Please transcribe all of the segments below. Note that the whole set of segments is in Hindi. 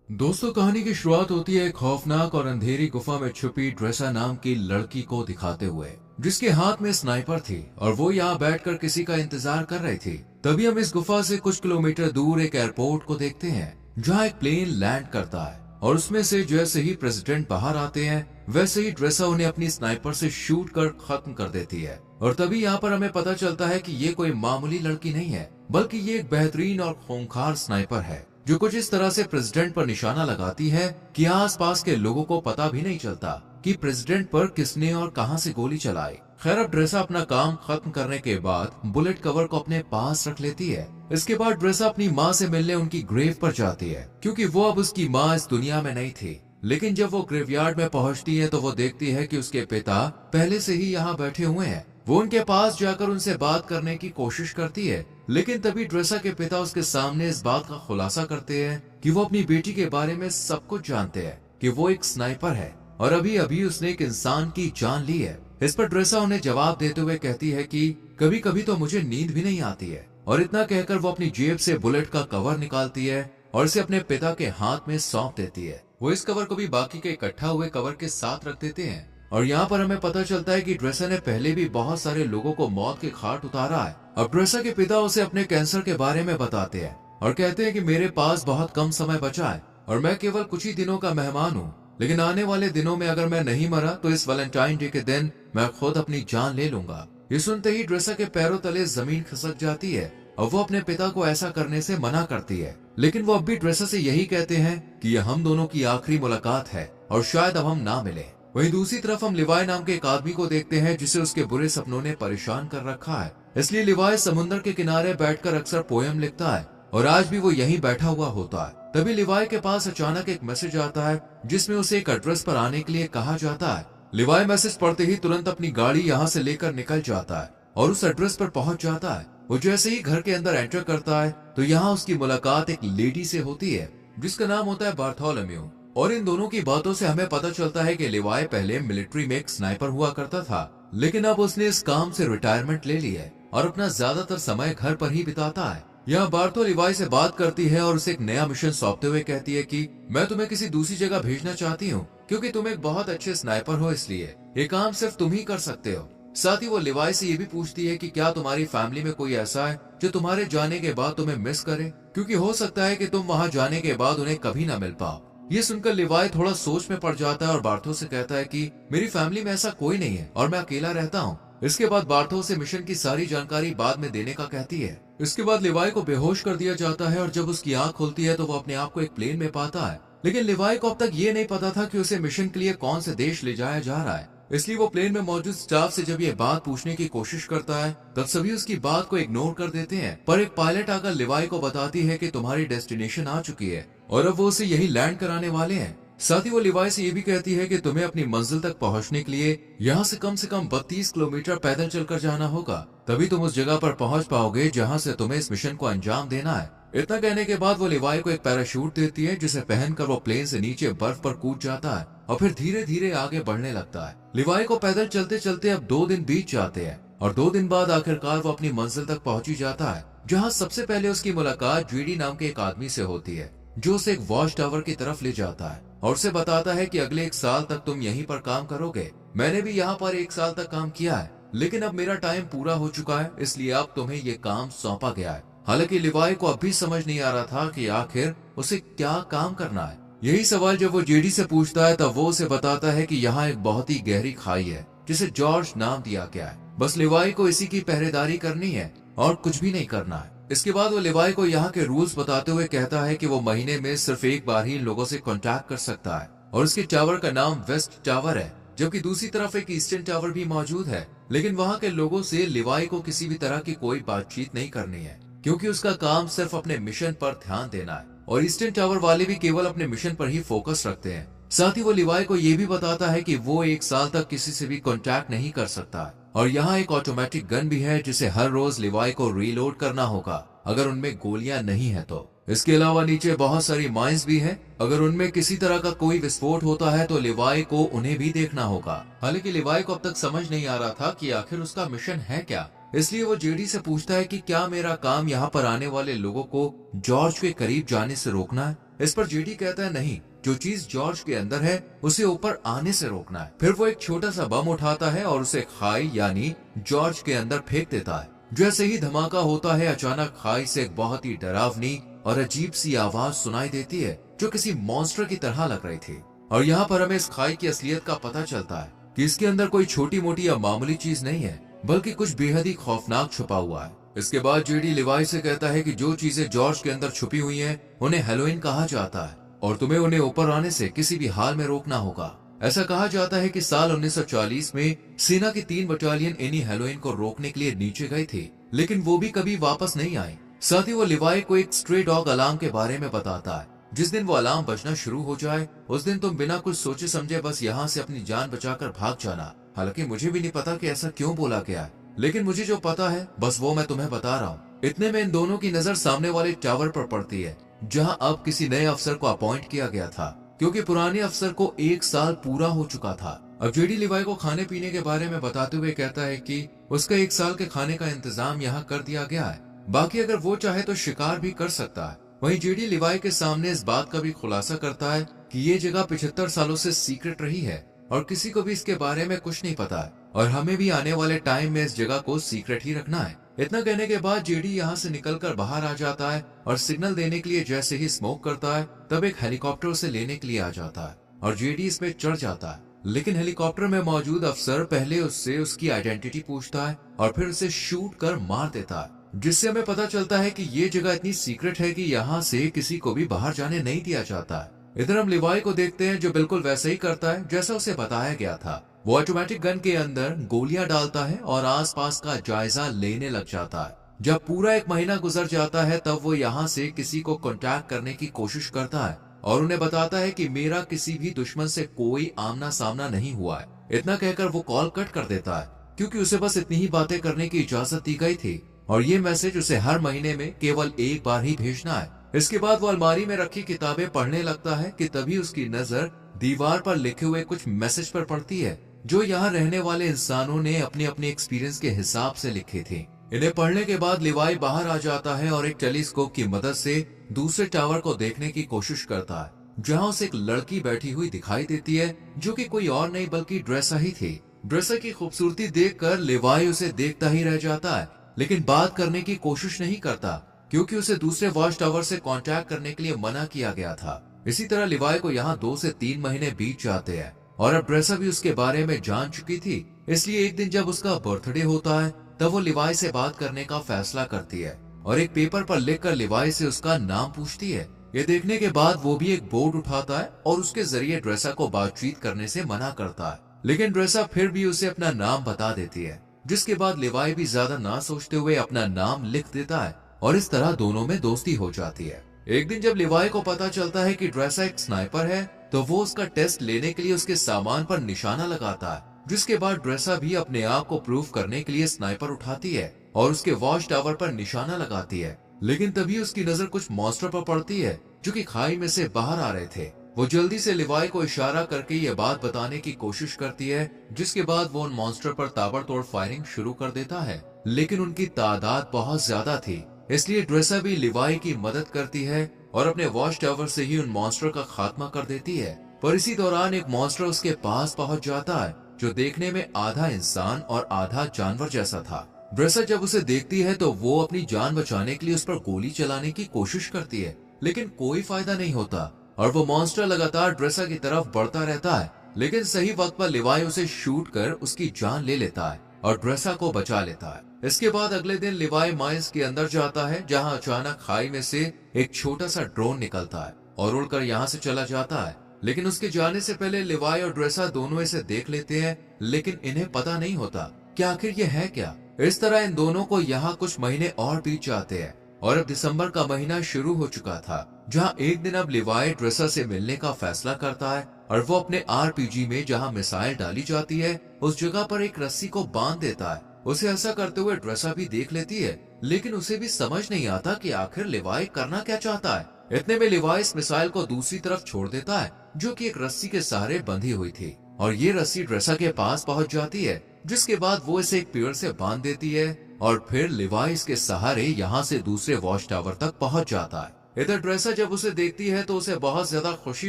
दोस्तों, कहानी की शुरुआत होती है एक खौफनाक और अंधेरी गुफा में छुपी ड्रेसा नाम की लड़की को दिखाते हुए, जिसके हाथ में स्नाइपर थी और वो यहाँ बैठकर किसी का इंतजार कर रही थी। तभी हम इस गुफा से कुछ किलोमीटर दूर एक एयरपोर्ट को देखते हैं, जहाँ एक प्लेन लैंड करता है और उसमें से जैसे ही प्रेसिडेंट बाहर आते हैं, वैसे ही ड्रेसा उन्हें अपनी स्नाइपर से शूट कर खत्म कर देती है। और तभी यहाँ पर हमें पता चलता है कि ये कोई मामूली लड़की नहीं है, बल्कि ये एक बेहतरीन और खूंखार स्नाइपर है, जो कुछ इस तरह से प्रेसिडेंट पर निशाना लगाती है कि आसपास के लोगों को पता भी नहीं चलता कि प्रेसिडेंट पर किसने और कहां से गोली चलाई। खैर, अब ड्रेसा अपना काम खत्म करने के बाद बुलेट कवर को अपने पास रख लेती है। इसके बाद ड्रेसा अपनी माँ से मिलने उनकी ग्रेव पर जाती है, क्योंकि वो अब उसकी माँ इस दुनिया में नहीं थी। लेकिन जब वो ग्रेवयार्ड में पहुंचती है तो वो देखती है कि उसके पिता पहले से ही यहाँ बैठे हुए हैं। वो उनके पास जाकर उनसे बात करने की कोशिश करती है, लेकिन तभी ड्रेसा के पिता उसके सामने इस बात का खुलासा करते हैं कि वो अपनी बेटी के बारे में सब कुछ जानते हैं, कि वो एक स्नाइपर है और अभी अभी उसने एक इंसान की जान ली है। इस पर ड्रेसा उन्हें जवाब देते हुए कहती है कि कभी कभी तो मुझे नींद भी नहीं आती है। और इतना कहकर वो अपनी जेब से बुलेट का कवर निकालती है और इसे अपने पिता के हाथ में सौंप देती है। वो इस कवर को भी बाकी के इकट्ठा हुए कवर के साथ रख देते हैं। और यहाँ पर हमें पता चलता है कि ड्रेसा ने पहले भी बहुत सारे लोगों को मौत के घाट उतारा है। अब ड्रेसा के पिता उसे अपने कैंसर के बारे में बताते हैं और कहते हैं कि मेरे पास बहुत कम समय बचा है और मैं केवल कुछ ही दिनों का मेहमान हूँ, लेकिन आने वाले दिनों में अगर मैं नहीं मरा तो इस वैलेंटाइन डे के दिन मैं खुद अपनी जान ले लूंगा। ये सुनते ही ड्रेसा के पैरों तले जमीन खिसक जाती है और वो अपने पिता को ऐसा करने से मना करती है। लेकिन वो अब भी ड्रेसा से यही कहते हैं कि यह हम दोनों की आखिरी मुलाकात है और शायद अब हम ना मिले। वहीं दूसरी तरफ हम लिवाई नाम के एक आदमी को देखते हैं, जिसे उसके बुरे सपनों ने परेशान कर रखा है। इसलिए लिवाई समुद्र के किनारे बैठकर अक्सर पोयम लिखता है और आज भी वो यहीं बैठा हुआ होता है। तभी लिवाई के पास अचानक एक मैसेज आता है, जिसमें उसे एक एड्रेस पर आने के लिए कहा जाता है। लिवाई मैसेज पढ़ते ही तुरंत अपनी गाड़ी यहाँ से लेकर निकल जाता है और उस एड्रेस पर पहुंच जाता है। वो जैसे ही घर के अंदर एंटर करता है तो यहाँ उसकी मुलाकात एक लेडी से होती है, जिसका नाम होता है बार्थोलोम्यू। और इन दोनों की बातों से हमें पता चलता है कि लिवाई पहले मिलिट्री में एक स्नाइपर हुआ करता था, लेकिन अब उसने इस काम से रिटायरमेंट ले ली है और अपना ज्यादातर समय घर पर ही बिताता है। यहाँ बार्थो लिवाई से बात करती है और उसे एक नया मिशन सौंपते हुए कहती है कि मैं तुम्हें किसी दूसरी जगह भेजना चाहती हूँ, क्योंकि तुम एक बहुत अच्छे स्नाइपर हो, इसलिए ये काम सिर्फ तुम ही कर सकते हो। साथ ही वो लिवाई से ये भी पूछती है कि क्या तुम्हारी फैमिली में कोई ऐसा है जो तुम्हारे जाने के बाद तुम्हें मिस करे, क्योंकि हो सकता है कि तुम वहाँ जाने के बाद उन्हें कभी न मिल पाओ। ये सुनकर लिवाई थोड़ा सोच में पड़ जाता है और बार्थो से कहता है कि मेरी फैमिली में ऐसा कोई नहीं है और मैं अकेला रहता हूँ। इसके बाद बार्थो से मिशन की सारी जानकारी बाद में देने का कहती है। इसके बाद लिवाई को बेहोश कर दिया जाता है और जब उसकी आंख खुलती है तो वो अपने आप को एक प्लेन में पाता है। लेकिन लिवाई को अब तक ये नहीं पता था कि उसे मिशन के लिए कौन से देश ले जाया जा रहा है। इसलिए वो प्लेन में मौजूद स्टाफ से जब ये बात पूछने की कोशिश करता है, तब सभी उसकी बात को इग्नोर कर देते हैं। पर एक पायलट आकर लिवाई को बताती है कि तुम्हारी डेस्टिनेशन आ चुकी है और अब वो उसे यही लैंड कराने वाले हैं। साथ ही वो लिवाई से ये भी कहती है कि तुम्हें अपनी मंजिल तक पहुंचने के लिए यहाँ से कम 32 किलोमीटर पैदल चलकर जाना होगा, तभी तुम उस जगह पर पहुंच पाओगे जहाँ से तुम्हें इस मिशन को अंजाम देना है। इतना कहने के बाद वो लिवाई को एक पैराशूट देती है, जिसे पहनकर वो प्लेन से नीचे बर्फ पर कूद जाता है और फिर धीरे धीरे आगे बढ़ने लगता है। लिवाई को पैदल चलते चलते अब 2 दिन बीत जाते हैं और 2 दिन बाद आखिरकार वो अपनी मंजिल तक पहुंची जाता है, जहाँ सबसे पहले उसकी मुलाकात जीडी नाम के एक आदमी से होती है, जो उसे एक वॉच टावर की तरफ ले जाता है और उसे बताता है कि अगले 1 साल तक तुम यहीं पर काम करोगे। मैंने भी यहाँ पर 1 साल तक काम किया है, लेकिन अब मेरा टाइम पूरा हो चुका है, इसलिए अब तुम्हें ये काम सौंपा गया है। हालांकि लिवाई को अब भी समझ नहीं आ रहा था कि आखिर उसे क्या काम करना है। यही सवाल जब वो जेडी से पूछता है तब वो उसे बताता है कि यहाँ एक बहुत ही गहरी खाई है, जिसे जॉर्ज नाम दिया गया है। बस लिवाई को इसी की पहरेदारी करनी है और कुछ भी नहीं करना है। इसके बाद वो लिवाई को यहाँ के रूल्स बताते हुए कहता है कि वो महीने में सिर्फ एक बार ही इन लोगों से कांटेक्ट कर सकता है और उसके टावर का नाम वेस्ट टावर है, जबकि दूसरी तरफ एक ईस्टर्न टावर भी मौजूद है। लेकिन वहाँ के लोगों से लिवाई को किसी भी तरह की कोई बातचीत नहीं करनी है, क्योंकि उसका काम सिर्फ अपने मिशन पर ध्यान देना है और ईस्टर्न टावर वाले भी केवल अपने मिशन पर ही फोकस रखते हैं। साथ ही वो लिवाई को ये भी बताता है कि वो 1 साल तक किसी से भी कांटेक्ट नहीं कर सकता और यहाँ एक ऑटोमेटिक गन भी है, जिसे हर रोज लिवाई को रीलोड करना होगा अगर उनमें गोलियां नहीं है तो। इसके अलावा नीचे बहुत सारी माइंस भी हैं, अगर उनमें किसी तरह का कोई विस्फोट होता है तो लिवाई को उन्हें भी देखना होगा। हालांकि लिवाई को अब तक समझ नहीं आ रहा था कि आखिर उसका मिशन है क्या, इसलिए वो जेडी से पूछता है कि क्या मेरा काम यहाँ पर आने वाले लोगों को जॉर्ज के करीब जाने से रोकना है। इस पर जेडी कहता है नहीं, जो चीज जॉर्ज के अंदर है उसे ऊपर आने से रोकना है। फिर वो एक छोटा सा बम उठाता है और उसे खाई यानी जॉर्ज के अंदर फेंक देता है। जैसे ही धमाका होता है, अचानक खाई से एक बहुत ही डरावनी और अजीब सी आवाज सुनाई देती है जो किसी मॉन्स्टर की तरह लग रही थी। और यहाँ पर हमें इस खाई की असलियत का पता चलता है कि इसके अंदर कोई छोटी मोटी या मामूली चीज नहीं है, बल्कि कुछ बेहद ही खौफनाक छुपा हुआ है। इसके बाद जेडी लिवाई से कहता है कि जो चीजें जॉर्ज के अंदर छुपी हुई हैं, उन्हें हेलोइन कहा जाता है और तुम्हें उन्हें ऊपर आने से किसी भी हाल में रोकना होगा। ऐसा कहा जाता है कि साल 1940 में सेना की 3 बटालियन इन्हीं हेलोइन को रोकने के लिए नीचे गई थी, लेकिन वो भी कभी वापस नहीं आई। साथ ही वो लिवाई को एक स्ट्रे डॉग अलार्म के बारे में बताता है। जिस दिन वो अलार्म बजना शुरू हो जाए, उस दिन तुम बिना कुछ सोचे समझे बस यहाँ से अपनी जान बचाकर भाग जाना। हालांकि मुझे भी नहीं पता कि ऐसा क्यों बोला गया है, लेकिन मुझे जो पता है बस वो मैं तुम्हें बता रहा हूँ। इतने में इन दोनों की नजर सामने वाले टावर पर पड़ती है, जहाँ अब किसी नए अफसर को अपॉइंट किया गया था, क्योंकि पुराने अफसर को 1 साल पूरा हो चुका था। अब जेडी लिवाई को खाने पीने के बारे में बताते हुए कहता है कि उसका 1 साल के खाने का इंतजाम यहाँ कर दिया गया है, बाकी अगर वो चाहे तो शिकार भी कर सकता है। वहीं जेडी लिवाई के सामने इस बात का भी खुलासा करता है कि ये जगह 75 सालों से सीक्रेट रही है और किसी को भी इसके बारे में कुछ नहीं पता है, और हमें भी आने वाले टाइम में इस जगह को सीक्रेट ही रखना है। इतना कहने के बाद जेडी यहाँ से निकलकर बाहर आ जाता है और सिग्नल देने के लिए जैसे ही स्मोक करता है, तब एक हेलीकॉप्टर उसे लेने के लिए आ जाता है और जेडी इसमें चढ़ जाता है। लेकिन हेलीकॉप्टर में मौजूद अफसर पहले उससे उसकी आइडेंटिटी पूछता है और फिर उसे शूट कर मार देता है, जिससे हमें पता चलता है कि ये जगह इतनी सीक्रेट है कि यहाँ से किसी को भी बाहर जाने नहीं दिया जाता है। इधर हम लिवाई को देखते हैं जो बिल्कुल वैसे ही करता है जैसा उसे बताया गया था। वो ऑटोमेटिक गन के अंदर गोलियां डालता है और आसपास का जायजा लेने लग जाता है। जब पूरा 1 महीना गुजर जाता है, तब वो यहाँ से किसी को कांटेक्ट करने की कोशिश करता है और उन्हें बताता है कि मेरा किसी भी दुश्मन से कोई आमना सामना नहीं हुआ है। इतना कहकर वो कॉल कट कर देता है, क्योंकि उसे बस इतनी ही बातें करने की इजाजत दी गई थी और ये मैसेज उसे हर महीने में केवल 1 बार ही भेजना है। इसके बाद वो अलमारी में रखी किताबें पढ़ने लगता है कि तभी उसकी नजर दीवार पर लिखे हुए कुछ मैसेज पर पड़ती है, जो यहाँ रहने वाले इंसानों ने अपने अपने एक्सपीरियंस के हिसाब से लिखे थे। इन्हें पढ़ने के बाद लिवाई बाहर आ जाता है और एक टेलीस्कोप की मदद से दूसरे टावर को देखने की कोशिश करता है, जहाँ उसे एक लड़की बैठी हुई दिखाई देती है, जो कि कोई और नहीं बल्कि ड्रेसा ही थी। ड्रेसा की खूबसूरती देखकर लिवाई उसे देखता ही रह जाता है, लेकिन बात करने की कोशिश नहीं करता, क्योंकि उसे दूसरे वॉच टावर से कांटेक्ट करने के लिए मना किया गया था। इसी तरह लिवाई को यहाँ 2 से 3 महीने बीत जाते हैं और अब ड्रेसा भी उसके बारे में जान चुकी थी। इसलिए एक दिन जब उसका बर्थडे होता है, तब वो लिवाई से बात करने का फैसला करती है और एक पेपर पर लिखकर लिवाई से उसका नाम पूछती है। ये देखने के बाद वो भी एक बोर्ड उठाता है और उसके जरिए ड्रेसा को बातचीत करने से मना करता है, लेकिन ड्रेसा फिर भी उसे अपना नाम बता देती है, जिसके बाद लिवाई भी ज्यादा ना सोचते हुए अपना नाम लिख देता है और इस तरह दोनों में दोस्ती हो जाती है। एक दिन जब लिवाई को पता चलता है कि ड्रेसा एक स्नाइपर है, तो वो उसका टेस्ट लेने के लिए उसके सामान पर निशाना लगाता है, जिसके बाद ड्रेसा भी अपने आप को प्रूव करने के लिए स्नाइपर उठाती है और उसके वॉच टावर पर निशाना लगाती है। लेकिन तभी उसकी नजर कुछ मॉन्स्टर पर पड़ती है, जो कि खाई में से बाहर आ रहे थे। वो जल्दी से लिवाई को इशारा करके ये बात बताने की कोशिश करती है, जिसके बाद वो उन मॉन्स्टर पर ताबड़तोड़ फायरिंग शुरू कर देता है, लेकिन उनकी तादाद बहुत ज्यादा थी, इसलिए ड्रेसा भी लिवाई की मदद करती है और अपने वॉच टावर से ही उन मॉन्स्टर का खात्मा कर देती है। पर इसी दौरान एक मॉन्स्टर उसके पास पहुंच जाता है, जो देखने में आधा इंसान और आधा जानवर जैसा था। ड्रेसा जब उसे देखती है तो वो अपनी जान बचाने के लिए उस पर गोली चलाने की कोशिश करती है, लेकिन कोई फायदा नहीं होता और वो मॉन्स्टर लगातार ड्रेसा की तरफ बढ़ता रहता है। लेकिन सही वक्त पर लिवाई उसे शूट कर उसकी जान ले लेता है और ड्रेसा को बचा लेता है। इसके बाद अगले दिन लिवाई माइंस के अंदर जाता है, जहां अचानक खाई में से एक छोटा सा ड्रोन निकलता है और उड़कर यहाँ से चला जाता है। लेकिन उसके जाने से पहले लिवाई और ड्रेसा दोनों इसे देख लेते हैं, लेकिन इन्हें पता नहीं होता कि आखिर ये है क्या। इस तरह इन दोनों को यहाँ कुछ महीने और बीत जाते हैं और अब दिसंबर का महीना शुरू हो चुका था, जहाँ एक दिन अब लिवाई ड्रेसा से मिलने का फैसला करता है और वो अपने आरपीजी में जहाँ मिसाइल डाली जाती है, उस जगह पर एक रस्सी को बांध देता है। उसे ऐसा करते हुए ड्रेसा भी देख लेती है, लेकिन उसे भी समझ नहीं आता कि आखिर लिवाई करना क्या चाहता है। इतने में लिवाई इस मिसाइल को दूसरी तरफ छोड़ देता है, जो कि एक रस्सी के सहारे बंधी हुई थी, और ये रस्सी ड्रेसा के पास पहुंच जाती है, जिसके बाद वो इसे एक पेड़ से बांध देती है और फिर लिवाई इसके सहारे यहाँ से दूसरे वॉच टावर तक पहुंच जाता है। इधर ड्रेसा जब उसे देखती है तो उसे बहुत ज्यादा खुशी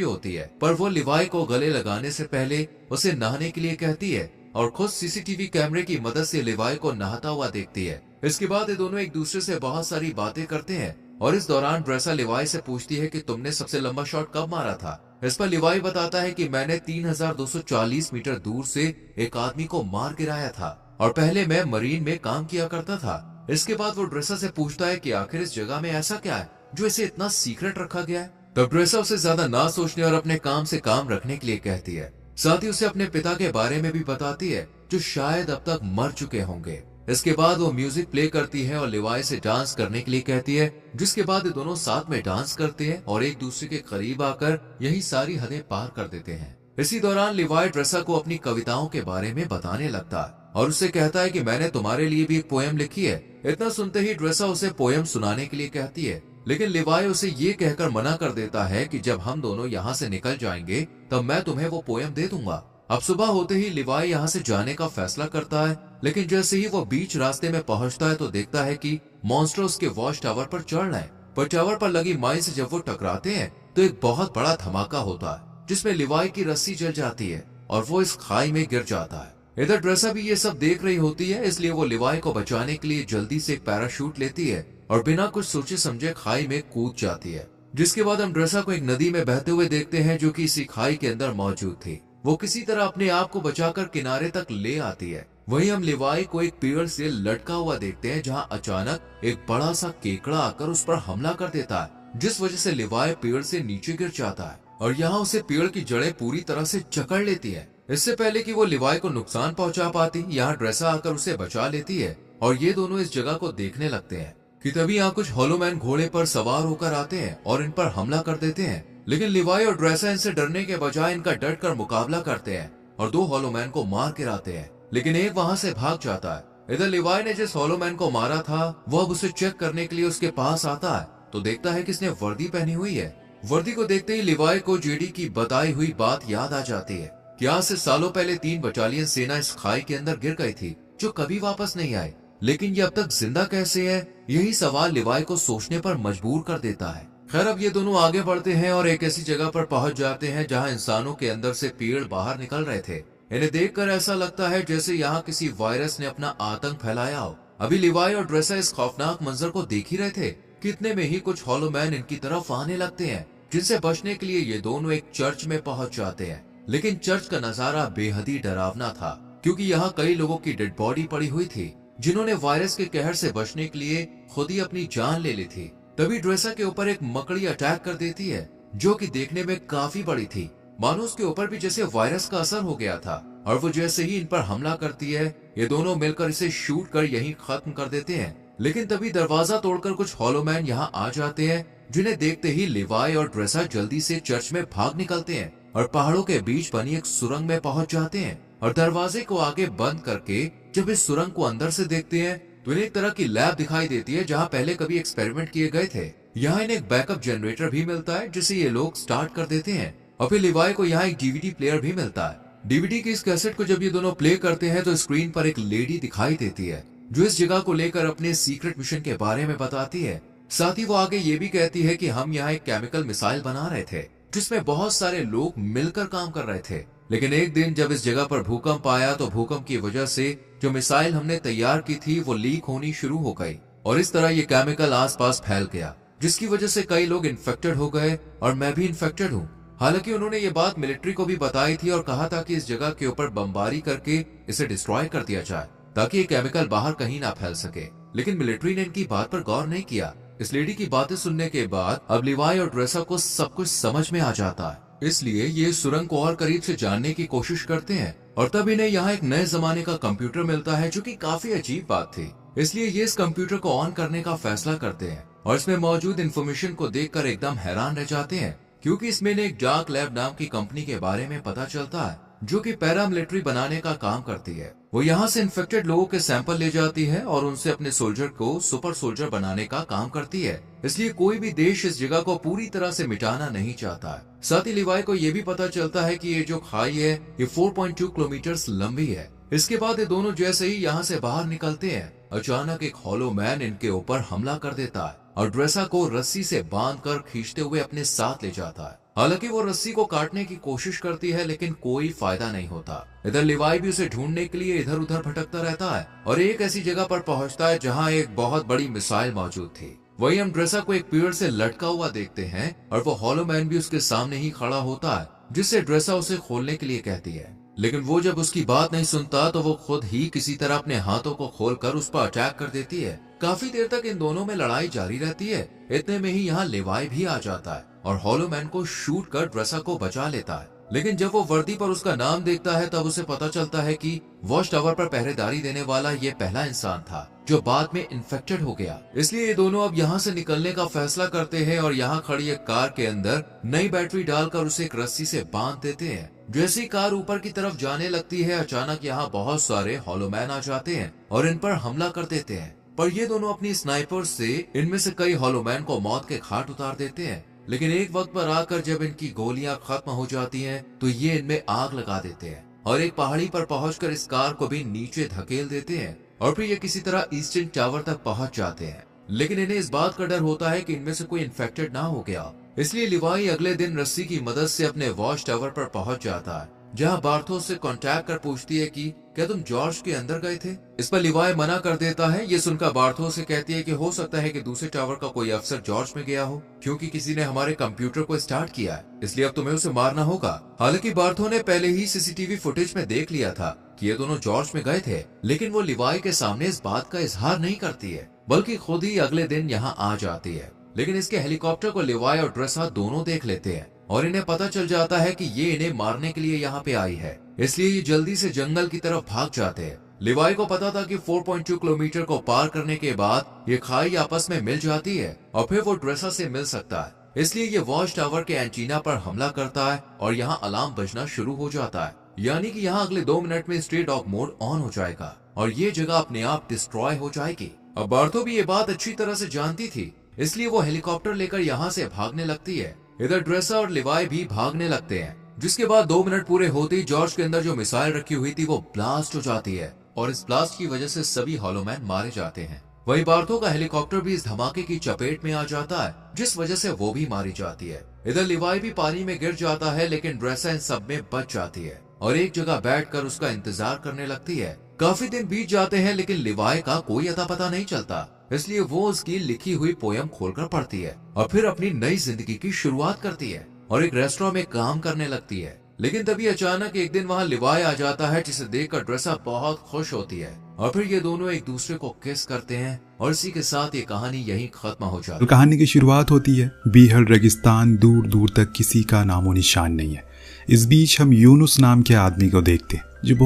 होती है, पर वो लिवाई को गले लगाने से पहले उसे नहाने के लिए कहती है और खुद सीसीटीवी कैमरे की मदद से लिवाई को नहाता हुआ देखती है। इसके बाद ये दोनों एक दूसरे से बहुत सारी बातें करते हैं और इस दौरान ड्रेसा लिवाई से पूछती है कि तुमने सबसे लंबा शॉट कब मारा था। इस पर लिवाई बताता है कि मैंने 3240 मीटर दूर से एक आदमी को मार गिराया था और पहले मैं मरीन में काम किया करता था। इसके बाद वो ड्रेसा से पूछता है कि आखिर इस जगह में ऐसा क्या है जो इसे इतना सीक्रेट रखा गया है। तब ड्रेसा उसे ज्यादा ना सोचने और अपने काम से काम रखने के लिए कहती है। साथ ही उसे अपने पिता के बारे में भी बताती है जो शायद अब तक मर चुके होंगे। इसके बाद वो म्यूजिक प्ले करती है और लिवाई से डांस करने के लिए कहती है, जिसके बाद ये दोनों साथ में डांस करते हैं और एक दूसरे के करीब आकर यही सारी हदें पार कर देते हैं। इसी दौरान लिवाई ड्रेसा को अपनी कविताओं के बारे में बताने लगता है और उससे कहता है कि मैंने तुम्हारे लिए भी एक पोएम लिखी है। इतना सुनते ही ड्रेसा उसे पोएम सुनाने के लिए कहती है, लेकिन लिवाई उसे ये कहकर मना कर देता है कि जब हम दोनों यहाँ से निकल जाएंगे तब मैं तुम्हें वो पोएम दे दूंगा। अब सुबह होते ही लिवाई यहाँ से जाने का फैसला करता है, लेकिन जैसे ही वो बीच रास्ते में पहुंचता है तो देखता है कि मॉन्स्टर उसके वॉच टावर पर चढ़ रहे हैं। पर टावर पर लगी माइन से जब वो टकराते हैं तो एक बहुत बड़ा धमाका होता है जिसमें लिवाई की रस्सी जल जाती है और वो इस खाई में गिर जाता है। इधर ड्रेसा भी ये सब देख रही होती है, इसलिए वो लिवाई को बचाने के लिए जल्दी से एक पैराशूट लेती है और बिना कुछ सोचे समझे खाई में कूद जाती है। जिसके बाद हम ड्रेसा को एक नदी में बहते हुए देखते हैं जो कि इसी खाई के अंदर मौजूद थी। वो किसी तरह अपने आप को बचाकर किनारे तक ले आती है। वहीं हम लिवाई को एक पेड़ से लटका हुआ देखते हैं जहां अचानक एक बड़ा सा केकड़ा आकर उस पर हमला कर देता है, जिस वजह से लिवाई पेड़ से नीचे गिर जाता है और यहाँ उसे पेड़ की जड़ें पूरी तरह से जकड़ लेती है। इससे पहले कि वो लिवाई को नुकसान पहुंचा पाती, यहाँ ड्रेसा आकर उसे बचा लेती है और ये दोनों इस जगह को देखने लगते हैं कि तभी यहाँ कुछ हॉलोमैन घोड़े पर सवार होकर आते हैं और इन पर हमला कर देते हैं। लेकिन लिवाई और ड्रेसा इनसे डरने के बजाय इनका डट कर मुकाबला करते हैं और दो हॉलोमैन को मार गिराते हैं, लेकिन एक वहाँ से भाग जाता है। इधर लिवाई ने जिस हॉलोमैन को मारा था वो अब उसे चेक करने के लिए उसके पास आता है तो देखता है कि इसने वर्दी पहनी हुई है। वर्दी को देखते ही लिवाई को जेडी की बताई हुई बात याद आ जाती है कि आज से सालों पहले 3 बटालियन सेना इस खाई के अंदर गिर गई थी जो कभी वापस नहीं आई, लेकिन ये अब तक जिंदा कैसे है, यही सवाल लिवाई को सोचने पर मजबूर कर देता है। खैर अब ये दोनों आगे बढ़ते हैं और एक ऐसी जगह पर पहुंच जाते हैं जहां इंसानों के अंदर से पेड़ बाहर निकल रहे थे। इन्हें देखकर ऐसा लगता है जैसे यहाँ किसी वायरस ने अपना आतंक फैलाया हो। अभी लिवाई और ड्रेसा इस खौफनाक मंजर को देख ही रहे थे कि इतने में ही कुछ हॉलोमैन इनकी तरफ आने लगते हैं, जिनसे बचने के लिए ये दोनों एक चर्च में पहुंच जाते हैं। लेकिन चर्च का नजारा बेहद ही डरावना था क्योंकि यहाँ कई लोगों की डेड बॉडी पड़ी हुई थी जिन्होंने वायरस के कहर से बचने के लिए खुद ही अपनी जान ले ली थी। तभी ड्रेसा के ऊपर एक मकड़ी अटैक कर देती है जो कि देखने में काफी बड़ी थी, मानो उसके ऊपर भी जैसे वायरस का असर हो गया था। और वो जैसे ही इन पर हमला करती है ये दोनों मिलकर इसे शूट कर यहीं खत्म कर देते हैं। लेकिन तभी दरवाजा तोड़कर कुछ हॉलोमैन यहाँ आ जाते हैं, जिन्हें देखते ही लिवाई और ड्रेसा जल्दी से चर्च में भाग निकलते हैं और पहाड़ों के बीच बनी एक सुरंग में पहुंच जाते हैं। और दरवाजे को आगे बंद करके जब इस सुरंग को अंदर से देखते हैं तो इन्हें एक तरह की लैब दिखाई देती है जहाँ पहले कभी एक्सपेरिमेंट किए गए थे। यहाँ इन्हें एक बैकअप जनरेटर भी मिलता है जिसे ये लोग स्टार्ट कर देते हैं और फिर लिवाई को यहाँ एक डीवीडी प्लेयर भी मिलता है। डीवीडी की इस कैसेट को जब ये दोनों प्ले करते हैं तो स्क्रीन पर एक लेडी दिखाई देती है जो इस जगह को लेकर अपने सीक्रेट मिशन के बारे में बताती है। साथ ही वो आगे ये भी कहती है कि हम यहाँ एक केमिकल मिसाइल बना रहे थे जिसमें बहुत सारे लोग मिलकर काम कर रहे थे, लेकिन एक दिन जब इस जगह पर भूकंप आया तो भूकंप की वजह से जो मिसाइल हमने तैयार की थी वो लीक होनी शुरू हो गई और इस तरह ये केमिकल आसपास फैल गया, जिसकी वजह से कई लोग इन्फेक्टेड हो गए और मैं भी इन्फेक्टेड हूँ। हालांकि उन्होंने ये बात मिलिट्री को भी बताई थी और कहा था कि इस जगह के ऊपर बमबारी करके इसे डिस्ट्रॉय कर दिया जाए ताकि ये केमिकल बाहर कहीं ना फैल सके, लेकिन मिलिट्री ने इनकी बात पर गौर नहीं किया। इस लेडी की बातें सुनने के बाद अब लिवाई और ड्रेसा को सब कुछ समझ में आ जाता है, इसलिए ये सुरंग को और करीब से जानने की कोशिश करते हैं और तब इन्हें यहाँ एक नए जमाने का कंप्यूटर मिलता है जो कि काफी अजीब बात थी। इसलिए ये इस कंप्यूटर को ऑन करने का फैसला करते हैं और इसमें मौजूद इन्फॉर्मेशन को देखकर एकदम हैरान रह जाते हैं क्योंकि इसमें एक डार्क लैब नाम की कंपनी के बारे में पता चलता है जो कि पैरामिलिट्री बनाने का काम करती है। वो यहाँ से इन्फेक्टेड लोगों के सैंपल ले जाती है और उनसे अपने सोल्जर को सुपर सोल्जर बनाने का काम करती है। इसलिए कोई भी देश इस जगह को पूरी तरह से मिटाना नहीं चाहता है। साथ ही लिवाई को ये भी पता चलता है कि ये जो खाई है ये 4.2 किलोमीटर लंबी है। इसके बाद ये दोनों जैसे ही यहाँ से बाहर निकलते हैं अचानक एक हॉलो मैन इनके ऊपर हमला कर देता है और ड्रेसा को रस्सी से बांधकर खींचते हुए अपने साथ ले जाता है। हालांकि वो रस्सी को काटने की कोशिश करती है लेकिन कोई फायदा नहीं होता। इधर लिवाई भी उसे ढूंढने के लिए इधर उधर भटकता रहता है और एक ऐसी जगह पर पहुंचता है जहां एक बहुत बड़ी मिसाइल मौजूद थी। वही हम ड्रेसा को एक पेड़ से लटका हुआ देखते हैं और वो हॉलो मैन भी उसके सामने ही खड़ा होता है, जिससे ड्रेसा उसे खोलने के लिए कहती है। लेकिन वो जब उसकी बात नहीं सुनता तो वो खुद ही किसी तरह अपने हाथों को खोलकर उस पर अटैक कर देती है। काफी देर तक इन दोनों में लड़ाई जारी रहती है। इतने में ही यहाँ लिवाई भी आ जाता है और हॉलो मैन को शूट कर ड्रेसा को बचा लेता है। लेकिन जब वो वर्दी पर उसका नाम देखता है तब उसे पता चलता है कि वॉच टावर पर पहरेदारी देने वाला ये पहला इंसान था जो बाद में इन्फेक्टेड हो गया। इसलिए ये दोनों अब यहाँ से निकलने का फैसला करते हैं और यहाँ खड़ी एक कार के अंदर नई बैटरी डालकर उसे एक रस्सी से बांध देते हैं। जैसी कार ऊपर की तरफ जाने लगती है, अचानक यहाँ बहुत सारे हॉलो मैन आ जाते हैं और इन पर हमला कर देते हैं। पर ये दोनों अपनी स्नाइपर से इनमें से कई हॉलो मैन को मौत के घाट उतार देते हैं। लेकिन एक वक्त पर आकर जब इनकी गोलियां खत्म हो जाती हैं, तो ये इनमें आग लगा देते हैं और एक पहाड़ी पर पहुंचकर इस कार को भी नीचे धकेल देते हैं और फिर ये किसी तरह ईस्टर्न टावर तक पहुंच जाते हैं। लेकिन इन्हें इस बात का डर होता है कि इनमें से कोई इन्फेक्टेड ना हो गया, इसलिए लिवाई अगले दिन रस्सी की मदद से अपने वॉच टावर पर पहुंच जाता है, जहां बार्थोस से कांटेक्ट कर पूछती है कि क्या तुम जॉर्ज के अंदर गए थे। इस पर लिवाई मना कर देता है। ये सुनकर बार्थोस से कहती है कि हो सकता है कि दूसरे टावर का कोई अफसर जॉर्ज में गया हो, क्योंकि किसी ने हमारे कंप्यूटर को स्टार्ट किया है, इसलिए अब तुम्हें उसे मारना होगा। हालांकि बार्थो ने पहले ही सीसीटीवी फुटेज में देख लिया था कि ये दोनों जॉर्ज में गए थे, लेकिन वो लिवाई के सामने इस बात का इजहार नहीं करती है, बल्कि खुद ही अगले दिन यहाँ आ जाती है। लेकिन इसके हेलीकॉप्टर को लिवाई और ड्रेसा दोनों देख लेते हैं और इन्हें पता चल जाता है कि ये इन्हें मारने के लिए यहाँ पे आई है, इसलिए ये जल्दी से जंगल की तरफ भाग जाते हैं। लिवाई को पता था कि 4.2 किलोमीटर को पार करने के बाद ये खाई आपस में मिल जाती है और फिर वो ड्रेसा से मिल सकता है, इसलिए ये वॉच टावर के एंटीना पर हमला करता है और यहाँ अलार्म बजना शुरू हो जाता है, यानी कि यहाँ अगले 2 मिनट में स्ट्रे डॉग मोड ऑन हो जाएगा और ये जगह अपने आप डिस्ट्रॉय हो जाएगी। अब बार्थो भी ये बात अच्छी तरह से जानती थी, इसलिए वो हेलीकॉप्टर लेकर यहाँ से भागने लगती है। इधर ड्रेसा और लिवाई भी भागने लगते हैं, जिसके बाद 2 मिनट पूरे होते ही जॉर्ज के अंदर जो मिसाइल रखी हुई थी वो ब्लास्ट हो जाती है और इस ब्लास्ट की वजह से सभी हॉलो मैन मारे जाते हैं। वही बार्थो का हेलीकॉप्टर भी इस धमाके की चपेट में आ जाता है, जिस वजह से वो भी मारी जाती है। इधर लिवाई भी पानी में गिर जाता है, लेकिन ड्रेसा इन सब में बच जाती है और एक जगह बैठकर उसका इंतजार करने लगती है। काफी दिन बीत जाते हैं लेकिन लिवाई का कोई अता पता नहीं चलता, इसलिए वो उसकी लिखी हुई पोयम खोलकर पढ़ती है और फिर अपनी नई जिंदगी की शुरुआत करती है और एक रेस्टोरेंट में काम करने लगती है। लेकिन तभी अचानक एक दिन वहाँ लिवाई आ जाता है, जिसे देखकर ड्रेसा बहुत खुश होती है और फिर ये दोनों एक दूसरे को किस करते हैं और इसी के साथ ये कहानी यहीं खत्म हो जाती है। कहानी की शुरुआत होती है बीहल रेगिस्तान, दूर दूर तक किसी का नामो निशान नहीं है। इस बीच हम यूनुस नाम के आदमी को देखते हैं जो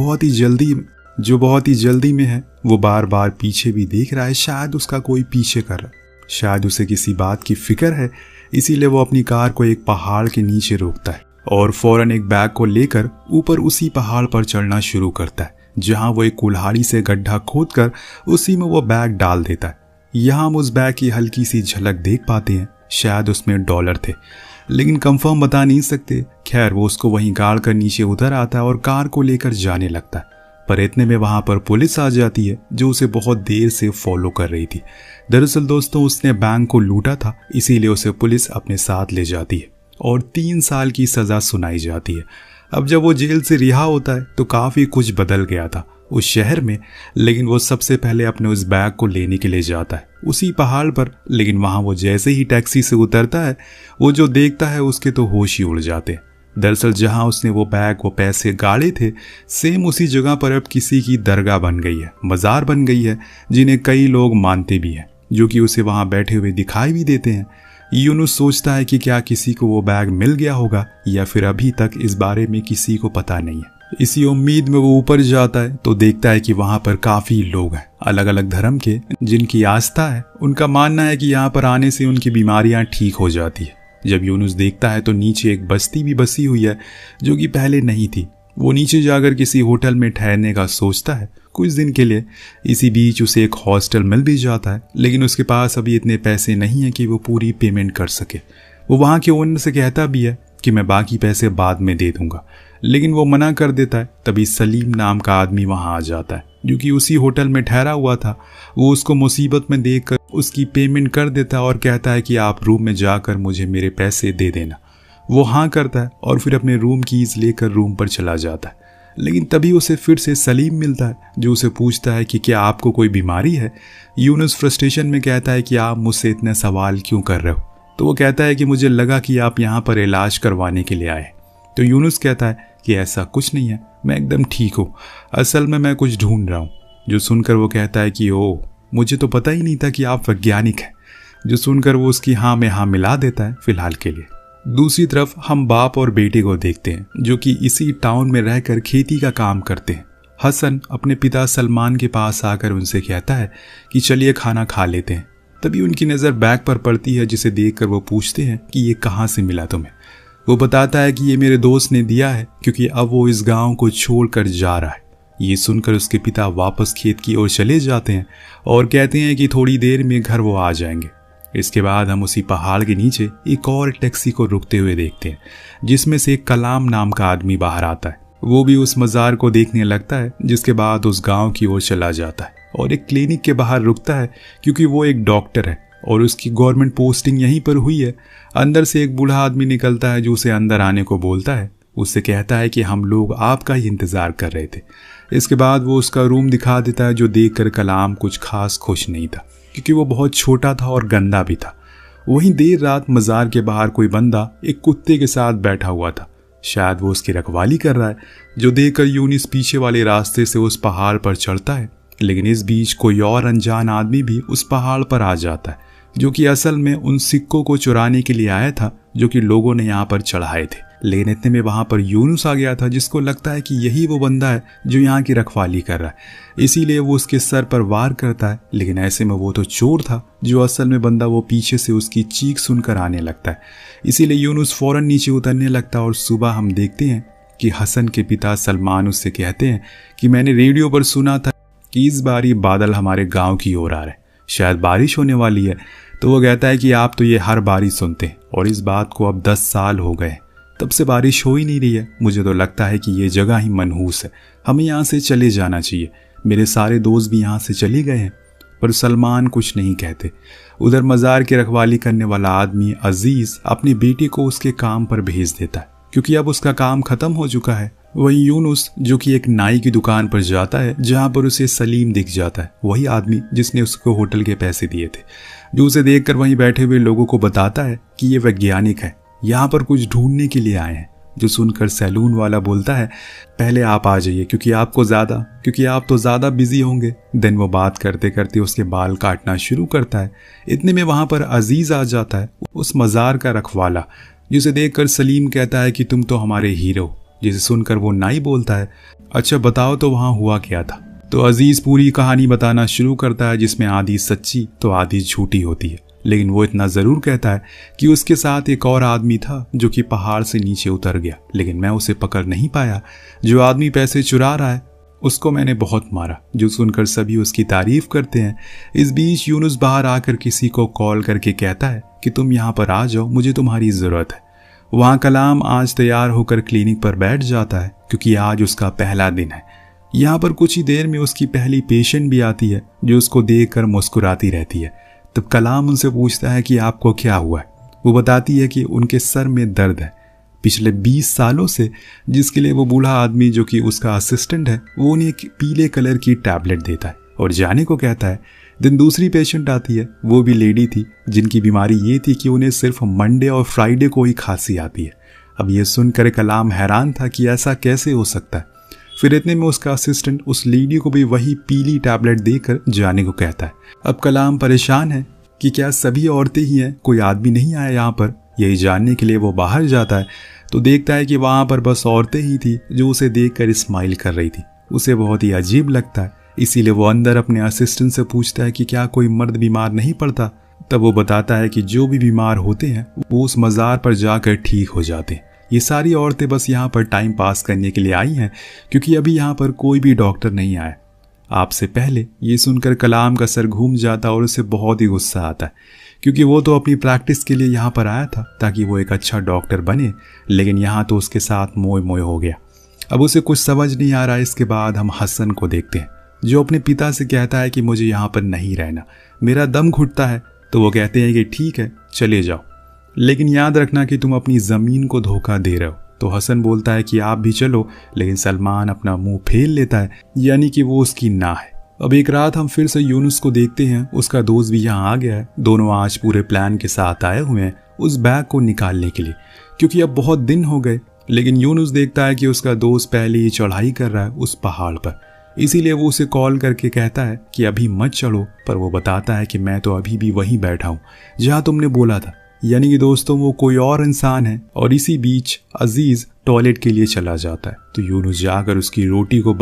बहुत ही जल्दी में है। वो बार बार पीछे भी देख रहा है, शायद उसका कोई पीछे कर रहा है, शायद उसे किसी बात की फिक्र है, इसीलिए वो अपनी कार को एक पहाड़ के नीचे रोकता है और फौरन एक बैग को लेकर ऊपर उसी पहाड़ पर चढ़ना शुरू करता है, जहां वो एक कुल्हाड़ी से गड्ढा खोदकर उसी में वो बैग डाल देता है। यहाँ हम उस बैग की हल्की सी झलक देख पाते हैं, शायद उसमें डॉलर थे, लेकिन कंफर्म बता नहीं सकते। खैर वो उसको वहीं गाड़ कर नीचे उतर आता है और कार को लेकर जाने लगता है, पर इतने में वहां पर पुलिस आ जाती है जो उसे बहुत देर से फॉलो कर रही थी। दरअसल दोस्तों उसने बैंक को लूटा था, इसीलिए उसे पुलिस अपने साथ ले जाती है और 3 साल की सजा सुनाई जाती है। अब जब वो जेल से रिहा होता है तो काफी कुछ बदल गया था उस शहर में, लेकिन वो सबसे पहले अपने उस बैग को लेने के लिए जाता है उसी पहाड़ पर। लेकिन वहां वो जैसे ही टैक्सी से उतरता है, वो जो देखता है उसके तो होश ही उड़ जाते हैं। दरअसल जहां उसने वो बैग वो पैसे गाड़े थे, सेम उसी जगह पर अब किसी की दरगाह बन गई है, मज़ार बन गई है, जिन्हें कई लोग मानते भी हैं, जो कि उसे वहां बैठे हुए दिखाई भी देते हैं। यूनुस सोचता है कि क्या किसी को वो बैग मिल गया होगा या फिर अभी तक इस बारे में किसी को पता नहीं है। इसी उम्मीद में वो ऊपर जाता है तो देखता है कि वहां पर काफी लोग हैं, अलग अलग धर्म के, जिनकी आस्था है। उनका मानना है कि यहाँ पर आने से उनकी बीमारियां ठीक हो जाती है। जब यूनुस देखता है तो नीचे एक बस्ती भी बसी हुई है जो कि पहले नहीं थी। वो नीचे जाकर किसी होटल में ठहरने का सोचता है कुछ दिन के लिए। इसी बीच उसे एक हॉस्टल मिल भी जाता है, लेकिन उसके पास अभी इतने पैसे नहीं है कि वो पूरी पेमेंट कर सके। वो वहाँ के ओनर से कहता भी है कि मैं बाकी पैसे बाद में दे दूंगा, लेकिन वो मना कर देता है। तभी सलीम नाम का आदमी वहाँ आ जाता है जो कि उसी होटल में ठहरा हुआ था। वो उसको मुसीबत में देखकर उसकी पेमेंट कर देता है और कहता है कि आप रूम में जाकर मुझे मेरे पैसे दे देना। वो हाँ करता है और फिर अपने रूम कीज लेकर रूम पर चला जाता है। लेकिन तभी उसे फिर से सलीम मिलता है, जो उसे पूछता है कि क्या आपको कोई बीमारी है। यूनुस फ्रस्ट्रेशन में कहता है कि आप मुझसे इतने सवाल क्यों कर रहे हो। तो वो कहता है कि मुझे लगा कि आप यहाँ पर इलाज करवाने के लिए आए। तो यूनुस कहता है कि ऐसा कुछ नहीं है, मैं एकदम ठीक हूँ, असल में मैं कुछ ढूंढ रहा हूँ। जो सुनकर वो कहता है कि ओ, मुझे तो पता ही नहीं था कि आप वैज्ञानिक हैं। जो सुनकर वो उसकी हाँ में हाँ मिला देता है फिलहाल के लिए। दूसरी तरफ हम बाप और बेटे को देखते हैं, जो कि इसी टाउन में रहकर खेती का काम करते हैं। हसन अपने पिता सलमान के पास आकर उनसे कहता है कि चलिए खाना खा लेते हैं। तभी उनकी नज़र बैग पर पड़ती है, जिसे देखकर वो पूछते हैं कि ये कहाँ से मिला तुम्हें। वो बताता है कि ये मेरे दोस्त ने दिया है, क्योंकि अब वो इस गाँव को छोड़कर जा रहा है। ये सुनकर उसके पिता वापस खेत की ओर चले जाते हैं और कहते हैं कि थोड़ी देर में घर वो आ जाएंगे। इसके बाद हम उसी पहाड़ के नीचे एक और टैक्सी को रुकते हुए देखते हैं, जिसमें से एक कलाम नाम का आदमी बाहर आता है। वो भी उस मज़ार को देखने लगता है, जिसके बाद उस गांव की ओर चला जाता है और एक क्लिनिक के बाहर रुकता है, क्योंकि वो एक डॉक्टर है और उसकी गवर्नमेंट पोस्टिंग यहीं पर हुई है। अंदर से एक बूढ़ा आदमी निकलता है, जो उसे अंदर आने को बोलता है। उससे कहता है कि हम लोग आपका ही इंतज़ार कर रहे थे। इसके बाद वो उसका रूम दिखा देता है, जो देखकर कलाम कुछ खास खुश नहीं था, क्योंकि वो बहुत छोटा था और गंदा भी था। वहीं देर रात मज़ार के बाहर कोई बंदा एक कुत्ते के साथ बैठा हुआ था। शायद वो उसकी रखवाली कर रहा है, जो देखकर यूनुस पीछे वाले रास्ते से उस पहाड़ पर चढ़ता है। लेकिन इस बीच कोई और अनजान आदमी भी उस पहाड़ पर आ जाता है, जो कि असल में उन सिक्कों को चुराने के लिए आया था, जो कि लोगों ने यहाँ पर चढ़ाए थे। लेकिन इतने में वहां पर यूनुस आ गया था, जिसको लगता है कि यही वो बंदा है जो यहाँ की रखवाली कर रहा है। इसीलिए वो उसके सर पर वार करता है। लेकिन ऐसे में वो तो चोर था, जो असल में बंदा वो पीछे से उसकी चीख सुनकर आने लगता है। इसीलिए यूनुस फौरन नीचे उतरने लगता है और सुबह हम देखते हैं कि हसन के पिता सलमान उससे कहते हैं कि मैंने रेडियो पर सुना था कि इस बार ये बादल हमारे गाँव की ओर आ रहे हैं, शायद बारिश होने वाली है। तो वो कहता है कि आप तो ये हर बार ही सुनते हैं और इस बात को अब 10 साल हो गए, तब से बारिश हो ही नहीं रही है। मुझे तो लगता है कि ये जगह ही मनहूस है, हमें यहाँ से चले जाना चाहिए। मेरे सारे दोस्त भी यहाँ से चले गए हैं। पर सलमान कुछ नहीं कहते। उधर मज़ार की रखवाली करने वाला आदमी अजीज़ अपने बेटे को उसके काम पर भेज देता है, क्योंकि अब उसका काम ख़त्म हो चुका है। वहीं यूनुस, जो कि एक नाई की दुकान पर जाता है, जहाँ पर उसे सलीम दिख जाता है, वही आदमी जिसने उसको होटल के पैसे दिए थे, जो उसे देखकर वहीं बैठे हुए लोगों को बताता है कि ये वैज्ञानिक है, यहाँ पर कुछ ढूंढने के लिए आए हैं। जो सुनकर सैलून वाला बोलता है पहले आप आ जाइए, क्योंकि आप तो ज़्यादा बिजी होंगे। देन वो बात करते करते उसके बाल काटना शुरू करता है। इतने में वहाँ पर अजीज़ आ जाता है, उस मज़ार का रखवाला, जिसे देखकर सलीम कहता है कि तुम तो हमारे हीरो। जिसे सुनकर वो नाई बोलता है अच्छा बताओ तो वहाँ हुआ क्या था। तो अजीज़ पूरी कहानी बताना शुरू करता है, जिसमें आधी सच्ची तो आधी झूठी होती है। लेकिन वो इतना ज़रूर कहता है कि उसके साथ एक और आदमी था, जो कि पहाड़ से नीचे उतर गया, लेकिन मैं उसे पकड़ नहीं पाया। जो आदमी पैसे चुरा रहा है उसको मैंने बहुत मारा। जो सुनकर सभी उसकी तारीफ करते हैं। इस बीच यूनुस बाहर आकर किसी को कॉल करके कहता है कि तुम यहाँ पर आ जाओ, मुझे तुम्हारी ज़रूरत है। वहाँ कलाम आज तैयार होकर क्लिनिक पर बैठ जाता है, क्योंकि आज उसका पहला दिन है। यहाँ पर कुछ ही देर में उसकी पहली पेशेंट भी आती है, जो उसको देखकर मुस्कुराती रहती है। तब कलाम उनसे पूछता है कि आपको क्या हुआ है। वो बताती है कि उनके सर में दर्द है पिछले 20 सालों से, जिसके लिए वो बूढ़ा आदमी, जो कि उसका असिस्टेंट है, वो उन्हें एक पीले कलर की टैबलेट देता है और जाने को कहता है। दिन दूसरी पेशेंट आती है, वो भी लेडी थी, जिनकी बीमारी ये थी कि उन्हें सिर्फ मंडे और फ्राइडे को ही खांसी आती है। अब ये सुनकर कलाम हैरान था कि ऐसा कैसे हो सकता है। फिर इतने में उसका असिस्टेंट उस लेडी को भी वही पीली टैबलेट देकर जाने को कहता है। अब कलाम परेशान है कि क्या सभी औरतें ही हैं, कोई आदमी नहीं आया यहाँ पर। यही जानने के लिए वो बाहर जाता है तो देखता है कि वहाँ पर बस औरतें ही थी, जो उसे देखकर स्माइल कर रही थी। उसे बहुत ही अजीब लगता है, इसीलिए वो अंदर अपने असिस्टेंट से पूछता है कि क्या कोई मर्द बीमार नहीं पड़ता। तब वो बताता है कि जो भी बीमार होते हैं वो उस मज़ार पर जाकर ठीक हो जाते हैं। ये सारी औरतें बस यहाँ पर टाइम पास करने के लिए आई हैं, क्योंकि अभी यहाँ पर कोई भी डॉक्टर नहीं आया आपसे पहले। ये सुनकर कलाम का सर घूम जाता और उसे बहुत ही गुस्सा आता है, क्योंकि वो तो अपनी प्रैक्टिस के लिए यहाँ पर आया था ताकि वो एक अच्छा डॉक्टर बने, लेकिन यहाँ तो उसके साथ मोह मोह हो गया। अब उसे कुछ समझ नहीं आ रहा। इसके बाद हम हसन को देखते हैं, जो अपने पिता से कहता है कि मुझे यहाँ पर नहीं रहना, मेरा दम घुटता है। तो वो कहते हैं कि ठीक है चले जाओ, लेकिन याद रखना कि तुम अपनी ज़मीन को धोखा दे रहे हो। तो हसन बोलता है कि आप भी चलो, लेकिन सलमान अपना मुंह फेर लेता है, यानी कि वो उसकी ना है। अब एक रात हम फिर से यूनुस को देखते हैं, उसका दोस्त भी यहाँ आ गया है। दोनों आज पूरे प्लान के साथ आए हुए हैं उस बैग को निकालने के लिए, क्योंकि अब बहुत दिन हो गए। लेकिन यूनुस देखता है कि उसका दोस्त पहले ही चढ़ाई कर रहा है उस पहाड़ पर, इसीलिए वो उसे कॉल करके कहता है कि अभी मत चलो। पर वो बताता है कि मैं तो अभी भी वहीं बैठा हूँ जहाँ तुमने बोला था, यानी कि दोस्तों वो कोई और इंसान है। और इसी बीच अजीज टॉयलेट के लिए चला जाता है, तो यूनुस जाकर उसकी रोटी को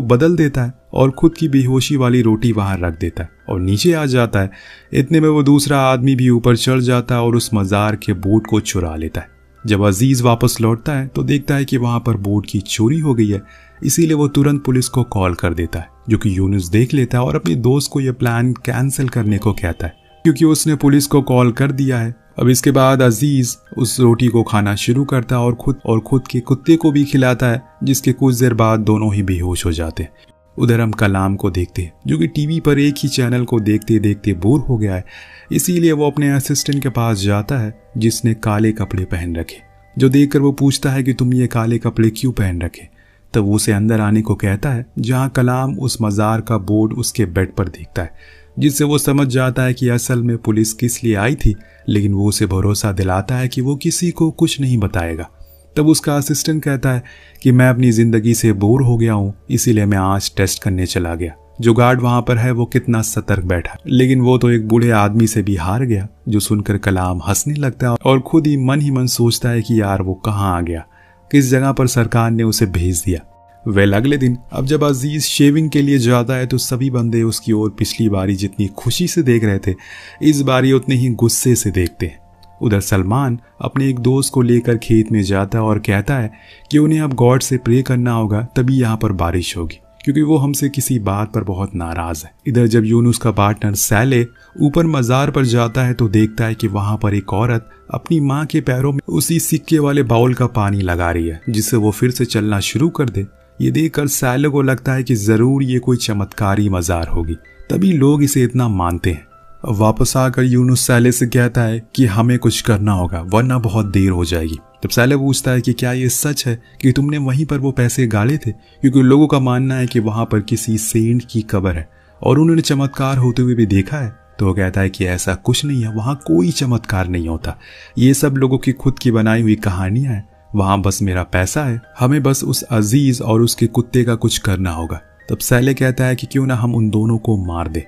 बदल देता है और खुद की बेहोशी वाली रोटी वहां रख देता है और नीचे आ जाता है। इतने में वो दूसरा आदमी भी ऊपर चढ़ जाता है और उस मज़ार के बोट को चुरा लेता है। जब अजीज वापस लौटता है तो देखता है कि वहां पर बोट की चोरी हो गई है, इसीलिए वो तुरंत पुलिस को कॉल कर देता है, जो कि यूनुस देख लेता है और अपने दोस्त को यह प्लान कैंसिल करने को कहता है, क्योंकि उसने पुलिस को कॉल कर दिया है। अब इसके बाद अजीज उस रोटी को खाना शुरू करता है और खुद के कुत्ते को भी खिलाता है, जिसके कुछ देर बाद दोनों ही बेहोश हो जाते हैं। उधर हम कलाम को देखते हैं, जो कि टीवी पर एक ही चैनल को देखते देखते बोर हो गया है, इसीलिए वो अपने असिस्टेंट के पास जाता है जिसने काले कपड़े पहन रखे, जो देखकर वो पूछता है कि तुम ये काले कपड़े क्यों पहन रखे। तब वो उसे अंदर आने को कहता है, जहाँ कलाम उस मज़ार का बोर्ड उसके बेड पर देखता है, जिससे वो समझ जाता है कि असल में पुलिस किस लिए आई थी। लेकिन वो उसे भरोसा दिलाता है कि वो किसी को कुछ नहीं बताएगा। तब उसका असिस्टेंट कहता है कि मैं अपनी ज़िंदगी से बोर हो गया हूँ, इसीलिए मैं आज टेस्ट करने चला गया। जो गार्ड वहाँ पर है वो कितना सतर्क बैठा, लेकिन वो तो एक बूढ़े आदमी से भी हार गया। जो सुनकर कलाम हंसने लगता है और खुद ही मन सोचता है कि यार वो कहाँ आ गया, किस जगह पर सरकार ने उसे भेज दिया। वेल अगले दिन अब जब अजीज शेविंग के लिए जाता है तो सभी बंदे उसकी ओर पिछली बारी जितनी खुशी से देख रहे थे, इस बारी उतने ही गुस्से से देखते हैं। उधर सलमान अपने एक दोस्त को लेकर खेत में जाता है और कहता है कि उन्हें अब गॉड से प्रे करना होगा, तभी यहाँ पर बारिश होगी, क्योंकि वो हमसे किसी बात पर बहुत नाराज है। इधर जब यूनुस का पार्टनर सैले ऊपर मज़ार पर जाता है तो देखता है कि वहां पर एक औरत अपनी माँ के पैरों में उसी सिक्के वाले बाउल का पानी लगा रही है, जिससे वो फिर से चलना शुरू कर दे। ये देखकर सैले को लगता है कि जरूर ये कोई चमत्कारी मज़ार होगी, तभी लोग इसे इतना मानते हैं। अब वापस आकर यूनुस सैले से कहता है कि हमें कुछ करना होगा वरना बहुत देर हो जाएगी। तब सैले पूछता है कि क्या ये सच है कि तुमने वहीं पर वो पैसे गाड़े थे, क्योंकि लोगों का मानना है कि वहां पर किसी सेंट की कब्र है और उन्होंने चमत्कार होते हुए भी देखा है। तो वो कहता है कि ऐसा कुछ नहीं है, वहां कोई चमत्कार नहीं होता, ये सब लोगों की खुद की बनाई हुई कहानियां हैं, वहां बस मेरा पैसा है, हमें बस उस अजीज और उसके कुत्ते का कुछ करना होगा। तब सैले कहता है कि क्यों ना हम उन दोनों को मार दे।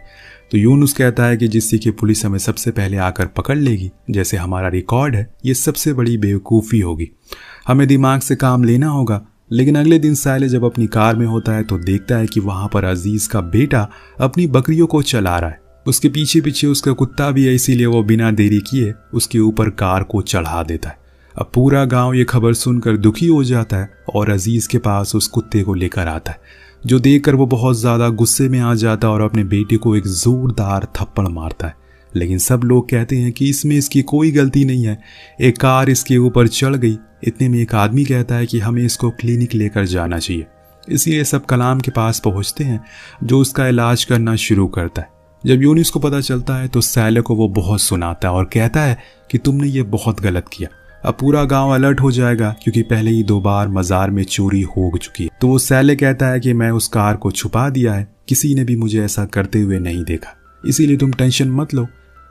तो यूनुस कहता है कि जिससे कि पुलिस हमें सबसे पहले आकर पकड़ लेगी, जैसे हमारा रिकॉर्ड है, ये सबसे बड़ी बेवकूफ़ी होगी, हमें दिमाग से काम लेना होगा। लेकिन अगले दिन सैले जब अपनी कार में होता है तो देखता है कि वहां पर अजीज का बेटा अपनी बकरियों को चला रहा है, उसके पीछे पीछे उसका कुत्ता भी है, इसीलिए वो बिना देरी किए उसके ऊपर कार को चढ़ा देता है। अब पूरा गांव ये खबर सुनकर दुखी हो जाता है और अजीज के पास उस कुत्ते को लेकर आता है, जो देखकर वो बहुत ज़्यादा गुस्से में आ जाता है और अपने बेटे को एक ज़ोरदार थप्पड़ मारता है। लेकिन सब लोग कहते हैं कि इसमें इसकी कोई गलती नहीं है, एक कार इसके ऊपर चढ़ गई। इतने में एक आदमी कहता है कि हमें इसको क्लिनिक लेकर जाना चाहिए, इसलिए सब कलाम के पास पहुंचते हैं, जो उसका इलाज करना शुरू करता है। जब यूनुस को पता चलता है तो सैले को वो बहुत सुनाता है और कहता है कि तुमने ये बहुत गलत किया, अब पूरा गांव अलर्ट हो जाएगा, क्योंकि पहले ही 2 बार मज़ार में चोरी हो चुकी है। तो वो सैले कहता है कि मैं उस कार को छुपा दिया है, किसी ने भी मुझे ऐसा करते हुए नहीं देखा, इसीलिए तुम टेंशन मत लो।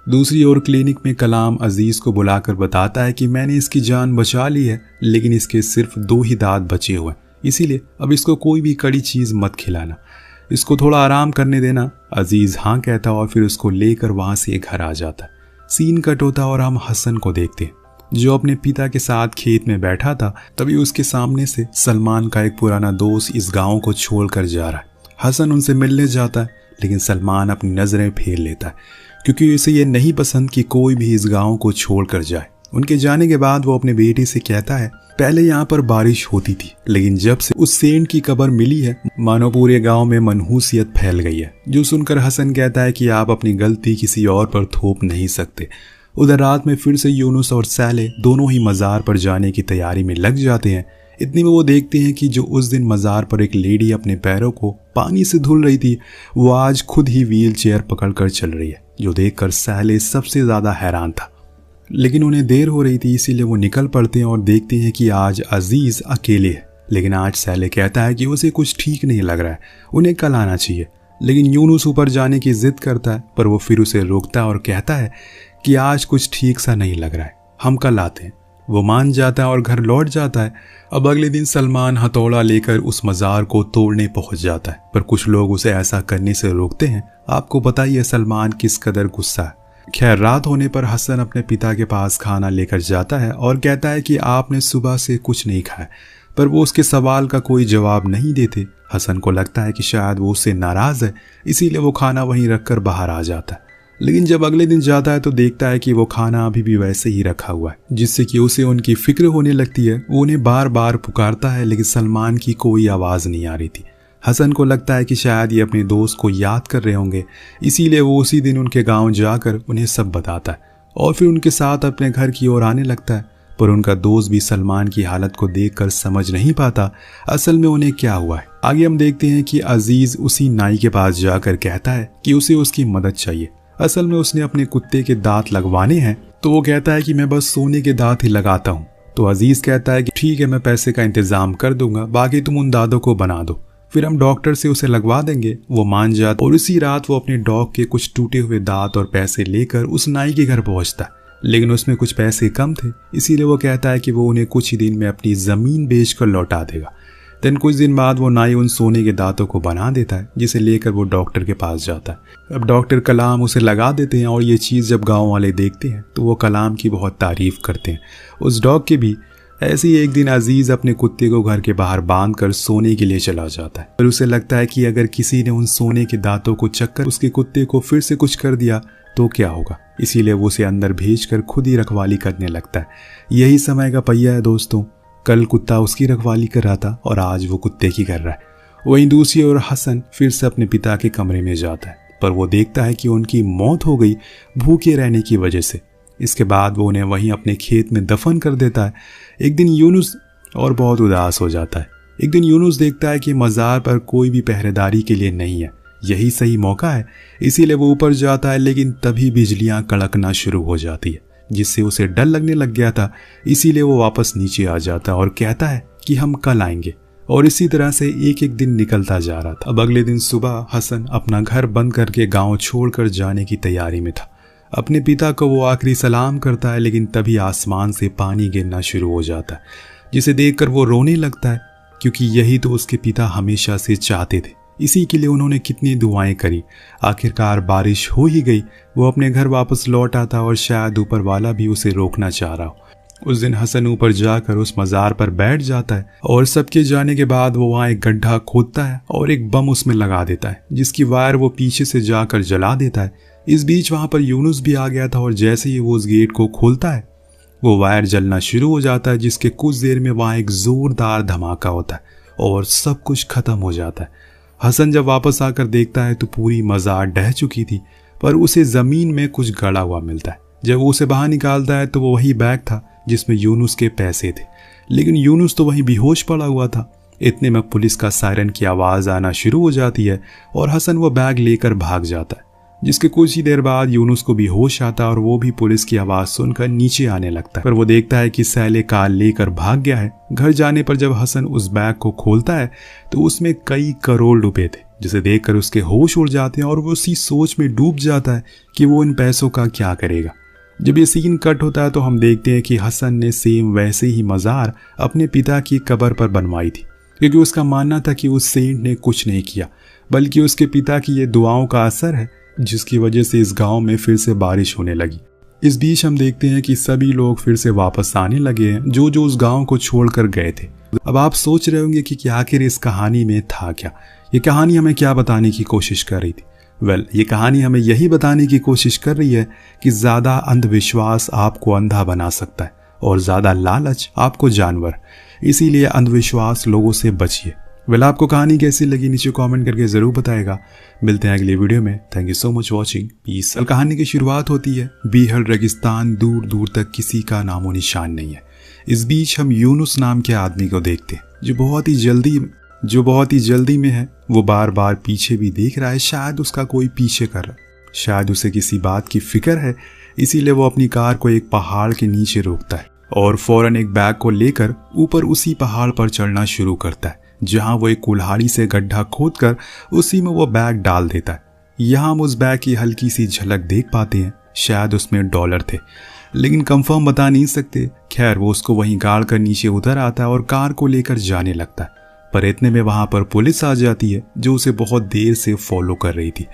दूसरी ओर क्लिनिक में कलाम अजीज को बुलाकर बताता है कि मैंने इसकी जान बचा ली है, लेकिन इसके सिर्फ 2 ही दांत बचे हुए हैं, इसीलिए अब इसको कोई भी कड़ी चीज़ मत खिलाना, इसको थोड़ा आराम करने देना। अजीज हाँ कहता और फिर उसको लेकर वहां से घर आ जाता। सीन कट होता और हम हसन को देखते, जो अपने पिता के साथ खेत में बैठा था। तभी उसके सामने से सलमान का एक पुराना दोस्त इस गांव को छोड़कर जा रहा है। हसन उनसे मिलने जाता है, लेकिन सलमान अपनी नजरें फेर लेता है, क्योंकि उसे ये नहीं पसंद कि कोई भी इस गांव को छोड़कर जाए। उनके जाने के बाद वो अपने बेटे से कहता है, पहले यहाँ पर बारिश होती थी, लेकिन जब से उस सेंट की कब्र मिली है, मानो पूरे गांव में मनहूसियत फैल गई है। जो सुनकर हसन कहता है कि आप अपनी गलती किसी और पर थोप नहीं सकते। उधर रात में फिर से यूनुस और सैले दोनों ही मज़ार पर जाने की तैयारी में लग जाते हैं। इतने में वो देखते हैं कि जो उस दिन मज़ार पर एक लेडी अपने पैरों को पानी से धुल रही थी, वो आज खुद ही व्हील चेयर पकड़ कर चल रही है, जो देखकर साले सबसे ज़्यादा हैरान था। लेकिन उन्हें देर हो रही थी, इसीलिए वो निकल पड़ते हैं और देखते हैं कि आज अजीज़ अकेले है। लेकिन आज साले कहता है कि उसे कुछ ठीक नहीं लग रहा है, उन्हें कल आना चाहिए। लेकिन यूनुस ऊपर जाने की जिद करता है, पर वो फिर उसे रोकता है और कहता है कि आज कुछ ठीक सा नहीं लग रहा है, हम कल आते हैं। वो मान जाता है और घर लौट जाता है। अब अगले दिन सलमान हथौड़ा लेकर उस मज़ार को तोड़ने पहुंच जाता है, पर कुछ लोग उसे ऐसा करने से रोकते हैं। आपको पता ही है सलमान किस कदर गुस्सा है। खैर, रात होने पर हसन अपने पिता के पास खाना लेकर जाता है और कहता है कि आपने सुबह से कुछ नहीं खाया, पर वो उसके सवाल का कोई जवाब नहीं देते। हसन को लगता है कि शायद वो उससे नाराज़ है, इसीलिए वो खाना वहीं रखकर बाहर आ जाता है। लेकिन जब अगले दिन जाता है तो देखता है कि वो खाना अभी भी वैसे ही रखा हुआ है, जिससे कि उसे उनकी फिक्र होने लगती है। वो उन्हें बार बार पुकारता है, लेकिन सलमान की कोई आवाज़ नहीं आ रही थी। हसन को लगता है कि शायद ये अपने दोस्त को याद कर रहे होंगे, इसीलिए वो उसी दिन उनके गांव जाकर उन्हें सब बताता है और फिर उनके साथ अपने घर की ओर आने लगता है। पर उनका दोस्त भी सलमान की हालत को देखकर समझ नहीं पाता असल में उन्हें क्या हुआ है। आगे हम देखते हैं कि अजीज उसी नाई के पास जाकर कहता है कि उसे उसकी मदद चाहिए। असल में उसने अपने कुत्ते के दांत लगवाने हैं, तो वो कहता है कि मैं बस सोने के दांत ही लगाता हूँ। तो अजीज कहता है कि ठीक है, मैं पैसे का इंतजाम कर दूंगा, बाकी तुम उन दांतों को बना दो, फिर हम डॉक्टर से उसे लगवा देंगे। वो मान जाता और उसी रात वो अपने डॉग के कुछ टूटे हुए दांत और पैसे लेकर उस नाई के घर पहुंचता है। लेकिन उसमें कुछ पैसे कम थे, इसीलिए वो कहता है कि वो उन्हें कुछ ही दिन में अपनी ज़मीन बेचकर लौटा देगा। दिन कुछ दिन बाद वो नाई उन सोने के दांतों को बना देता है, जिसे लेकर वो डॉक्टर के पास जाता है। अब डॉक्टर कलाम उसे लगा देते हैं और ये चीज़ जब गांव वाले देखते हैं तो वो कलाम की बहुत तारीफ करते हैं, उस डॉग की भी। ऐसे ही एक दिन अजीज़ अपने कुत्ते को घर के बाहर बांध कर सोने के लिए चला जाता है, पर उसे लगता है कि अगर किसी ने उन सोने के दांतों को चक्कर उसके कुत्ते को फिर से कुछ कर दिया तो क्या होगा, इसीलिए वो उसे अंदर भेजकर खुद ही रखवाली करने लगता है। यही समय का पहिया है दोस्तों, कल कुत्ता उसकी रखवाली कर रहा था और आज वो कुत्ते की कर रहा है। वहीं दूसरी ओर हसन फिर से अपने पिता के कमरे में जाता है, पर वो देखता है कि उनकी मौत हो गई भूखे रहने की वजह से। इसके बाद वो उन्हें वहीं अपने खेत में दफन कर देता है। एक दिन यूनुस और बहुत उदास हो जाता है। एक दिन यूनुस देखता है कि मज़ार पर कोई भी पहरेदारी के लिए नहीं है, यही सही मौका है, इसीलिए वो ऊपर जाता है। लेकिन तभी बिजलियां कड़कना शुरू हो जाती है, जिससे उसे डर लगने लग गया था, इसीलिए वो वापस नीचे आ जाता है और कहता है कि हम कल आएंगे। और इसी तरह से एक एक दिन निकलता जा रहा था। अब अगले दिन सुबह हसन अपना घर बंद करके गांव छोड़कर जाने की तैयारी में था। अपने पिता को वो आखिरी सलाम करता है, लेकिन तभी आसमान से पानी गिरना शुरू हो जाता है, जिसे देखकर वो रोने लगता है, क्योंकि यही तो उसके पिता हमेशा से चाहते थे। इसी के लिए उन्होंने कितनी दुआएं करी। आखिरकार बारिश हो ही गई। वो अपने घर वापस लौट आता और शायद ऊपर वाला भी उसे रोकना चाह रहा हो। उस दिन हसन ऊपर जाकर उस मज़ार पर बैठ जाता है और सबके जाने के बाद वो वहाँ एक गड्ढा खोदता है और एक बम उसमें लगा देता है, जिसकी वायर वो पीछे से जाकर जला देता है। इस बीच वहाँ पर यूनुस भी आ गया था और जैसे ही वो उस गेट को खोलता है वो वायर जलना शुरू हो जाता है, जिसके कुछ देर में वहाँ एक जोरदार धमाका होता है और सब कुछ खत्म हो जाता है। हसन जब वापस आकर देखता है तो पूरी मज़ार ढह चुकी थी, पर उसे ज़मीन में कुछ गड़ा हुआ मिलता है। जब वो उसे बाहर निकालता है तो वो वही बैग था जिसमें यूनुस के पैसे थे, लेकिन यूनुस तो वहीं बेहोश पड़ा हुआ था। इतने में पुलिस का सायरन की आवाज़ आना शुरू हो जाती है और हसन वो बैग लेकर भाग जाता है, जिसके कुछ ही देर बाद यूनुस को भी होश आता है और वो भी पुलिस की आवाज़ सुनकर नीचे आने लगता है। पर वो देखता है कि सैले कार लेकर भाग गया है। घर जाने पर जब हसन उस बैग को खोलता है तो उसमें कई करोड़ रुपए थे, जिसे देखकर उसके होश उड़ जाते हैं और वो उसी सोच में डूब जाता है कि वो इन पैसों का क्या करेगा। जब ये सीन कट होता है तो हम देखते हैं कि हसन ने सेम वैसे ही मज़ार अपने पिता की कब्र पर बनवाई थी, क्योंकि उसका मानना था कि उस सेंट ने कुछ नहीं किया, बल्कि उसके पिता की ये दुआओं का असर है, जिसकी वजह से इस गांव में फिर से बारिश होने लगी। इस बीच हम देखते हैं कि सभी लोग फिर से वापस आने लगे हैं, जो जो उस गांव को छोड़कर गए थे। अब आप सोच रहे होंगे कि आखिर इस कहानी में था क्या, ये कहानी हमें क्या बताने की कोशिश कर रही थी। ये कहानी हमें यही बताने की कोशिश कर रही है कि ज़्यादा अंधविश्वास आपको अंधा बना सकता है और ज़्यादा लालच आपको जानवर। इसीलिए अंधविश्वास लोगों से बचिए। आपको कहानी कैसी लगी नीचे कमेंट करके ज़रूर बताएगा। मिलते हैं अगली वीडियो में। Thank you so much watching, peace. कहानी की शुरुआत होती है, बीहड़ रेगिस्तान, दूर दूर तक किसी का नामो निशान नहीं है। इस बीच हम यूनुस नाम के आदमी को देखते हैं जो बहुत ही जल्दी में है। वो बार बार पीछे भी देख रहा है, शायद उसका कोई पीछे कर रहा है, शायद उसे किसी बात की फिक्र है। इसीलिए वो अपनी कार को एक पहाड़ के नीचे रोकता है और फौरन एक बैग को लेकर ऊपर उसी पहाड़ पर चढ़ना शुरू करता है, जहां वो एक कुल्हाड़ी से गड्ढा खोदकर उसी में वो बैग डाल देता है। यहाँ हम उस बैग की हल्की सी झलक देख पाते हैं, शायद उसमें डॉलर थे, लेकिन कंफर्म बता नहीं सकते। खैर वो उसको वहीं गाड़ कर नीचे उतर आता है और कार को लेकर जाने लगता है। पर इतने में वहां पर पुलिस आ जाती है जो उसे बहुत देर से फॉलो कर रही थी।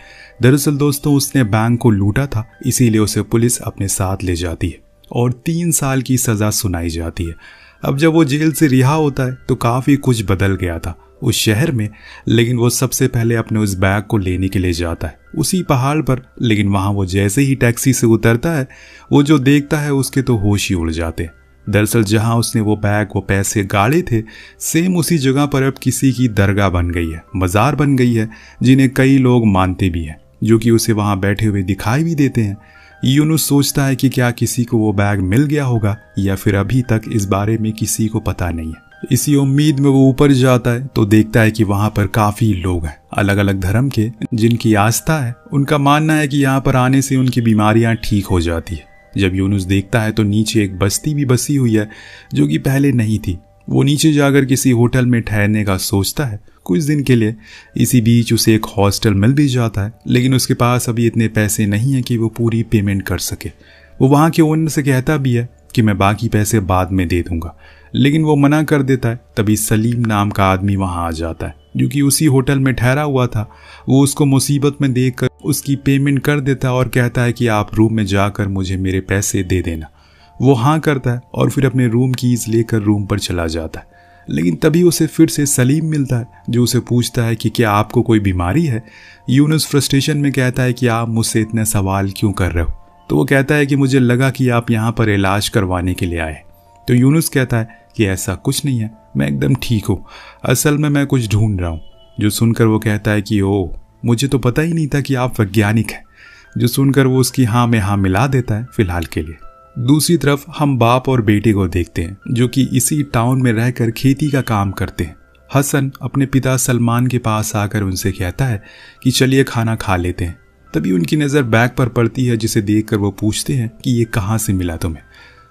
दरअसल दोस्तों उसने बैंक को लूटा था, इसीलिए उसे पुलिस अपने साथ ले जाती है और 3 साल की सजा सुनाई जाती है। अब जब वो जेल से रिहा होता है तो काफी कुछ बदल गया था उस शहर में, लेकिन वो सबसे पहले अपने उस बैग को लेने के लिए जाता है उसी पहाड़ पर। लेकिन वहां वो जैसे ही टैक्सी से उतरता है, वो जो देखता है उसके तो होश ही उड़ जाते हैं। दरअसल जहां उसने वो बैग वो पैसे गाड़े थे, सेम उसी जगह पर अब किसी की दरगाह बन गई है, मज़ार बन गई है, जिन्हें कई लोग मानते भी हैं, जो कि उसे वहां बैठे हुए दिखाई भी देते हैं। यूनुस सोचता है कि क्या किसी को वो बैग मिल गया होगा या फिर अभी तक इस बारे में किसी को पता नहीं है। इसी उम्मीद में वो ऊपर जाता है तो देखता है कि वहां पर काफी लोग हैं, अलग अलग धर्म के, जिनकी आस्था है। उनका मानना है कि यहाँ पर आने से उनकी बीमारियां ठीक हो जाती है। जब यूनुस देखता है तो नीचे एक बस्ती भी बसी हुई है जो कि पहले नहीं थी। वो नीचे जाकर किसी होटल में ठहरने का सोचता है कुछ दिन के लिए। इसी बीच उसे एक हॉस्टल मिल भी जाता है, लेकिन उसके पास अभी इतने पैसे नहीं है कि वो पूरी पेमेंट कर सके। वो वहाँ के ओनर से कहता भी है कि मैं बाकी पैसे बाद में दे दूंगा, लेकिन वो मना कर देता है। तभी सलीम नाम का आदमी वहाँ आ जाता है जो कि उसी होटल में ठहरा हुआ था। वो उसको मुसीबत में देखकर उसकी पेमेंट कर देता है और कहता है कि आप रूम में जाकर मुझे मेरे पैसे दे देना। वो हाँ करता है और फिर अपने रूम कीज लेकर रूम पर चला जाता है। लेकिन तभी उसे फिर से सलीम मिलता है जो उसे पूछता है कि क्या आपको कोई बीमारी है। यूनुस फ्रस्ट्रेशन में कहता है कि आप मुझसे इतने सवाल क्यों कर रहे हो। तो वो कहता है कि मुझे लगा कि आप यहाँ पर इलाज करवाने के लिए आए। तो यूनुस कहता है कि ऐसा कुछ नहीं है, मैं एकदम ठीक हूँ, असल में मैं कुछ ढूंढ रहा हूँ। जो सुनकर वो कहता है कि ओ, मुझे तो पता ही नहीं था कि आप वैज्ञानिक हैं। जो सुनकर वो उसकी हाँ में हाँ मिला देता है फिलहाल के लिए। दूसरी तरफ हम बाप और बेटे को देखते हैं जो कि इसी टाउन में रहकर खेती का काम करते हैं। हसन अपने पिता सलमान के पास आकर उनसे कहता है कि चलिए खाना खा लेते हैं। तभी उनकी नज़र बैग पर पड़ती है, जिसे देखकर वो पूछते हैं कि ये कहाँ से मिला तुम्हें।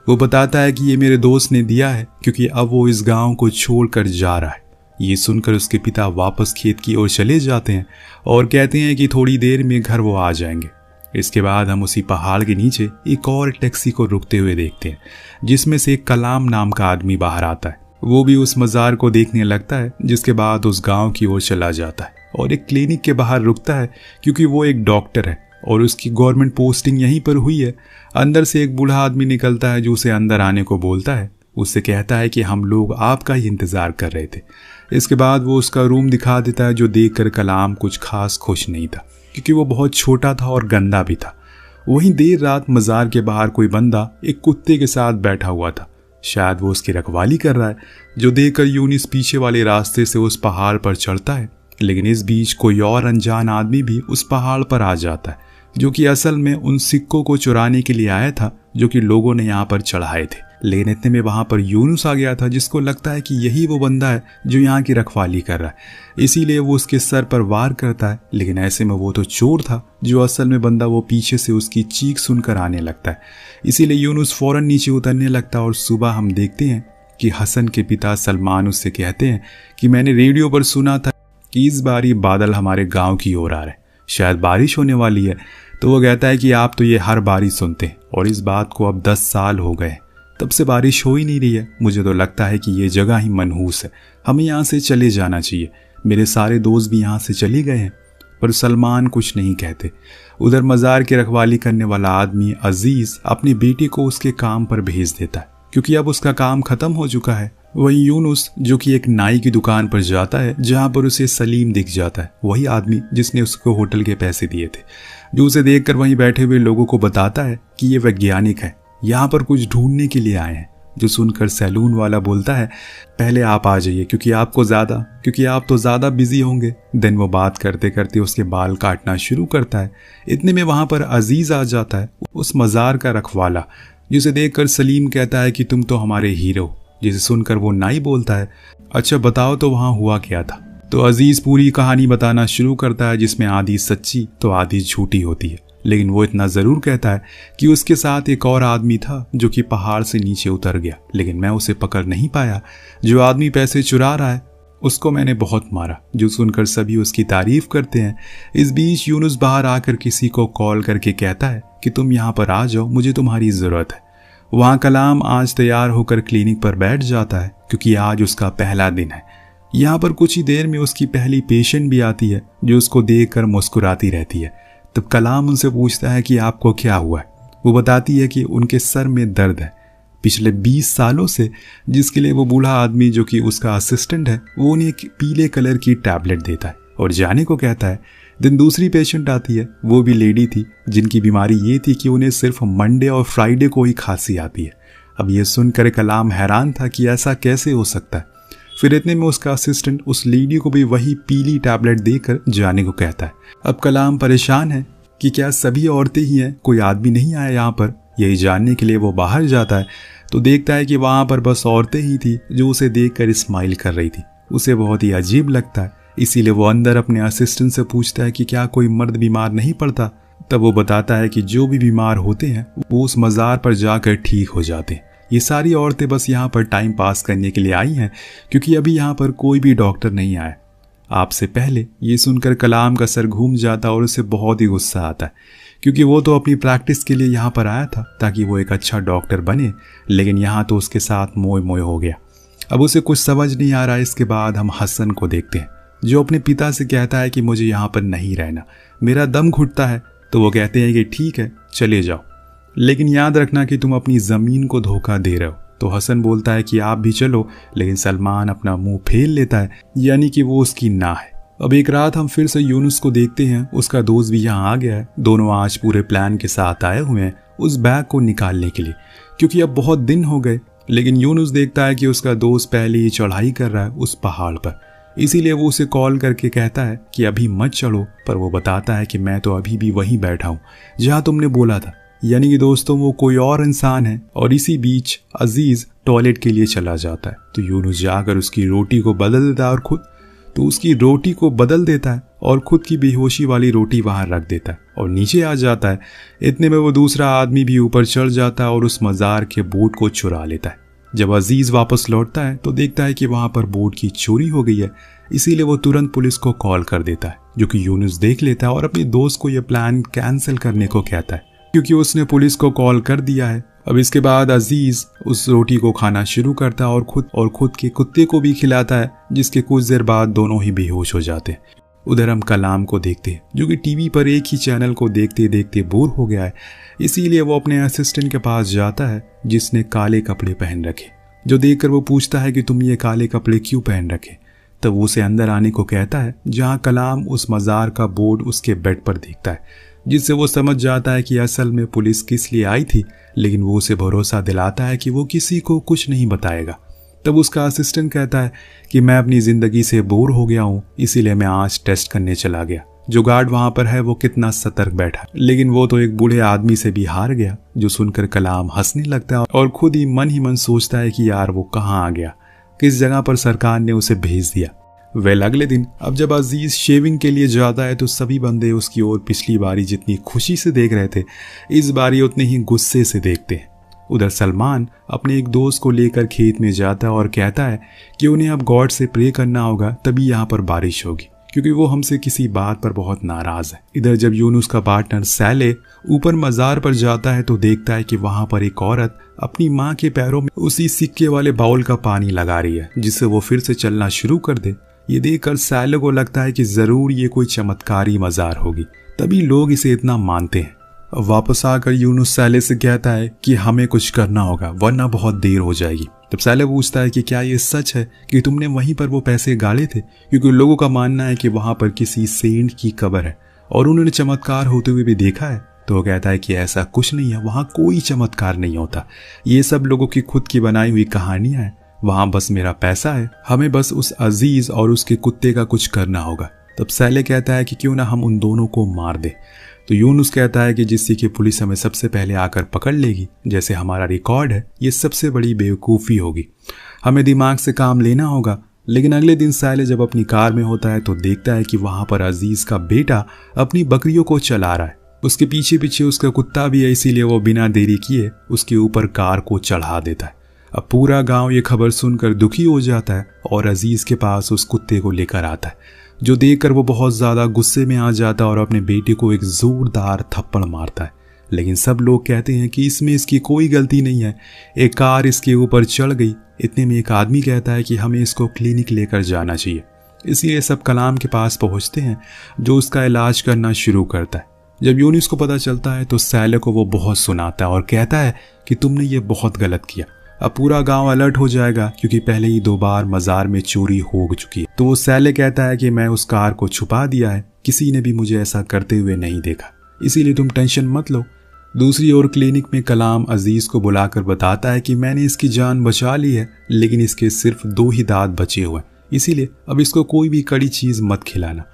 वो बताता है कि ये मेरे दोस्त ने दिया है क्योंकि अब वो इस गांव को छोड़कर जा रहा है। ये सुनकर उसके पिता वापस खेत की ओर चले जाते हैं और कहते हैं कि थोड़ी देर में घर वो आ जाएंगे। इसके बाद हम उसी पहाड़ के नीचे एक और टैक्सी को रुकते हुए देखते हैं, जिसमें से एक कलाम नाम का आदमी बाहर आता है। वो भी उस मज़ार को देखने लगता है, जिसके बाद उस गांव की ओर चला जाता है और एक क्लिनिक के बाहर रुकता है क्योंकि वो एक डॉक्टर है और उसकी गवर्नमेंट पोस्टिंग यहीं पर हुई है। अंदर से एक बूढ़ा आदमी निकलता है जो उसे अंदर आने को बोलता है। उससे कहता है कि हम लोग आपका ही इंतज़ार कर रहे थे। इसके बाद वो उसका रूम दिखा देता है, जो देखकर कलाम कुछ खास खुश नहीं था क्योंकि वो बहुत छोटा था और गंदा भी था। वहीं देर रात मज़ार के बाहर कोई बंदा एक कुत्ते के साथ बैठा हुआ था, शायद वो उसकी रखवाली कर रहा है। जो देखकर यूनुस पीछे वाले रास्ते से उस पहाड़ पर चढ़ता है, लेकिन इस बीच कोई और अनजान आदमी भी उस पहाड़ पर आ जाता है, जो कि असल में उन सिक्कों को चुराने के लिए आया था जो कि लोगों ने यहाँ पर चढ़ाए थे। लेकिन इतने में वहां पर यूनुस आ गया था, जिसको लगता है कि यही वो बंदा है जो यहाँ की रखवाली कर रहा है। इसीलिए वो उसके सर पर वार करता है, लेकिन ऐसे में वो तो चोर था, जो असल में बंदा वो पीछे से उसकी चीख सुनकर आने लगता है। इसीलिए यूनुस फौरन नीचे उतरने लगता है और सुबह हम देखते हैं कि हसन के पिता सलमान उससे कहते हैं कि मैंने रेडियो पर सुना था कि इस बार ये बादल हमारे गाँव की ओर आ रहे हैं, शायद बारिश होने वाली है। तो वो कहता है कि आप तो ये हर बारिश सुनते हैं और इस बात को अब 10 साल हो गए, तब से बारिश हो ही नहीं रही है। मुझे तो लगता है कि ये जगह ही मनहूस है, हमें यहाँ से चले जाना चाहिए। मेरे सारे दोस्त भी यहाँ से चले गए हैं। पर सलमान कुछ नहीं कहते। उधर मज़ार की रखवाली करने वाला आदमी अजीज़ अपने बेटे को उसके काम पर भेज देता है क्योंकि अब उसका काम ख़त्म हो चुका है। वहीं यूनुस जो कि एक नाई की दुकान पर जाता है, जहाँ पर उसे सलीम दिख जाता है, वही आदमी जिसने उसको होटल के पैसे दिए थे, जो उसे देखकर वहीं बैठे हुए लोगों को बताता है कि ये वैज्ञानिक है, यहाँ पर कुछ ढूंढने के लिए आए हैं। जो सुनकर सैलून वाला बोलता है पहले आप आ जाइए क्योंकि आप तो ज़्यादा बिजी होंगे। देन वो बात करते करते उसके बाल काटना शुरू करता है। इतने में वहाँ पर अजीज़ आ जाता है, उस मज़ार का रखवाला, जिसे देखकर सलीम कहता है कि तुम तो हमारे हीरो। जिसे सुनकर वो नाई बोलता है, अच्छा बताओ तो वहाँ हुआ क्या था। तो अजीज पूरी कहानी बताना शुरू करता है, जिसमें आधी सच्ची तो आधी झूठी होती है। लेकिन वो इतना ज़रूर कहता है कि उसके साथ एक और आदमी था जो कि पहाड़ से नीचे उतर गया, लेकिन मैं उसे पकड़ नहीं पाया। जो आदमी पैसे चुरा रहा है उसको मैंने बहुत मारा। जो सुनकर सभी उसकी तारीफ करते हैं। इस बीच यूनुस बाहर आकर किसी को कॉल करके कहता है कि तुम यहाँ पर आ जाओ, मुझे तुम्हारी ज़रूरत है। वहाँ कलाम आज तैयार होकर क्लिनिक पर बैठ जाता है क्योंकि आज उसका पहला दिन है। यहाँ पर कुछ ही देर में उसकी पहली पेशेंट भी आती है जो उसको देखकर मुस्कुराती रहती है। तब कलाम उनसे पूछता है कि आपको क्या हुआ है। वो बताती है कि उनके सर में दर्द है पिछले 20 सालों से, जिसके लिए वो बूढ़ा आदमी जो कि उसका असिस्टेंट है वो उन्हें एक पीले कलर की टैबलेट देता है और जाने को कहता है। दिन दूसरी पेशेंट आती है, वो भी लेडी थी जिनकी बीमारी ये थी कि उन्हें सिर्फ मंडे और फ्राइडे को ही खांसी आती है। अब ये सुनकर कलाम हैरान था कि ऐसा कैसे हो सकता है। फिर इतने में उसका असिस्टेंट उस लेडी को भी वही पीली टैबलेट देकर जाने को कहता है। अब कलाम परेशान है कि क्या सभी औरतें ही हैं, कोई आदमी नहीं आया यहाँ पर। यही जानने के लिए वो बाहर जाता है तो देखता है कि वहाँ पर बस औरतें ही थी जो उसे देखकर स्माइल कर रही थी। उसे बहुत ही अजीब लगता है, इसीलिए वो अंदर अपने असिस्टेंट से पूछता है कि क्या कोई मर्द बीमार नहीं पड़ता। तब वो बताता है कि जो भी बीमार होते हैं वो उस मज़ार पर जाकर ठीक हो जाते हैं। ये सारी औरतें बस यहाँ पर टाइम पास करने के लिए आई हैं क्योंकि अभी यहाँ पर कोई भी डॉक्टर नहीं आया आपसे पहले। ये सुनकर कलाम का सर घूम जाता और उसे बहुत ही गुस्सा आता है क्योंकि वो तो अपनी प्रैक्टिस के लिए यहाँ पर आया था ताकि वो एक अच्छा डॉक्टर बने, लेकिन यहाँ तो उसके साथ मोह मोह हो गया। अब उसे कुछ समझ नहीं आ रहा। इसके बाद हम हसन को देखते हैं जो अपने पिता से कहता है कि मुझे यहाँ पर नहीं रहना, मेरा दम घुटता है। तो वो कहते हैं कि ठीक है चले जाओ, लेकिन याद रखना कि तुम अपनी ज़मीन को धोखा दे रहे हो। तो हसन बोलता है कि आप भी चलो, लेकिन सलमान अपना मुंह फेर लेता है, यानी कि वो उसकी ना है। अब एक रात हम फिर से यूनुस को देखते हैं, उसका दोस्त भी यहाँ आ गया है। दोनों आज पूरे प्लान के साथ आए हुए हैं उस बैग को निकालने के लिए, क्योंकि अब बहुत दिन हो गए। लेकिन यूनुस देखता है कि उसका दोस्त पहले ही चढ़ाई कर रहा है उस पहाड़ पर, इसीलिए वो उसे कॉल करके कहता है कि अभी मत चलो। पर वो बताता है कि मैं तो अभी भी वहीं बैठा हूँ जहाँ तुमने बोला था, यानी कि दोस्तों वो कोई और इंसान है। और इसी बीच अजीज टॉयलेट के लिए चला जाता है तो यूनुस जाकर उसकी रोटी को बदल देता है और खुद की बेहोशी वाली रोटी वहां रख देता है और नीचे आ जाता है। इतने में वो दूसरा आदमी भी ऊपर चढ़ जाता है और उस मज़ार के बोट को चुरा लेता है। जब अजीज वापस लौटता है तो देखता है कि वहां पर बोट की चोरी हो गई है, इसीलिए वो तुरंत पुलिस को कॉल कर देता है, जो कि यूनुस देख लेता है और अपने दोस्त को यह प्लान कैंसिल करने को कहता है क्योंकि उसने पुलिस को कॉल कर दिया है। अब इसके बाद अजीज उस रोटी को खाना शुरू करता है और खुद के कुत्ते को भी खिलाता है, जिसके कुछ देर बाद दोनों ही बेहोश हो जाते हैं। उधर हम कलाम को देखते हैं जो कि टीवी पर एक ही चैनल को देखते देखते बोर हो गया है, इसीलिए वो अपने असिस्टेंट के पास जाता है जिसने काले कपड़े पहन रखे। जो देखकर वो पूछता है कि तुम ये काले कपड़े क्यों पहन रखे। तब वो उसे अंदर आने को कहता है जहाँ कलाम उस मज़ार का बोर्ड उसके बेड पर देखता है, जिससे वो समझ जाता है कि असल में पुलिस किस लिए आई थी। लेकिन वो उसे भरोसा दिलाता है कि वो किसी को कुछ नहीं बताएगा। तब उसका असिस्टेंट कहता है कि मैं अपनी ज़िंदगी से बोर हो गया हूँ, इसीलिए मैं आज टेस्ट करने चला गया। जो गार्ड वहाँ पर है वो कितना सतर्क बैठा, लेकिन वो तो एक बूढ़े आदमी से भी हार गया। जो सुनकर कलाम हंसने लगता है और खुद ही मन सोचता है कि यार वो कहाँ आ गया, किस जगह पर सरकार ने उसे भेज दिया। वेल अगले दिन अब जब अजीज शेविंग के लिए जाता है तो सभी बंदे उसकी ओर पिछली बारी जितनी खुशी से देख रहे थे इस बारी उतने ही गुस्से से देखते हैं। उधर सलमान अपने एक दोस्त को लेकर खेत में जाता है और कहता है कि उन्हें अब गॉड से प्रे करना होगा, तभी यहाँ पर बारिश होगी, क्योंकि वो हमसे किसी बात पर बहुत नाराज है। इधर जब यूनुस का पार्टनर सैले ऊपर मज़ार पर जाता है तो देखता है कि वहाँ पर एक औरत अपनी माँ के पैरों में उसी सिक्के वाले बाउल का पानी लगा रही है, जिससे वो फिर से चलना शुरू कर दे। ये देखकर सैले को लगता है कि जरूर ये कोई चमत्कारी मज़ार होगी, तभी लोग इसे इतना मानते हैं। वापस आकर यूनुस सैले से कहता है कि हमें कुछ करना होगा वरना बहुत देर हो जाएगी। तब सैले पूछता है कि क्या ये सच है कि तुमने वहीं पर वो पैसे गाले थे, क्योंकि लोगों का मानना है कि वहां पर किसी सेंट की कब्र है और उन्होंने चमत्कार होते हुए भी देखा है। तो वो कहता है कि ऐसा कुछ नहीं है, वहां कोई चमत्कार नहीं होता, ये सब लोगों की खुद की बनाई हुई कहानियां हैं। वहां बस मेरा पैसा है, हमें बस उस अजीज और उसके कुत्ते का कुछ करना होगा। तब सैले कहता है कि क्यों ना हम उन दोनों को मार दे। तो यूनुस कहता है कि जिससे कि पुलिस हमें सबसे पहले आकर पकड़ लेगी, जैसे हमारा रिकॉर्ड है, ये सबसे बड़ी बेवकूफ़ी होगी, हमें दिमाग से काम लेना होगा। लेकिन अगले दिन साले जब अपनी कार में होता है तो देखता है कि वहां पर अजीज का बेटा अपनी बकरियों को चला रहा है। उसके पीछे पीछे उसका कुत्ता भी है, इसीलिए वो बिना देरी किए उसके ऊपर कार को चढ़ा देता है। अब पूरा गांव ये खबर सुनकर दुखी हो जाता है और अजीज के पास उस कुत्ते को लेकर आता है, जो देखकर वो बहुत ज़्यादा गुस्से में आ जाता है और अपने बेटे को एक जोरदार थप्पड़ मारता है। लेकिन सब लोग कहते हैं कि इसमें इसकी कोई गलती नहीं है, एक कार इसके ऊपर चढ़ गई। इतने में एक आदमी कहता है कि हमें इसको क्लिनिक लेकर जाना चाहिए। इसलिए सब कलाम के पास पहुंचते हैं, जो उसका इलाज करना शुरू करता है। जब यूनुस को पता चलता है तो सैले को वो बहुत सुनाता है और कहता है कि तुमने ये बहुत गलत किया। अब पूरा गांव अलर्ट हो जाएगा क्योंकि पहले ही 2 बार मजार में चोरी हो चुकी है। तो वो सैले कहता है कि मैं उस कार को छुपा दिया है, किसी ने भी मुझे ऐसा करते हुए नहीं देखा, इसीलिए तुम टेंशन मत लो। दूसरी ओर क्लिनिक में कलाम अजीज को बुलाकर बताता है कि मैंने इसकी जान बचा ली है, लेकिन इसके सिर्फ 2 ही दांत बचे हुए, इसीलिए अब इसको कोई भी कड़ी चीज मत खिलाना,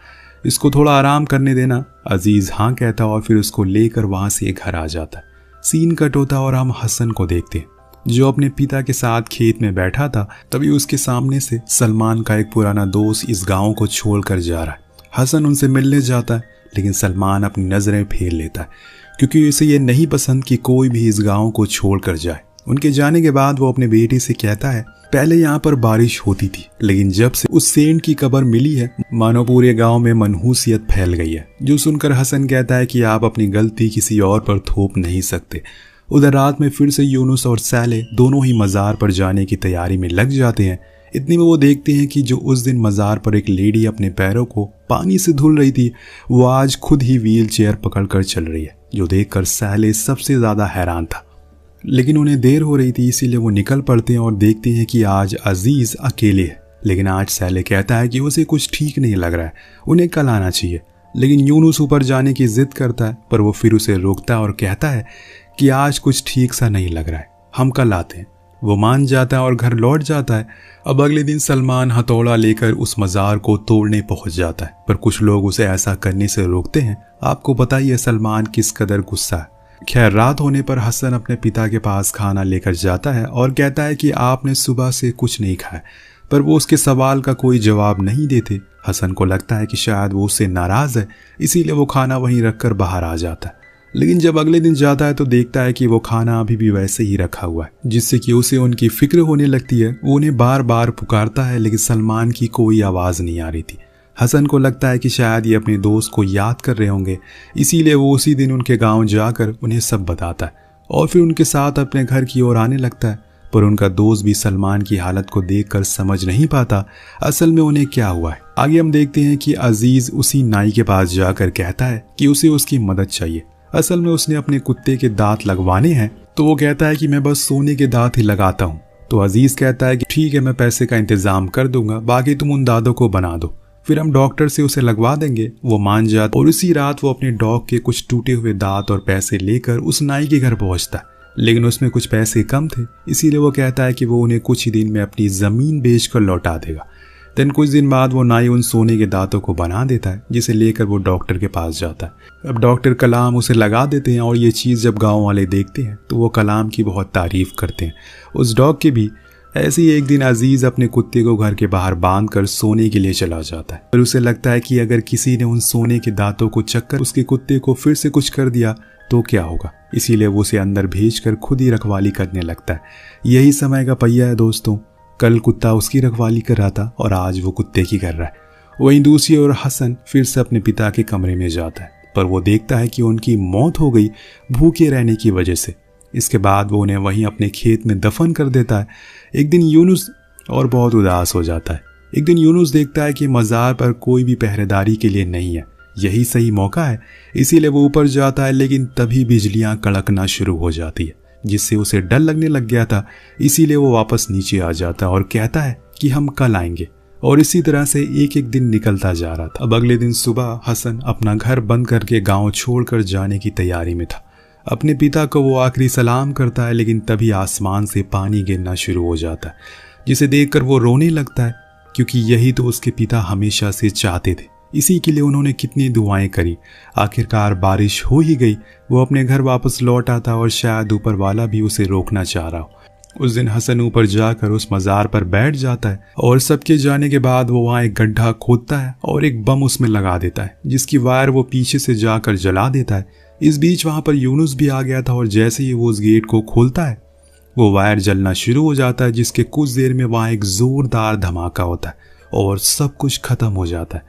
इसको थोड़ा आराम करने देना। अजीज हाँ कहता और फिर उसको लेकर वहां से घर आ जाता। सीन कट होता और हम हसन को देखते हैं, जो अपने पिता के साथ खेत में बैठा था। तभी उसके सामने से सलमान का एक पुराना दोस्त इस गांव को छोड़कर जा रहा है। हसन उनसे मिलने जाता है, लेकिन सलमान अपनी नजरें फेर लेता है क्योंकि उसे ये नहीं पसंद कि कोई भी इस गांव को छोड़कर जाए। उनके जाने के बाद वो अपने बेटे से कहता है, पहले यहाँ पर बारिश होती थी, लेकिन जब से उस सेंट की कब्र मिली है, मानो पूरे गांव में मनहूसियत फैल गई है। जो सुनकर हसन कहता है कि आप अपनी गलती किसी और पर थोप नहीं सकते। उधर रात में फिर से यूनुस और सैले दोनों ही मज़ार पर जाने की तैयारी में लग जाते हैं। इतने में वो देखते हैं कि जो उस दिन मज़ार पर एक लेडी अपने पैरों को पानी से धुल रही थी, वो आज खुद ही व्हील चेयर पकड़कर चल रही है, जो देखकर सैले सबसे ज़्यादा हैरान था। लेकिन उन्हें देर हो रही थी, इसीलिए वो निकल पड़ते हैं और देखते हैं कि आज अजीज अकेले है। लेकिन आज सैले कहता है कि उसे कुछ ठीक नहीं लग रहा है, उन्हें कल आना चाहिए। लेकिन यूनुस ऊपर जाने की जिद करता है, पर वो फिर उसे रोकता है और कहता है कि आज कुछ ठीक सा नहीं लग रहा है, हम कल आते हैं। वो मान जाता है और घर लौट जाता है। अब अगले दिन सलमान हथौड़ा लेकर उस मज़ार को तोड़ने पहुंच जाता है, पर कुछ लोग उसे ऐसा करने से रोकते हैं। आपको पता ही है सलमान किस कदर गुस्सा है। खैर, रात होने पर हसन अपने पिता के पास खाना लेकर जाता है और कहता है कि आपने सुबह से कुछ नहीं खाया, पर वो उसके सवाल का कोई जवाब नहीं देते। हसन को लगता है कि शायद वो उससे नाराज़ है, इसीलिए वो खाना वहीं रखकर बाहर आ जाता है। लेकिन जब अगले दिन जाता है तो देखता है कि वो खाना अभी भी वैसे ही रखा हुआ है, जिससे कि उसे उनकी फिक्र होने लगती है। वो उन्हें बार बार पुकारता है, लेकिन सलमान की कोई आवाज़ नहीं आ रही थी। हसन को लगता है कि शायद ये अपने दोस्त को याद कर रहे होंगे, इसीलिए वो उसी दिन उनके गांव जाकर उन्हें सब बताता है और फिर उनके साथ अपने घर की ओर आने लगता है। पर उनका दोस्त भी सलमान की हालत को देखकर समझ नहीं पाता असल में उन्हें क्या हुआ है। आगे हम देखते हैं कि अजीज उसी नाई के पास जाकर कहता है कि उसे उसकी मदद चाहिए। असल में उसने अपने कुत्ते के दांत लगवाने हैं, तो वो कहता है कि मैं बस सोने के दांत ही लगाता हूँ। तो अजीज कहता है कि ठीक है, मैं पैसे का इंतजाम कर दूंगा, बाकी तुम उन दांतों को बना दो, फिर हम डॉक्टर से उसे लगवा देंगे। वो मान जाता और उसी रात वो अपने डॉग के कुछ टूटे हुए दांत और पैसे लेकर उस नाई के घर पहुंचता है। लेकिन उसमें कुछ पैसे कम थे, इसीलिए वो कहता है कि वो उन्हें कुछ ही दिन में अपनी ज़मीन बेचकर लौटा देगा। देन कुछ दिन बाद वो नाई उन सोने के दांतों को बना देता है, जिसे लेकर वो डॉक्टर के पास जाता है। अब डॉक्टर कलाम उसे लगा देते हैं और ये चीज़ जब गांव वाले देखते हैं तो वो कलाम की बहुत तारीफ करते हैं, उस डॉग की भी। ऐसे ही एक दिन अजीज अपने कुत्ते को घर के बाहर बांध कर सोने के लिए चला जाता है, पर उसे लगता है कि अगर किसी ने उन सोने के दांतों को चक्कर उसके कुत्ते को फिर से कुछ कर दिया तो क्या होगा, इसीलिए वो उसे अंदर भेजकर खुद ही रखवाली करने लगता है। यही समय का पहिया है दोस्तों, कल कुत्ता उसकी रखवाली कर रहा था और आज वो कुत्ते की कर रहा है। वहीं दूसरी ओर हसन फिर से अपने पिता के कमरे में जाता है, पर वो देखता है कि उनकी मौत हो गई भूखे रहने की वजह से। इसके बाद वो उन्हें वहीं अपने खेत में दफन कर देता है। एक दिन यूनुस और बहुत उदास हो जाता है। एक दिन यूनुस देखता है कि मज़ार पर कोई भी पहरेदारी के लिए नहीं है, यही सही मौका है, इसीलिए वो ऊपर जाता है। लेकिन तभी बिजलियां कड़कना शुरू हो जाती है, जिससे उसे डर लगने लग गया था, इसीलिए वो वापस नीचे आ जाता है और कहता है कि हम कल आएंगे। और इसी तरह से एक एक दिन निकलता जा रहा था। अब अगले दिन सुबह हसन अपना घर बंद करके गाँव छोड़कर जाने की तैयारी में था। अपने पिता को वो आखिरी सलाम करता है, लेकिन तभी आसमान से पानी गिरना शुरू हो जाता है, जिसे देखकर वो रोने लगता है, क्योंकि यही तो उसके पिता हमेशा से चाहते थे। इसी के लिए उन्होंने कितनी दुआएं करी। आखिरकार बारिश हो ही गई। वो अपने घर वापस लौट आता और शायद ऊपर वाला भी उसे रोकना चाह रहा हो। उस दिन हसन ऊपर जाकर उस मज़ार पर बैठ जाता है और सबके जाने के बाद वो वहाँ एक गड्ढा खोदता है और एक बम उसमें लगा देता है, जिसकी वायर वो पीछे से जाकर जला देता है। इस बीच वहाँ पर यूनुस भी आ गया था और जैसे ही वो उस गेट को खोलता है वो वायर जलना शुरू हो जाता है, जिसके कुछ देर में वहाँ एक ज़ोरदार धमाका होता है और सब कुछ ख़त्म हो जाता है।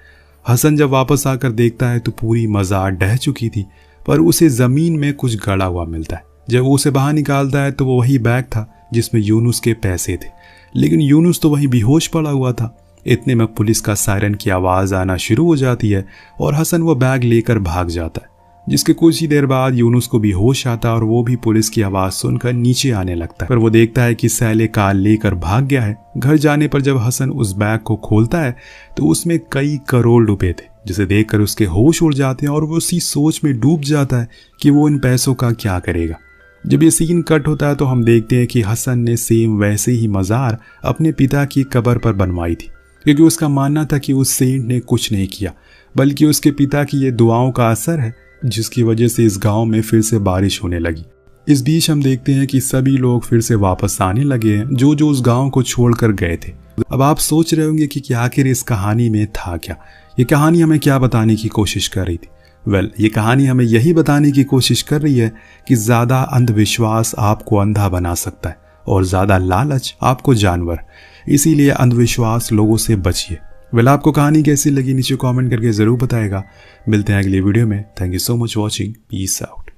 हसन जब वापस आकर देखता है तो पूरी मज़ार ढह चुकी थी, पर उसे ज़मीन में कुछ गड़ा हुआ मिलता है। जब वो उसे बाहर निकालता है तो वो वही बैग था जिसमें यूनुस के पैसे थे, लेकिन यूनुस तो वहीं बेहोश पड़ा हुआ था। इतने में पुलिस का सायरन की आवाज़ आना शुरू हो जाती है और हसन वो बैग लेकर भाग जाता है, जिसके कुछ ही देर बाद यूनुस को भी होश आता है और वो भी पुलिस की आवाज़ सुनकर नीचे आने लगता है। पर वो देखता है कि सैले कार लेकर भाग गया है। घर जाने पर जब हसन उस बैग को खोलता है तो उसमें कई करोड़ रुपए थे, जिसे देखकर उसके होश उड़ जाते हैं और वो उसी सोच में डूब जाता है कि वो इन पैसों का क्या करेगा। जब ये सीन कट होता है तो हम देखते हैं कि हसन ने सेम वैसे ही मज़ार अपने पिता की कब्र पर बनवाई थी, क्योंकि उसका मानना था कि उस सेंट ने कुछ नहीं किया बल्कि उसके पिता की ये दुआओं का असर है, जिसकी वजह से इस गांव में फिर से बारिश होने लगी। इस बीच हम देखते हैं कि सभी लोग फिर से वापस आने लगे हैं जो जो उस गांव को छोड़कर गए थे। अब आप सोच रहे होंगे कि आखिर इस कहानी में था क्या, ये कहानी हमें क्या बताने की कोशिश कर रही थी। ये कहानी हमें यही बताने की कोशिश कर रही है कि ज़्यादा अंधविश्वास आपको अंधा बना सकता है और ज़्यादा लालच आपको जानवर। इसीलिए अंधविश्वास लोगों से बचिए। आपको कहानी कैसी लगी नीचे कमेंट करके ज़रूर बताएगा। मिलते हैं अगली वीडियो में। Thank you so much watching. Peace out.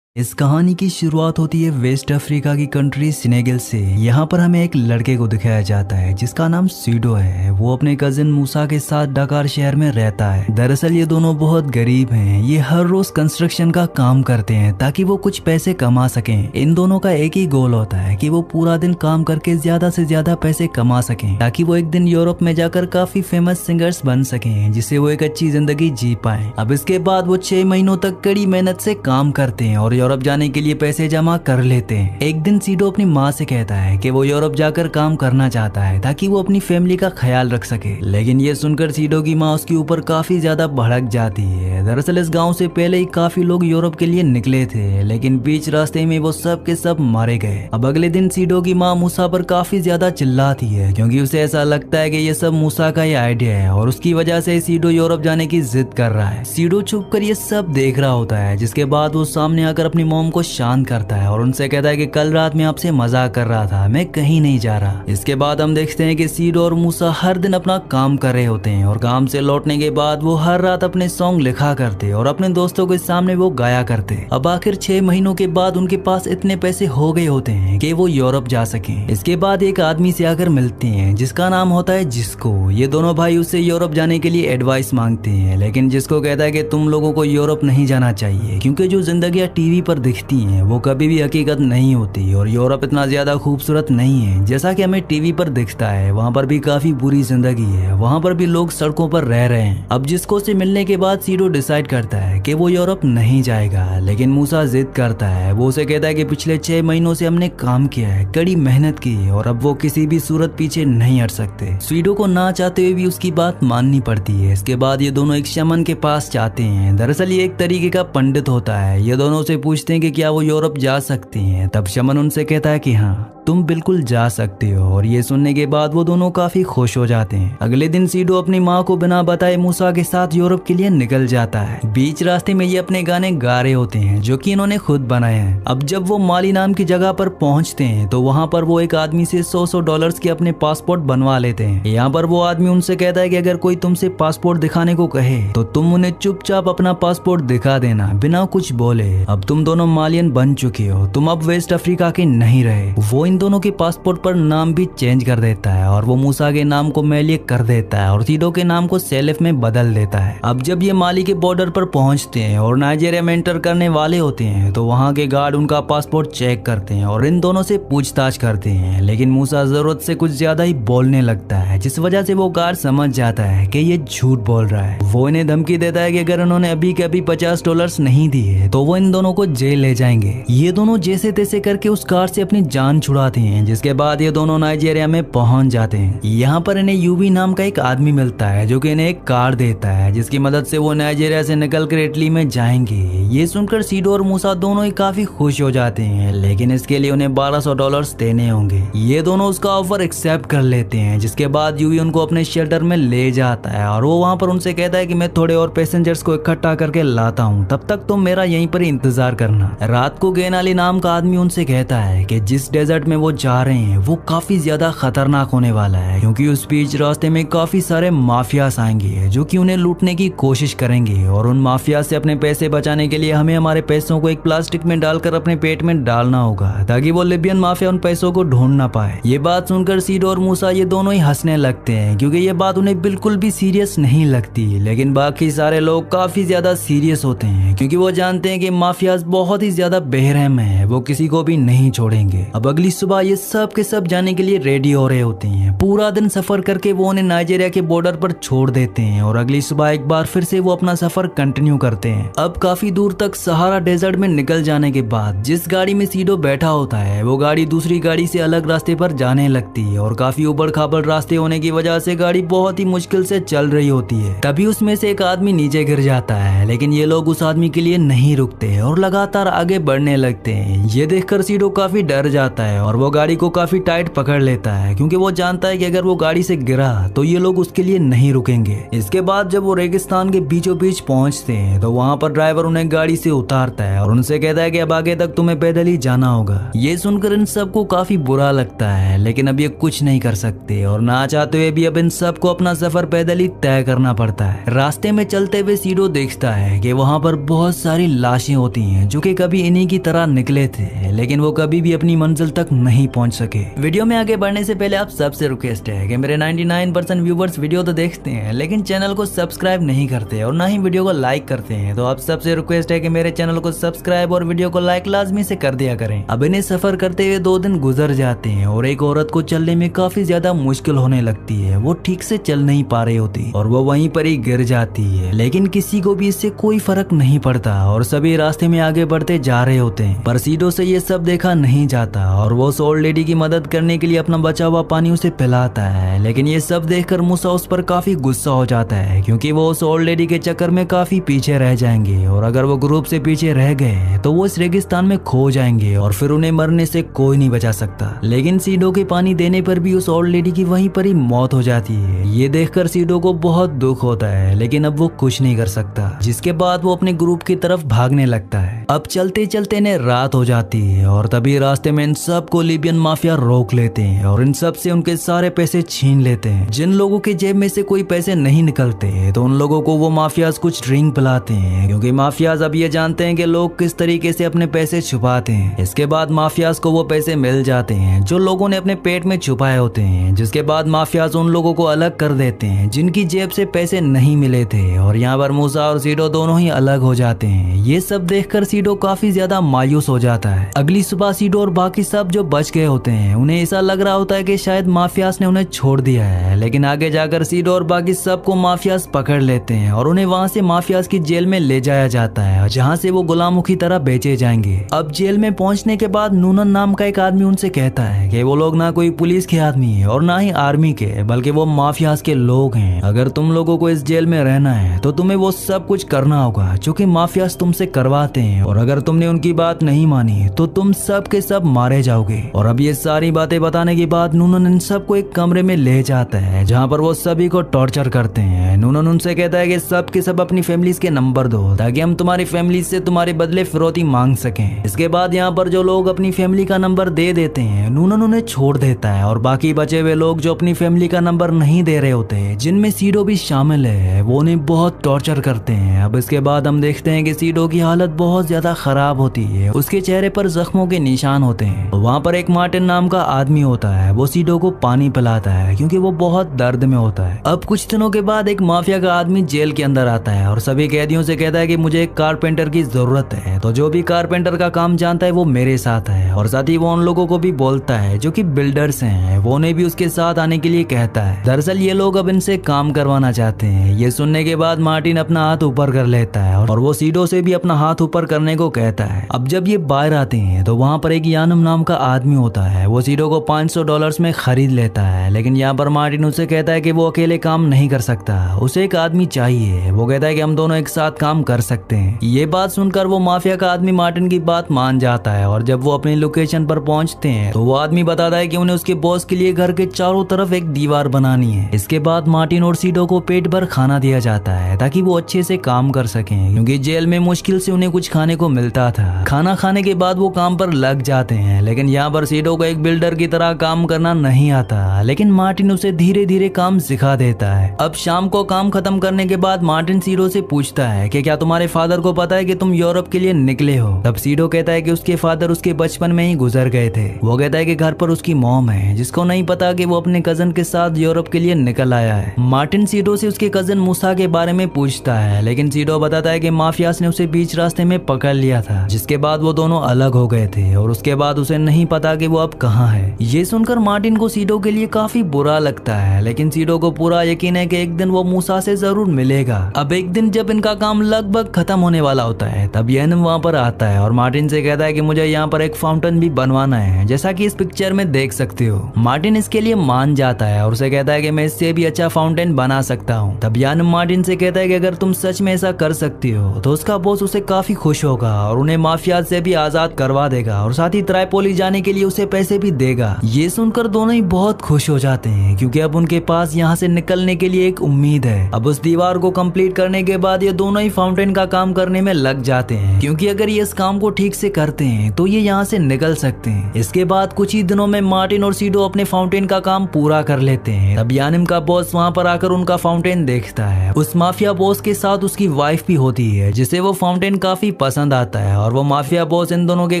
इस कहानी की शुरुआत होती है वेस्ट अफ्रीका की कंट्री सेनेगल से। यहाँ पर हमें एक लड़के को दिखाया जाता है जिसका नाम सीडो है। वो अपने कजिन मूसा के साथ डकार शहर में रहता है। दरअसल ये दोनों बहुत गरीब हैं। ये हर रोज कंस्ट्रक्शन का काम करते हैं ताकि वो कुछ पैसे कमा सकें। इन दोनों का एक ही गोल होता है कि वो पूरा दिन काम करके ज्यादा से ज्यादा पैसे कमा सकें ताकि वो एक दिन यूरोप में जाकर काफी फेमस सिंगर्स बन सकें, जिससे वो एक अच्छी जिंदगी जी पाए। अब इसके बाद वो 6 महीनों तक कड़ी मेहनत से काम करते हैं और यूरोप जाने के लिए पैसे जमा कर लेते हैं। एक दिन सीडो अपनी माँ से कहता है कि वो यूरोप जाकर काम करना चाहता है ताकि वो अपनी फैमिली का ख्याल रख सके, लेकिन ये सुनकर सीडो की माँ उसके ऊपर काफी ज्यादा भड़क जाती है। दरअसल इस गांव से पहले ही काफी लोग यूरोप के लिए निकले थे, लेकिन बीच रास्ते में वो सब के सब मारे गए। अब अगले दिन सीडो की माँ मूसा पर काफी ज्यादा चिल्लाती है क्योंकि उसे ऐसा लगता है कि ये सब मूसा का ही आइडिया है और उसकी वजह से सीडो यूरोप जाने की जिद कर रहा है। सीडो छुप कर ये सब देख रहा होता है, जिसके बाद वो सामने आकर अपनी मॉम को शांत करता है और उनसे कहता है कि कल रात में आपसे मजाक कर रहा था, मैं कहीं नहीं जा रहा। इसके बाद हम देखते हैं कि सीडो और मूसा हर दिन अपना काम कर रहे होते हैं और काम से लौटने के बाद वो हर रात अपने सॉन्ग लिखा करते और अपने दोस्तों के सामने वो गाया करते। अब आखिर 6 महीनों के बाद उनके पास इतने पैसे हो गए होते हैं कि वो यूरोप जा सके। इसके बाद एक आदमी से आकर मिलते हैं जिसका नाम होता है जिस्को। ये दोनों भाई उससे यूरोप जाने के लिए एडवाइस मांगते हैं, लेकिन जिस्को कहता है कि तुम लोगों को यूरोप नहीं जाना चाहिए क्योंकि जो जिंदगियां टीवी पर दिखती हैं वो कभी भी हकीकत नहीं होती और यूरोप इतना ज्यादा खूबसूरत नहीं है जैसा कि हमें टीवी पर दिखता है। वहाँ पर भी काफी बुरी जिंदगी है, वहाँ पर भी लोग सड़कों पर रह रहे हैं। अब जिस्को से मिलने के बाद सीडो डिसाइड करता है कि वो यूरोप नहीं जाएगा, लेकिन मूसा जिद करता है। वो उसे कहता है कि पिछले 6 महीनों से हमने काम किया है, कड़ी मेहनत की है और अब वो किसी भी सूरत पीछे नहीं हट सकते। सीडो को ना चाहते हुए भी उसकी बात माननी पड़ती है। इसके बाद ये दोनों एक शमन के पास जाते हैं। दरअसल ये एक तरीके का पंडित होता है। ये दोनों से पूछते हैं कि क्या वो यूरोप जा सकते हैं। तब शमन उनसे कहता है कि हाँ, तुम बिल्कुल जा सकते हो और ये सुनने के बाद वो दोनों काफी खुश हो जाते हैं। अगले दिन सीडो अपनी माँ को बिना बताए मूसा के साथ यूरोप के लिए निकल जाता है। बीच रास्ते में ये अपने गाने गा रहे होते हैं जो कि इन्होंने खुद बनाए हैं। अब जब वो माली नाम की जगह पर पहुंचते हैं तो वहाँ पर वो एक आदमी से $100 के अपने पासपोर्ट बनवा लेते हैं। यहाँ पर वो आदमी उनसे कहता है कि अगर कोई तुमसे पासपोर्ट दिखाने को कहे तो तुम उन्हें चुपचाप अपना पासपोर्ट दिखा देना बिना कुछ बोले। अब तुम दोनों मालियन बन चुके हो, तुम अब वेस्ट अफ्रीका के नहीं रहे। वो इन दोनों के पासपोर्ट पर नाम भी चेंज कर देता है और वो मूसा के नाम को मेलिक कर देता है और सीडो के नाम को सेलिफ में बदल देता है। अब जब ये माली के बॉर्डर पर पहुंचते हैं और नाइजीरिया में एंटर करने वाले होते हैं तो वहाँ के गार्ड उनका पासपोर्ट चेक करते हैं और इन दोनों से पूछताछ करते हैं, लेकिन मूसा जरूरत से कुछ ज्यादा ही बोलने लगता है, जिस वजह से वो गार्ड समझ जाता है कि ये झूठ बोल रहा है। वो इन्हें धमकी देता है कि अगर उन्होंने अभी के अभी $50 नहीं दिए तो वो इन दोनों को जेल ले जाएंगे। ये दोनों जैसे तैसे करके उस कार से अपनी जान छुड़ाते हैं, जिसके बाद ये दोनों नाइजीरिया में पहुंच जाते हैं। यहाँ पर इन्हें यूबी नाम का एक आदमी मिलता है जो कि इन्हें एक कार देता है, जिसकी मदद से वो नाइजीरिया से निकलकर इटली में जाएंगे। ये सुनकर सीडो और मूसा दोनों ही काफी खुश हो जाते हैं, लेकिन इसके लिए उन्हें $1200 देने होंगे। ये दोनों उसका ऑफर एक्सेप्ट कर लेते हैं, जिसके बाद यूवी उनको अपने शेल्टर में ले जाता है और वो वहाँ पर उनसे कहता है कि मैं थोड़े और पैसेंजर्स को इकट्ठा करके लाता हूँ, तब तक तुम मेरा यहीं पर ही इंतजार करना। रात को गेनाली नाम का आदमी उनसे कहता है कि जिस डेजर्ट में वो जा रहे हैं वो काफी ज्यादा खतरनाक होने वाला है, क्योंकि उस बीच रास्ते में काफी सारे माफियास आएंगे जो कि उन्हें लूटने की कोशिश करेंगे, और उन माफिया से अपने पैसे बचाने के लिए हमें हमारे पैसों को एक प्लास्टिक में डालकर अपने पेट में डालना होगा, ताकि वो लिबियन माफिया उन पैसों को ढूंढ ना पाए। ये बात सुनकर सीडो और मूसा ये दोनों ही हंसने लगते हैं, क्योंकि ये बात उन्हें बिल्कुल भी सीरियस नहीं लगती। लेकिन बाकी सारे लोग काफी ज्यादा सीरियस होते हैं, क्योंकि वो जानते हैं कि माफियाज बहुत ही ज्यादा बेरहम है, वो किसी को भी नहीं छोड़ेंगे। अब अगली सुबह ये सब के सब जाने के लिए रेडी हो रहे होते हैं। पूरा दिन सफर करके वो उन्हें नाइजीरिया के बॉर्डर पर छोड़ देते हैं, और अगली सुबह एक बार फिर से वो अपना सफर कंटिन्यू करते हैं। अब काफी दूर तक सहारा डेजर्ट में निकल जाने के बाद जिस गाड़ी में सीडो बैठा होता है वो गाड़ी दूसरी गाड़ी से अलग रास्ते पर जाने लगती है, और काफी उबड़ खाबड़ रास्ते होने की वजह से गाड़ी बहुत ही मुश्किल से चल रही होती है। तभी उसमें से एक आदमी नीचे गिर जाता है, लेकिन ये लोग उस आदमी के लिए नहीं रुकते और लगातार आगे बढ़ने लगते हैं। ये देखकर सीडो काफी डर जाता है और वो गाड़ी को काफी टाइट पकड़ लेता है, क्योंकि वो जानता है कि अगर वो गाड़ी से गिरा तो ये लोग उसके लिए नहीं रुकेंगे। इसके बाद जब वो रेगिस्तान के बीचों बीच पहुंचते हैं तो वहाँ पर ड्राइवर उन्हें गाड़ी से उतारता है और उनसे कहता है कि अब आगे तक तुम्हें पैदल ही जाना होगा। ये सुनकर इन सबको काफी बुरा लगता है, लेकिन अब ये कुछ नहीं कर सकते और ना चाहते हुए भी अब इन सबको अपना सफर पैदल ही तय करना पड़ता है। रास्ते में चलते हुए सीडो देखता है कि वहाँ पर बहुत सारी लाशें होती हैं जो कि कभी इन्हीं की तरह निकले थे, लेकिन वो कभी भी अपनी मंजिल तक नहीं पहुंच सके। वीडियो में आगे बढ़ने से पहले आप सबसे रिक्वेस्ट है कि मेरे 99% व्यूवर्स वीडियो तो देखते हैं लेकिन चैनल को सब्सक्राइब नहीं करते और ना ही वीडियो को लाइक करते हैं, तो आप सबसे रिक्वेस्ट है कि मेरे चैनल को सब्सक्राइब और वीडियो को लाइक लाजमी से कर दिया करें। अब इन्हें सफर करते हुए 2 दिन गुजर जाते हैं और एक औरत को चलने में काफी ज्यादा मुश्किल होने लगती है। वो ठीक से चल नहीं पा रही होती और वो वहीं पर ही गिर जाती है, लेकिन किसी को भी इससे कोई फर्क नहीं पड़ता और सभी रास्ते में आगे बढ़ते जा रहे होते हैं। पर सीडो से ये सब देखा नहीं जाता और वो उस ओल्ड लेडी की मदद करने के लिए अपना बचा हुआ पानी उसे पिलाता है, लेकिन ये सब देखकर मूसा उस पर काफी गुस्सा हो जाता है, क्योंकि वो उस ओल्ड लेडी के चक्कर में काफी पीछे रह जाएंगे और अगर वो ग्रुप से पीछे रह गए तो वो इस रेगिस्तान में खो जाएंगे और फिर उन्हें मरने से कोई नहीं बचा सकता। लेकिन सीडो के पानी देने पर भी उस ओल्ड लेडी की वहीं पर ही मौत हो जाती है। ये देखकर सीडो को बहुत दुख होता है, लेकिन अब वो कुछ नहीं कर सकता, जिसके बाद वो अपने ग्रुप की तरफ भागने लगता है। अब चलते चलते इन्हें रात हो जाती है और तभी रास्ते में इन सबको लिबियन माफिया रोक लेते हैं और इन सब से उनके सारे पैसे छीन लेते हैं। जिन लोगों के जेब में से कोई पैसे नहीं निकलते तो उन लोगों को वो माफियाज कुछ ड्रिंक पिलाते हैं, क्योंकि माफियाज अब ये जानते हैं कि लोग किस तरीके से अपने पैसे छुपाते हैं। इसके बाद माफियाज को वो पैसे मिल जाते हैं जो लोगों ने अपने पेट में छुपाए होते हैं, जिसके बाद माफियाज उन लोगों को अलग कर देते हैं जिनकी जेब से पैसे नहीं मिले थे और यहाँ पर मूसा और सीडो दोनों ही अलग हो जाते हैं। ये सब देखकर सीडो काफी ज्यादा मायूस हो जाता है। अगली सुबह सीडो और बाकी सब जो बच गए होते हैं उन्हें ऐसा लग रहा होता है कि शायद माफियाज ने उन्हें छोड़ दिया है, लेकिन आगे जाकर सीडो और बाकी सबको माफियाज पकड़ लेते हैं और उन्हें वहाँ से माफियाज की जेल में ले जाया जाता है, जहाँ से वो गुलामों की तरह बेचे जाएंगे। अब जेल में पहुंचने के बाद नूनन नाम का एक आदमी उनसे कहता है कि वो लोग ना कोई पुलिस के आदमी है और ना ही आर्मी के, बल्कि वो माफियाज के लोग हैं। अगर तुम लोगों को इस जेल में रहना है तो तुम्हें वो सब कुछ करना होगा जो कि माफियाज तुमसे करवाते हैं, और अगर तुमने उनकी बात नहीं मानी तो तुम सब के सब मारे जाओगे। और अब ये सारी बातें बताने के बाद नूनन इन सबको एक कमरे में ले जाता है जहाँ पर वो सभी को टॉर्चर करते हैं। नूनन उनसे कहता है कि सब के सब अपनी फैमिलीज के नंबर दो ताकि हम तुम्हारी फैमिली से तुम्हारे बदले फिरौती मांग सकें। इसके बाद यहाँ पर जो लोग अपनी फैमिली का नंबर दे देते हैं नूनन उन्हें छोड़ देता है, और बाकी बचे हुए लोग जो अपनी फैमिली का नंबर नहीं दे रहे होते, जिनमें सीडो भी शामिल है, वो उन्हें बहुत टॉर्चर करते हैं। अब इसके बाद हम देखते हैं कि सीडो की हालत बहुत ज्यादा खराब होती है, उसके चेहरे पर जख्मों के निशान होते हैं। वहाँ पर एक मार्टिन नाम का आदमी होता है, वो सीडो को पानी पिलाता है क्योंकि वो बहुत दर्द में होता है। अब कुछ दिनों के बाद एक माफिया का आदमी जेल के अंदर आता है और सभी कैदियों से कहता है कि मुझे एक कारपेंटर की जरूरत है, तो जो भी कारपेंटर का काम जानता है वो मेरे साथ है, और साथ ही वो उन लोगों को भी बोलता है जो कि बिल्डर्स हैं, वो उन्हें भी उसके साथ आने के लिए कहता है। दरअसल ये लोग अब इनसे काम करवाना चाहते हैं। ये सुनने के बाद मार्टिन अपना हाथ ऊपर कर लेता है और वो सीडो से भी अपना हाथ ऊपर करने करने को कहता है। अब जब ये बाहर आते हैं तो वहाँ पर एक यानम नाम का आदमी होता है। वो सीडो को $500 में खरीद लेता है, लेकिन यहाँ पर मार्टिन उससे कहता है कि वो अकेले काम नहीं कर सकता, उसे एक आदमी चाहिए। वो कहता है कि हम दोनों एक साथ काम कर सकते हैं। ये बात सुनकर वो माफिया का आदमी मार्टिन की बात मान जाता है और जब वो अपनी लोकेशन पर पहुंचते हैं तो वो आदमी बताता है कि उन्हें उसके बॉस के लिए घर के चारों तरफ एक दीवार बनानी है। इसके बाद मार्टिन और सीडो को पेट भर खाना दिया जाता है ताकि वो अच्छे से काम कर सकें, क्योंकि जेल में मुश्किल से उन्हें कुछ खाने को मिलता था। खाना खाने के बाद वो काम पर लग जाते हैं, लेकिन यहाँ पर सीडो को एक बिल्डर की तरह काम करना नहीं आता, लेकिन मार्टिन उसे धीरे धीरे काम सिखा देता है। अब शाम को काम खत्म करने के बाद मार्टिन सीडो से पूछता है कि क्या तुम्हारे फादर को पता है कि तुम यूरोप के लिए निकले हो? तब सीडो कहता है कि उसके फादर उसके बचपन में ही गुजर गए थे। वो कहता है कि घर पर उसकी मॉम है, जिसको नहीं पता कि वो अपने कजन के साथ यूरोप के लिए निकल आया है। मार्टिन सीडो से उसके कजन मूसा के बारे में पूछता है, लेकिन सीडो बताता है कि माफियास ने उसे बीच रास्ते में पकड़ लिया था, जिसके बाद वो दोनों अलग हो गए थे और उसके बाद उसे नहीं पता कि वो अब कहाँ है। ये सुनकर मार्टिन को सीडो के लिए काफी बुरा लगता है, लेकिन सीडो को पूरा यकीन है कि एक दिन वो मूसा से जरूर मिलेगा। अब एक दिन जब इनका काम लगभग खत्म होने वाला होता है तब यानम वहाँ पर आता है और मार्टिन से कहता है कि मुझे यहाँ पर एक फाउंटेन भी बनवाना है, जैसा कि इस पिक्चर में देख सकते हो। मार्टिन इसके लिए मान जाता है और उसे कहता है कि मैं इससे भी अच्छा फाउंटेन बना सकता हूँ। तब यानम मार्टिन से कहता है कि अगर तुम सच में ऐसा कर सकती हो तो उसका बॉस उसे काफी खुश होगा और उन्हें माफिया से भी आजाद करवा देगा और साथ ही त्रिपोली जाने के लिए उसे पैसे भी देगा। ये सुनकर दोनों ही बहुत खुश हो जाते हैं, क्योंकि अब उनके पास यहाँ से निकलने के लिए एक उम्मीद है। अब उस दीवार को कंप्लीट करने के बाद ये दोनों ही फाउंटेन का काम करने में लग जाते हैं, क्योंकि अगर ये इस काम को ठीक से करते हैं तो ये यहाँ से निकल सकते हैं। इसके बाद कुछ ही दिनों में मार्टिन और सीडो अपने फाउंटेन का काम पूरा कर लेते हैं। तब यानिम का बॉस वहाँ पर आकर उनका फाउंटेन देखता है। उस माफिया बॉस के साथ उसकी वाइफ भी होती है, जिसे वो फाउंटेन काफी पसंद आता है और वो माफिया बॉस इन दोनों के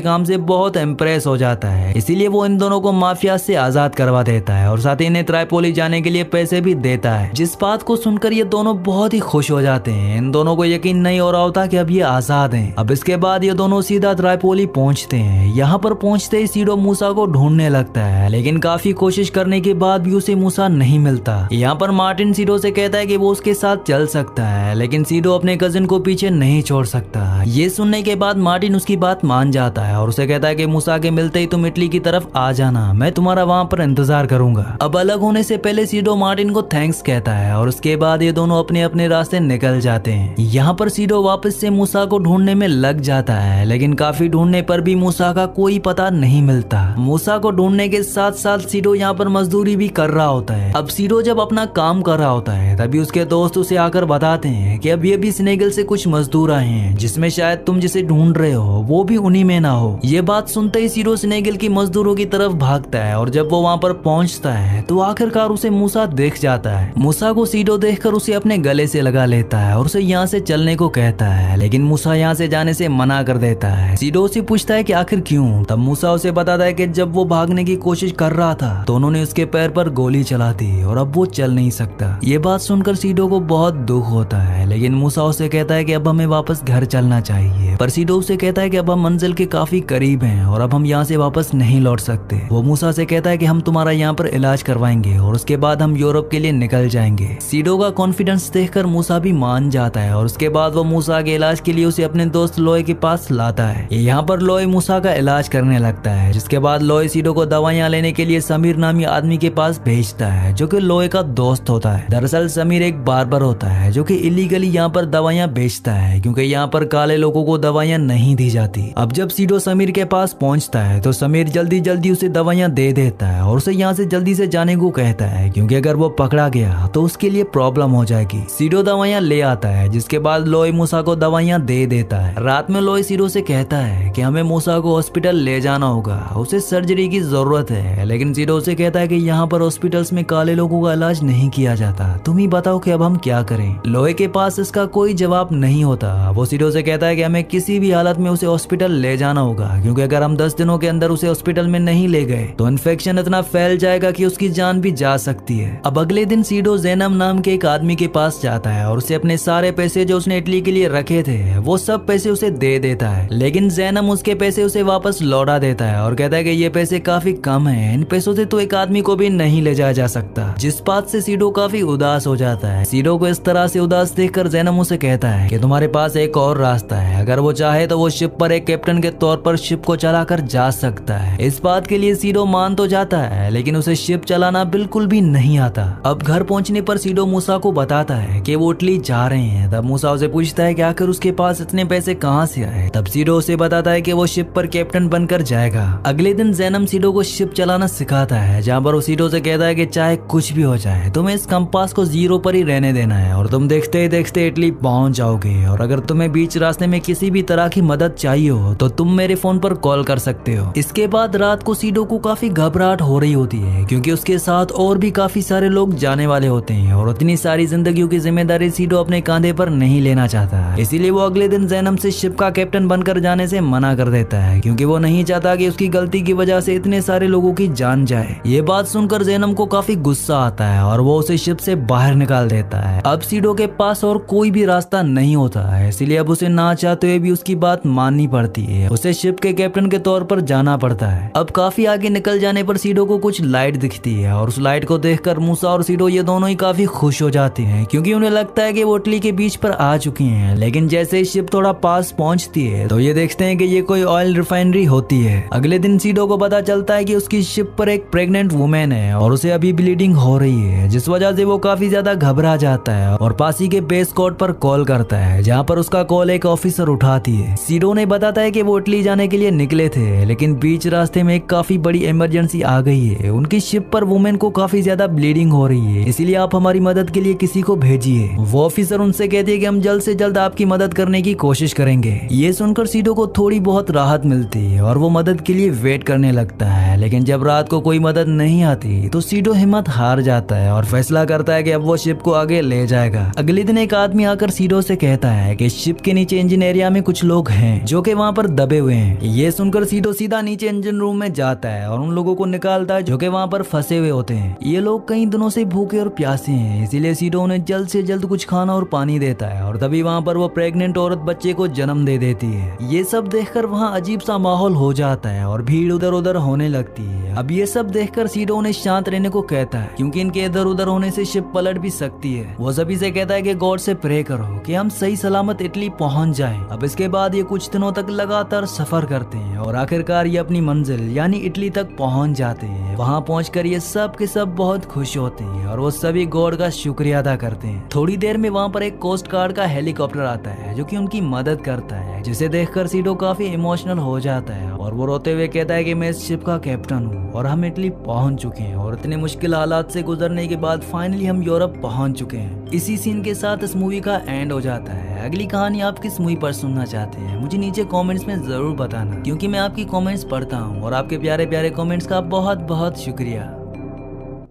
काम से बहुत इम्प्रेस हो जाता है। इसीलिए वो इन दोनों को माफिया से आजाद करवा देता है और साथ ही इन्हें त्रिपोली जाने के लिए पैसे भी देता है। जिस बात को सुनकर ये दोनों बहुत ही खुश हो जाते हैं। इन दोनों को यकीन नहीं हो रहा होता कि अब ये आजाद हैं। अब इसके बाद ये दोनों सीधा त्रिपोली पहुंचते हैं। यहाँ पर पहुंचते ही सीडो मूसा को ढूंढने लगता है, लेकिन काफी कोशिश करने के बाद भी उसे मूसा नहीं मिलता। यहाँ पर मार्टिन सीडो से कहता है कि वो उसके साथ चल सकता है, लेकिन सीडो अपने कजिन को पीछे नहीं छोड़ सकता। ये सुनने के बाद मार्टिन उसकी बात मान जाता है और उसे कहता है कि मूसा के मिलते ही तुम इटली की तरफ आ जाना, मैं तुम्हारा वहाँ पर इंतजार करूंगा। अब अलग होने से पहले सीडो मार्टिन को थैंक्स कहता है और उसके बाद ये दोनों अपने अपने रास्ते निकल जाते हैं। यहाँ पर सीडो वापस से मूसा को ढूंढने में लग जाता है, लेकिन काफी ढूंढने पर भी मूसा का कोई पता नहीं मिलता। मूसा को ढूंढने के साथ साथ सीडो यहाँ पर मजदूरी भी कर रहा होता है। अब सीडो जब अपना काम कर रहा होता है तभी उसके दोस्त उसे आकर बताते हैं कि अब ये भी स्नेगल से कुछ मजदूर आए हैं, जिसमें शायद तुम जिसे ढूंढ रहे हो वो भी उन्हीं में ना हो। ये बात सुनते ही सीडो स्नेगल की मजदूरों की तरफ भागता है और जब वो वहाँ पर पहुंचता है तो आखिरकार उसे मूसा देख जाता है। मूसा को सीडो देखकर उसे अपने गले से लगा लेता है और उसे यहाँ से चलने को कहता है, लेकिन मूसा यहाँ से जाने से मना कर देता है। सीडो से पूछता है कि आखिर क्यों? तब मूसा उसे बताता है कि जब वो भागने की कोशिश कर रहा था तो उन्होंने उसके पैर पर गोली चला दी और अब वो चल नहीं सकता। ये बात सुनकर सीडो को बहुत दुख होता है, लेकिन मूसा उसे कहता है कि अब हमें वापस घर चलना चाहिए। पर सीडो उसे कहता है कि अब हम मंजिल के काफी करीब हैं और अब हम यहाँ से वापस नहीं लौट सकते। वो मूसा से कहता है कि हम तुम्हारा यहाँ पर इलाज करवाएंगे और उसके बाद हम यूरोप के लिए निकल जाएंगे। सीडो का कॉन्फिडेंस देखकर मूसा भी मान जाता है और उसके बाद वो मूसा के इलाज के लिए उसे अपने दोस्त लोए के पास लाता है। यहाँ पर लोए मूसा का इलाज करने लगता है, जिसके बाद लोए सीडो को दवाइयाँ लेने के लिए समीर नामी आदमी के पास भेजता है, जो कि लोए का दोस्त होता है। दरअसल समीर एक बार्बर होता है जो कि इलीगली यहाँ पर दवाइयाँ बेचता है, क्योंकि यहाँ पर काले लोगों को दवाइयाँ नहीं दी जाती। अब जब सीडो समीर के पास पहुँचता है तो समीर जल्दी जल्दी उसे दवाइयाँ दे देता है और उसे यहाँ से जल्दी से जाने को कहता है, क्योंकि अगर वो पकड़ा गया तो उसके लिए प्रॉब्लम हो जाएगी। सीडो दवाइयाँ ले आता है, जिसके बाद लोई मूसा को दवाइयाँ दे देता है। रात में लोई सीडो से कहता है कि हमें मूसा को हॉस्पिटल ले जाना होगा, उसे सर्जरी की जरूरत है, लेकिन सीडो उसे कहता है कि यहाँ पर हॉस्पिटल्स में काले लोगों का इलाज नहीं किया जाता, तुम ही बताओ कि अब हम क्या करें। लोए के पास इसका कोई जवाब नहीं होता। वो सीडो से कहता है कि हमें किसी भी हालत में उसे हॉस्पिटल ले जाना होगा, क्योंकि अगर हम 10 दिनों के अंदर उसे हॉस्पिटल में नहीं ले गए तो इन्फेक्शन इतना फैल जाएगा कि उसकी जान भी जा सकती है। अब अगले दिन सीडो जैनम नाम के एक आदमी के पास जाता है और उसे अपने सारे पैसे जो उसने इटली के लिए रखे थे वो सब पैसे उसे दे देता है, लेकिन जैनम उसके पैसे उसे वापस लौटा देता है और कहता है कि ये पैसे काफी कम है, इन पैसों से तो एक आदमी को भी नहीं ले जाया जा सकता। जिस बात से सीडो काफी उदास हो जाता है। सीडो को इस तरह से उदास देखकर जैनम उसे कहता है कि तुम्हारे पास एक और रास्ता है, अगर वो चाहे तो वो शिप पर एक कैप्टन के तौर पर शिप को चलाकर जा सकता है। इस बात के लिए सीडो मान तो जाता है, लेकिन उसे शिप चलाना बिल्कुल भी नहीं आता। अब घर पहुंचने पर सीडो मूसा को बताता है कि वो इटली जा रहे हैं। तब मूसा उसे पूछता है कि आखिर उसके पास इतने पैसे कहां से आए। तब सीडो उसे बताता है कि वो शिप पर कैप्टन बनकर जाएगा। अगले दिन जैनम सीडो को शिप चलाना सिखाता है, जहाँ पर वो सीडो से कहता है कि चाहे कुछ भी हो जाए तुम्हें इस कंपास को 0 पर ही रहने देना है और तुम देखते ही देखते इटली पहुंच जाओगे। और अगर तुम्हें बीच रास्ते में किसी भी तरह की मदद चाहिए हो तो तुम मेरे फोन पर कॉल कर सकते हो। इसके बाद रात को सीडो को काफी घबराहट हो रही होती है, क्योंकि उसके साथ और भी काफी सारे लोग जाने वाले होते हैं और उतनी सारी जिंदगियों की जिम्मेदारी सीडो अपने कांधे पर नहीं लेना चाहता। इसीलिए वो अगले दिन जैनम से शिप का कैप्टन बनकर जाने से मना कर देता है, क्योंकि वो नहीं चाहता कि उसकी गलती की वजह से इतने सारे लोगों की जान जाए। ये बात सुनकर जैनम को काफी गुस्सा आता है और वो उसे शिप से बाहर निकाल देता है। अब सीडो के पास और कोई भी रास्ता नहीं होता है, इसलिए अब उसे ना चाहते हुए भी उसकी बात माननी पड़ती है। उसे शिप के कैप्टन के तौर पर जाना पड़ता है। अब काफी आगे निकल जाने पर सीडो को कुछ लाइट दिखती है और उस लाइट को देखकर मूसा और सीडो ये दोनों ही काफी खुश हो जाते हैं, क्योंकि उन्हें लगता है कि वो इटली के बीच पर आ चुकी हैं। लेकिन जैसे ही शिप थोड़ा पास पहुंचती है तो ये देखते हैं कि ये कोई ऑयल रिफाइनरी होती है। अगले दिन सीडो को पता चलता है कि उसकी शिप पर एक प्रेग्नेंट वुमेन है और उसे अभी ब्लीडिंग हो रही है, जिस वजह से वो काफी ज्यादा घबरा जाता है और पास ही के बेस कोड पर कॉल करता है, जहाँ पर उसका कॉल एक ऑफिसर उठाती है। सीडो ने बताता है कि वो इटली जाने के लिए निकले थे, लेकिन बीच रास्ते में एक काफी बड़ी इमरजेंसी आ गई है। उनकी शिप पर वुमेन को काफी ज्यादा ब्लीडिंग हो रही है, इसीलिए आप हमारी मदद के लिए किसी को भेजिए। वो ऑफिसर उनसे कहती है कि हम जल्द से जल्द आपकी मदद करने की कोशिश करेंगे। ये सुनकर सीडो को थोड़ी बहुत राहत मिलती है और वो मदद के लिए वेट करने लगता है, लेकिन जब रात को कोई मदद नहीं आती तो सीडो हिम्मत हार जाता है और फैसला करता है कि अब वो शिप को आगे ले जाएगा। अगले दिन एक आदमी आकर सीडो से कहता है कि शिप के नीचे इंजन एरिया में कुछ लोग हैं जो कि वहाँ पर दबे हुए हैं। ये सुनकर सीडो सीधा नीचे इंजन रूम में जाता है और उन लोगों को निकालता है जो कि वहाँ पर फंसे हुए होते हैं। ये लोग कई दिनों से भूखे और प्यासे हैं, इसीलिए सीडो उन्हें जल्द से जल्द कुछ खाना और पानी देता है और तभी वहाँ पर वो प्रेग्नेंट औरत बच्चे को जन्म दे देती है। ये सब देखकर वहाँ अजीब सा माहौल हो जाता है और भीड़ उधर उधर होने लगती है। अब ये सब देखकर सीडो उन्हें शांत रहने को कहता है, क्योंकि इनके इधर उधर होने से शिप पलट भी सकती है। वो सभी से कहता है कि गॉड से प्रे करो कि हम सही सलामत इटली पहुंच जाएं। अब इसके बाद ये कुछ दिनों तक लगातार सफर करते हैं और आखिरकार ये अपनी मंजिल यानी इटली तक पहुंच जाते हैं। वहां पहुंचकर ये सब के सब बहुत खुश होते हैं और वो सभी गॉड का शुक्रिया अदा करते हैं। थोड़ी देर में वहां पर एक कोस्ट गार्ड का हेलीकॉप्टर आता है जो कि उनकी मदद करता है, जिसे देखकर सीडो काफी इमोशनल हो जाता है और वो रोते हुए कहता है कि मैं इस शिप का कैप्टन हूँ और हम इटली पहुंच चुके हैं और इतने मुश्किल हालात से गुजरने के बाद फाइनली हम यूरोप पहुंच चुके हैं। इसी सीन के साथ इस मूवी का एंड हो जाता है। अगली कहानी आप किस मूवी पर सुनना चाहते हैं मुझे नीचे कमेंट्स में जरूर बताना, क्योंकि मैं आपकी कमेंट्स पढ़ता हूँ और आपके प्यारे प्यारे कमेंट्स का बहुत बहुत शुक्रिया।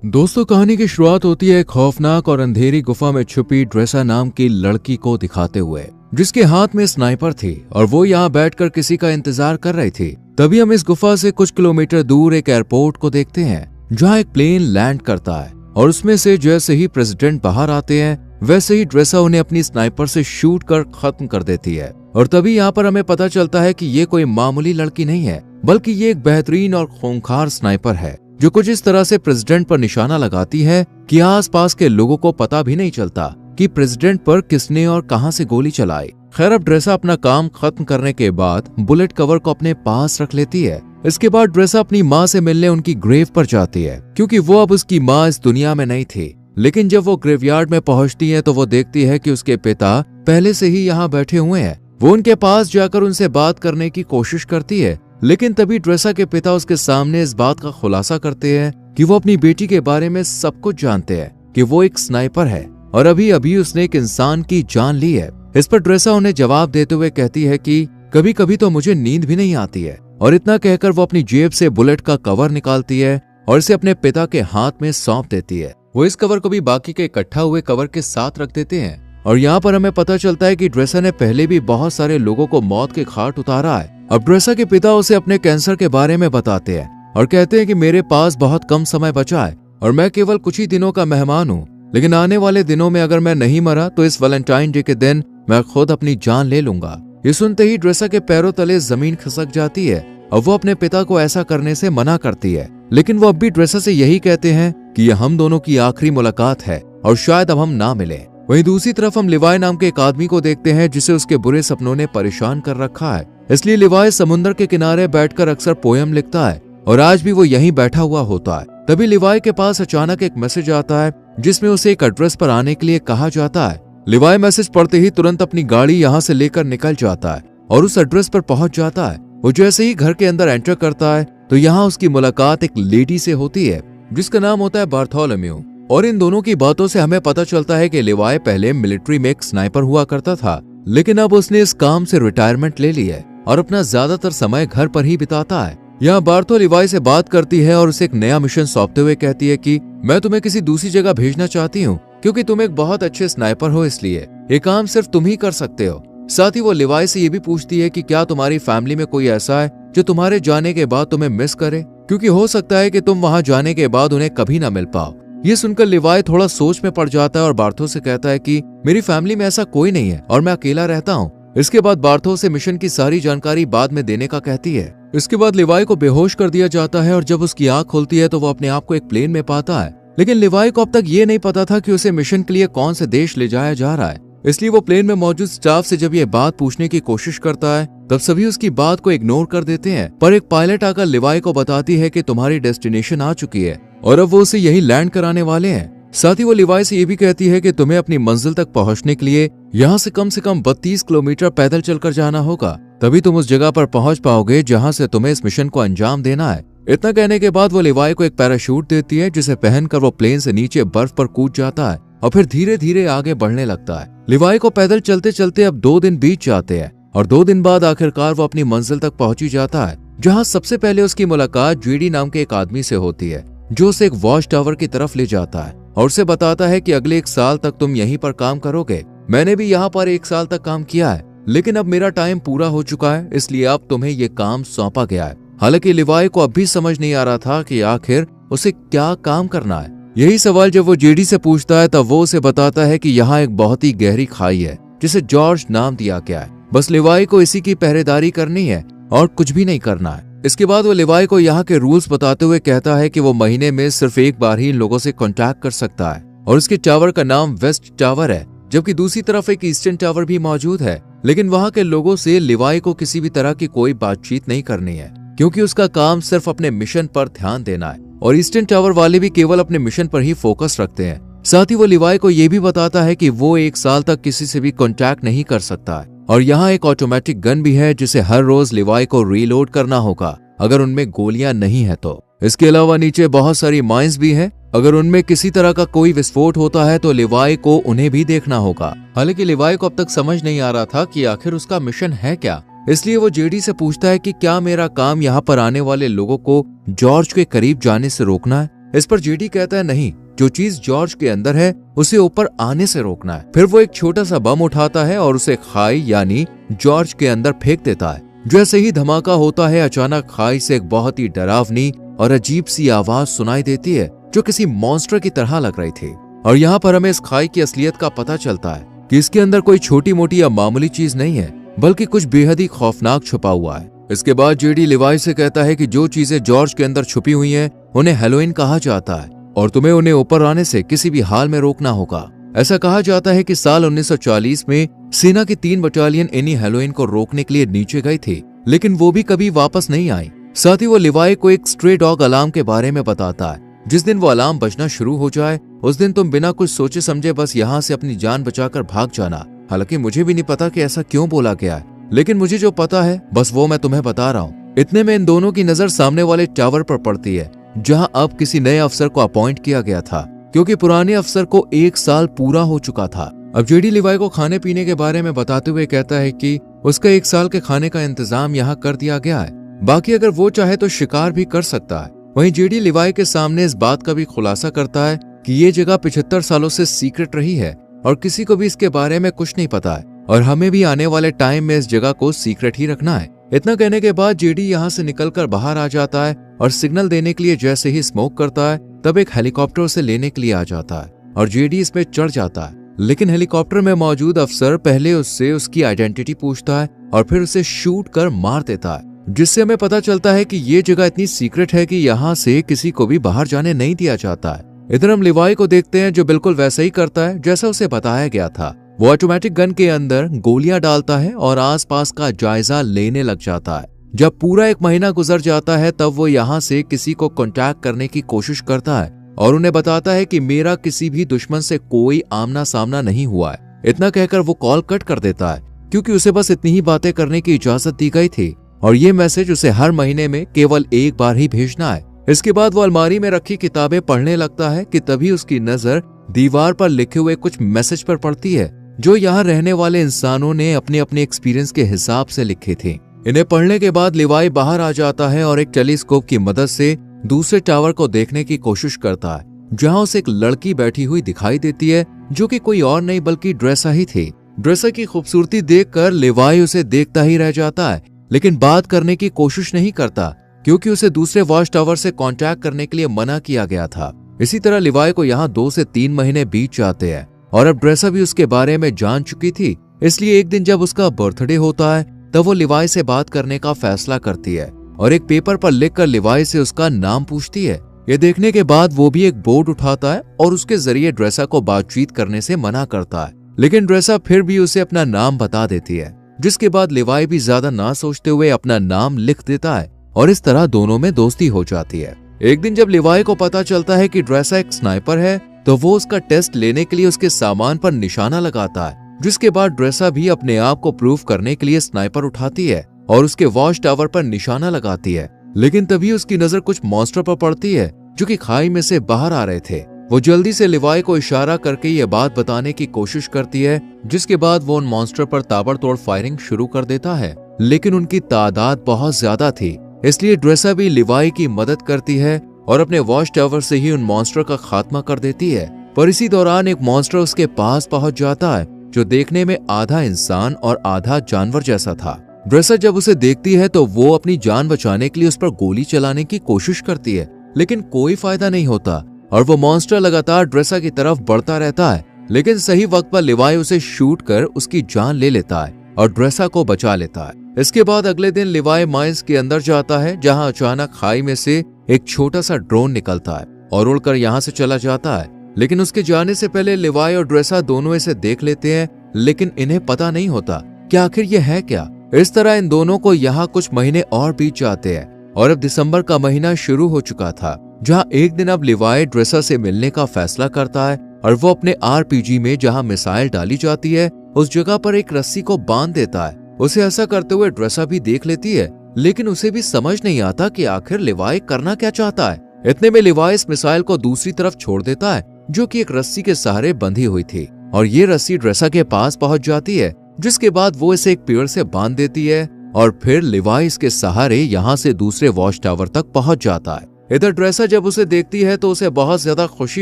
दोस्तों, कहानी की शुरुआत होती है खौफनाक और अंधेरी गुफा में छुपी ड्रेसा नाम की लड़की को दिखाते हुए, जिसके हाथ में स्नाइपर थी और वो यहाँ बैठकर किसी का इंतजार कर रही थी। तभी हम इस गुफा से कुछ किलोमीटर दूर एक एयरपोर्ट को देखते हैं, जहाँ एक प्लेन लैंड करता है और उसमें से जैसे ही प्रेसिडेंट बाहर आते हैं वैसे ही ड्रेसा उन्हें अपनी स्नाइपर से शूट कर खत्म कर देती है। और तभी यहाँ पर हमें पता चलता है कि ये कोई मामूली लड़की नहीं है, बल्कि ये एक बेहतरीन और खूंखार स्नाइपर है, जो कुछ इस तरह से प्रेसिडेंट पर निशाना लगाती है कि आसपास के लोगों को पता भी नहीं चलता कि प्रेसिडेंट पर किसने और कहां से गोली चलाई। खैर, अब ड्रेसा अपना काम खत्म करने के बाद बुलेट कवर को अपने पास रख लेती है। इसके बाद ड्रेसा अपनी माँ से मिलने उनकी ग्रेव पर जाती है, क्योंकि वो अब उसकी माँ इस दुनिया में नहीं थी। लेकिन जब वो ग्रेवयार्ड में पहुंचती है तो वो देखती है कि उसके पिता पहले से ही यहाँ बैठे हुए हैं। वो उनके पास जाकर उनसे बात करने की कोशिश करती है, लेकिन तभी ड्रेसा के पिता उसके सामने इस बात का खुलासा करते हैं कि वो अपनी बेटी के बारे में सब कुछ जानते हैं, कि वो एक स्नाइपर है और अभी अभी उसने एक इंसान की जान ली है। इस पर ड्रेसा उन्हें जवाब देते हुए कहती है कि कभी कभी तो मुझे नींद भी नहीं आती है। और इतना कहकर वो अपनी जेब से बुलेट का कवर निकालती है और इसे अपने पिता के हाथ में सौंप देती है। वो इस कवर को भी बाकी के इकट्ठा हुए कवर के साथ रख देते हैं। और यहाँ पर हमें पता चलता है कि ड्रेसा ने पहले भी बहुत सारे लोगों को मौत के घाट उतारा है। अब ड्रेसा के पिता उसे अपने कैंसर के बारे में बताते हैं और कहते हैं कि मेरे पास बहुत कम समय बचा है और मैं केवल कुछ ही दिनों का मेहमान हूँ, लेकिन आने वाले दिनों में अगर मैं नहीं मरा तो इस वैलेंटाइन डे के दिन मैं खुद अपनी जान ले लूंगा। ये सुनते ही ड्रेसा के पैरों तले जमीन खिसक जाती है और वो अपने पिता को ऐसा करने से मना करती है, लेकिन वो अब भी ड्रेसा से यही कहते हैं कि यह हम दोनों की आखिरी मुलाकात है और शायद अब हम ना मिलें। वहीं दूसरी तरफ हम लिवाई नाम के एक आदमी को देखते हैं जिसे उसके बुरे सपनों ने परेशान कर रखा है। इसलिए लिवाई समुद्र के किनारे बैठकर अक्सर पोयम लिखता है और आज भी वो यहीं बैठा हुआ होता है। तभी लिवाई के पास अचानक एक मैसेज आता है जिसमें उसे एक एड्रेस पर आने के लिए कहा जाता है। लिवाई मैसेज पढ़ते ही तुरंत अपनी गाड़ी यहाँ से लेकर निकल जाता है और उस एड्रेस पर पहुंच जाता है। वो जैसे ही घर के अंदर एंटर करता है तो यहाँ उसकी मुलाकात एक लेडी से होती है जिसका नाम होता है बार्थोलोम्यू। और इन दोनों की बातों से हमें पता चलता है कि लिवाई पहले मिलिट्री में एक स्नाइपर हुआ करता था, लेकिन अब उसने इस काम से रिटायरमेंट ले ली है और अपना ज्यादातर समय घर पर ही बिताता है। यहाँ बार्थो लिवाई से बात करती है और उसे एक नया मिशन सौंपते हुए कहती है कि मैं तुम्हें किसी दूसरी जगह भेजना चाहती हूँ क्योंकि तुम एक बहुत अच्छे स्नाइपर हो, इसलिए ये काम सिर्फ तुम ही कर सकते हो। साथ ही वो लिवाई से ये भी पूछती है कि क्या तुम्हारी फैमिली में कोई ऐसा है जो तुम्हारे जाने के बाद तुम्हें मिस करे, क्योंकि हो सकता है कि तुम वहां जाने के बाद उन्हें कभी ना मिल पाओ। ये सुनकर लिवाई थोड़ा सोच में पड़ जाता है और बार्थो से कहता है कि मेरी फैमिली में ऐसा कोई नहीं है और मैं अकेला रहता हूँ। इसके बाद बार्थो से मिशन की सारी जानकारी बाद में देने का कहती है। इसके बाद लिवाई को बेहोश कर दिया जाता है और जब उसकी आंख खुलती है तो वो अपने आप को एक प्लेन में पाता है, लेकिन लिवाई को अब तक ये नहीं पता था कि उसे मिशन के लिए कौन से देश ले जाया जा रहा है। इसलिए वो प्लेन में मौजूद स्टाफ से जब ये बात पूछने की कोशिश करता है तब सभी उसकी बात को इग्नोर कर देते हैं, पर एक पायलट आकर लिवाई को बताती है कि तुम्हारी डेस्टिनेशन आ चुकी है और अब वो उसे यही लैंड कराने वाले हैं। साथ ही वो लिवाई से ये भी कहती है कि तुम्हें अपनी मंजिल तक पहुंचने के लिए यहाँ से कम 32 किलोमीटर पैदल चलकर जाना होगा, तभी तुम उस जगह पर पहुंच पाओगे जहाँ से तुम्हें इस मिशन को अंजाम देना है। इतना कहने के बाद वो लिवाई को एक पैराशूट देती है जिसे पहनकर वो प्लेन से नीचे बर्फ पर कूद जाता है और फिर धीरे धीरे आगे बढ़ने लगता है। लिवाई को पैदल चलते चलते अब 2 दिन बीत जाते हैं और 2 दिन बाद आखिरकार वो अपनी मंजिल तक पहुंची जाता है, जहां सबसे पहले उसकी मुलाकात जेडी नाम के एक आदमी से होती है जो उसे एक वॉच टावर की तरफ ले जाता है और उसे बताता है कि अगले 1 साल तक तुम यहीं पर काम करोगे। मैंने भी यहाँ पर 1 साल तक काम किया है, लेकिन अब मेरा टाइम पूरा हो चुका है, इसलिए अब तुम्हें ये काम सौंपा गया है। हालांकि लिवाई को अब भी समझ नहीं आ रहा था कि आखिर उसे क्या काम करना है। यही सवाल जब वो जेडी से पूछता है तब वो उसे बताता है कि यहाँ एक बहुत ही गहरी खाई है जिसे जॉर्ज नाम दिया गया है। बस लिवाई को इसी की पहरेदारी करनी है और कुछ भी नहीं करना है। इसके बाद वो लिवाई को यहाँ के रूल्स बताते हुए कहता है कि वो महीने में सिर्फ 1 बार ही इन लोगों से कांटेक्ट कर सकता है और उसके टावर का नाम वेस्ट टावर है, जबकि दूसरी तरफ एक ईस्टर्न टावर भी मौजूद है, लेकिन वहाँ के लोगों से लिवाई को किसी भी तरह की कोई बातचीत नहीं करनी है क्योंकि उसका काम सिर्फ अपने मिशन पर ध्यान देना है और ईस्टर्न टावर वाले भी केवल अपने मिशन पर ही फोकस रखते हैं। साथ ही वो लिवाई को ये भी बताता है कि वो 1 साल तक किसी से भी कांटेक्ट नहीं कर सकता है और यहाँ एक ऑटोमेटिक गन भी है जिसे हर रोज लिवाई को रीलोड करना होगा अगर उनमें गोलियां नहीं है तो। इसके अलावा नीचे बहुत सारी माइंस भी है, अगर उनमें किसी तरह का कोई विस्फोट होता है तो लिवाई को उन्हें भी देखना होगा। हालांकि लिवाई को अब तक समझ नहीं आ रहा था कि आखिर उसका मिशन है क्या, इसलिए वो जेडी से पूछता है कि क्या मेरा काम यहाँ पर आने वाले लोगों को जॉर्ज के करीब जाने से रोकना है। इस पर जेडी कहता है नहीं, जो चीज जॉर्ज के अंदर है उसे ऊपर आने से रोकना है। फिर वो एक छोटा सा बम उठाता है और उसे खाई यानी जॉर्ज के अंदर फेंक देता है। जैसे ही धमाका होता है अचानक खाई से एक बहुत ही डरावनी और अजीब सी आवाज सुनाई देती है जो किसी मॉन्स्टर की तरह लग रही थी और यहाँ पर हमें इस खाई की असलियत का पता चलता है कि इसके अंदर कोई छोटी मोटी या मामूली चीज नहीं है बल्कि कुछ बेहद ही खौफनाक छुपा हुआ है। इसके बाद जेडी लिवाई से कहता है कि जो चीजें जॉर्ज के अंदर छुपी हुई हैं उन्हें हेलोइन कहा जाता है और तुम्हें उन्हें ऊपर आने से किसी भी हाल में रोकना होगा। ऐसा कहा जाता है कि साल 1940 में सेना की 3 बटालियन इन्हीं हेलोइन को रोकने के लिए नीचे गई थी, लेकिन वो भी कभी वापस नहीं आई। साथ ही वो लिवाई को एक स्ट्रे डॉग अलार्म के बारे में बताता है। जिस दिन वो अलार्म बजना शुरू हो जाए उस दिन तुम बिना कुछ सोचे समझे बस यहाँ से अपनी जान बचाकर भाग जाना। हालांकि मुझे भी नहीं पता कि ऐसा क्यों बोला गया है, लेकिन मुझे जो पता है बस वो मैं तुम्हें बता रहा हूँ। इतने में इन दोनों की नजर सामने वाले टावर पर पड़ती है जहाँ अब किसी नए अफसर को अपॉइंट किया गया था क्योंकि पुराने अफसर को 1 साल पूरा हो चुका था। अब जेडी लिवाई को खाने पीने के बारे में बताते हुए कहता है कि उसका 1 साल के खाने का इंतजाम यहाँ कर दिया गया है, बाकी अगर वो चाहे तो शिकार भी कर सकता है। वहीं जेडी लिवाई के सामने इस बात का भी खुलासा करता है कि ये जगह 75 सालों से सीक्रेट रही है और किसी को भी इसके बारे में कुछ नहीं पता है और हमें भी आने वाले टाइम में इस जगह को सीक्रेट ही रखना है। इतना कहने के बाद जेडी यहाँ से निकलकर बाहर आ जाता है और सिग्नल देने के लिए जैसे ही स्मोक करता है तब एक हेलीकॉप्टर उसे लेने के लिए आ जाता है और जेडी इसमें चढ़ जाता है, लेकिन हेलीकॉप्टर में मौजूद अफसर पहले उससे उसकी आइडेंटिटी पूछता है और फिर उसे शूट कर मार देता है, जिससे हमें पता चलता है कि ये जगह इतनी सीक्रेट है कि यहाँ से किसी को भी बाहर जाने नहीं दिया जाता है। इधर हम लिवाई को देखते हैं जो बिल्कुल वैसा ही करता है जैसा उसे बताया गया था। वो ऑटोमेटिक गन के अंदर गोलियां डालता है और आसपास का जायजा लेने लग जाता है। जब पूरा 1 महीना गुजर जाता है तब वो यहाँ से किसी को कांटेक्ट करने की कोशिश करता है और उन्हें बताता है कि मेरा किसी भी दुश्मन से कोई आमना सामना नहीं हुआ है। इतना कहकर वो कॉल कट कर देता है क्योंकि उसे बस इतनी ही बातें करने की इजाजत दी गई थी और ये मैसेज उसे हर महीने में केवल एक बार ही भेजना है। इसके बाद वो अलमारी में रखी किताबें पढ़ने लगता है कि तभी उसकी नजर दीवार पर लिखे हुए कुछ मैसेज पर पड़ती है जो यहाँ रहने वाले इंसानों ने अपने अपने एक्सपीरियंस के हिसाब से लिखे थे। इन्हें पढ़ने के बाद लिवाई बाहर आ जाता है और एक टेलीस्कोप की मदद से दूसरे टावर को देखने की कोशिश करता है जहाँ उसे एक लड़की बैठी हुई दिखाई देती है जो कि कोई और नहीं बल्कि ड्रेसा ही थी। ड्रेसा की खूबसूरती देखकर लिवाई उसे देखता ही रह जाता है लेकिन बात करने की कोशिश नहीं करता क्योंकि उसे दूसरे वॉच टावर से कांटेक्ट करने के लिए मना किया गया था। इसी तरह लिवाई को यहाँ 2 से 3 महीने बीत जाते हैं और अब ड्रेसा भी उसके बारे में जान चुकी थी। इसलिए एक दिन जब उसका बर्थडे होता है तब वो लिवाई से बात करने का फैसला करती है और एक पेपर पर लिखकर लिवाई से उसका नाम पूछती है। ये देखने के बाद वो भी एक बोर्ड उठाता है और उसके जरिए ड्रेसा को बातचीत करने से मना करता है लेकिन ड्रेसा फिर भी उसे अपना नाम बता देती है, जिसके बाद लिवाई भी ज्यादा ना सोचते हुए अपना नाम लिख देता है और इस तरह दोनों में दोस्ती हो जाती है। एक दिन जब लिवाई को पता चलता है कि ड्रेसा एक स्नाइपर है तो वो उसका टेस्ट लेने के लिए उसके सामान पर निशाना लगाता है, जिसके बाद ड्रेसा भी अपने आप को प्रूव करने के लिए स्नाइपर उठाती है और उसके वॉच टावर पर निशाना लगाती है। लेकिन तभी उसकी नजर कुछ मॉन्स्टर पर पड़ती है जो कि खाई में से बाहर आ रहे थे। वो जल्दी से लिवाई को इशारा करके ये बात बताने की कोशिश करती है, जिसके बाद वो उन मॉन्स्टर पर ताबड़तोड़ फायरिंग शुरू कर देता है लेकिन उनकी तादाद बहुत ज्यादा थी, इसलिए ड्रेसा भी लिवाई की मदद करती है और अपने वॉच टावर से ही उन मॉन्स्टर का खात्मा कर देती है। पर इसी दौरान एक मॉन्स्टर उसके पास पहुंच जाता है जो देखने में आधा इंसान और आधा जानवर जैसा था। ड्रेसा जब उसे देखती है तो वो अपनी जान बचाने के लिए उस पर गोली चलाने की कोशिश करती है लेकिन कोई फायदा नहीं होता और वो मॉन्स्टर लगातार ड्रेसा की तरफ बढ़ता रहता है। लेकिन सही वक्त पर लिवाई उसे शूट कर उसकी जान ले लेता है और ड्रेसा को बचा लेता है। इसके बाद अगले दिन लिवाई माइंस के अंदर जाता है जहां अचानक खाई में से एक छोटा सा ड्रोन निकलता है और उड़कर यहाँ से चला जाता है। लेकिन उसके जाने से पहले लिवाई और ड्रेसा दोनों इसे देख लेते हैं लेकिन इन्हें पता नहीं होता कि आखिर ये है क्या। इस तरह इन दोनों को यहाँ कुछ महीने और बीत जाते हैं और अब दिसंबर का महीना शुरू हो चुका था जहाँ एक दिन अब लिवाई ड्रेसा से मिलने का फैसला करता है और वो अपने आरपीजी में जहाँ मिसाइल डाली जाती है उस जगह पर एक रस्सी को बांध देता है। उसे ऐसा करते हुए ड्रेसा भी देख लेती है लेकिन उसे भी समझ नहीं आता कि आखिर लिवाई करना क्या चाहता है। इतने में लिवाई इस मिसाइल को दूसरी तरफ छोड़ देता है जो कि एक रस्सी के सहारे बंधी हुई थी और ये रस्सी ड्रेसा के पास पहुंच जाती है, जिसके बाद वो इसे एक पेड़ से बांध देती है और फिर लिवाई इसके सहारे यहाँ से दूसरे वॉच टावर तक पहुंच जाता है। इधर ड्रेसा जब उसे देखती है तो उसे बहुत ज्यादा खुशी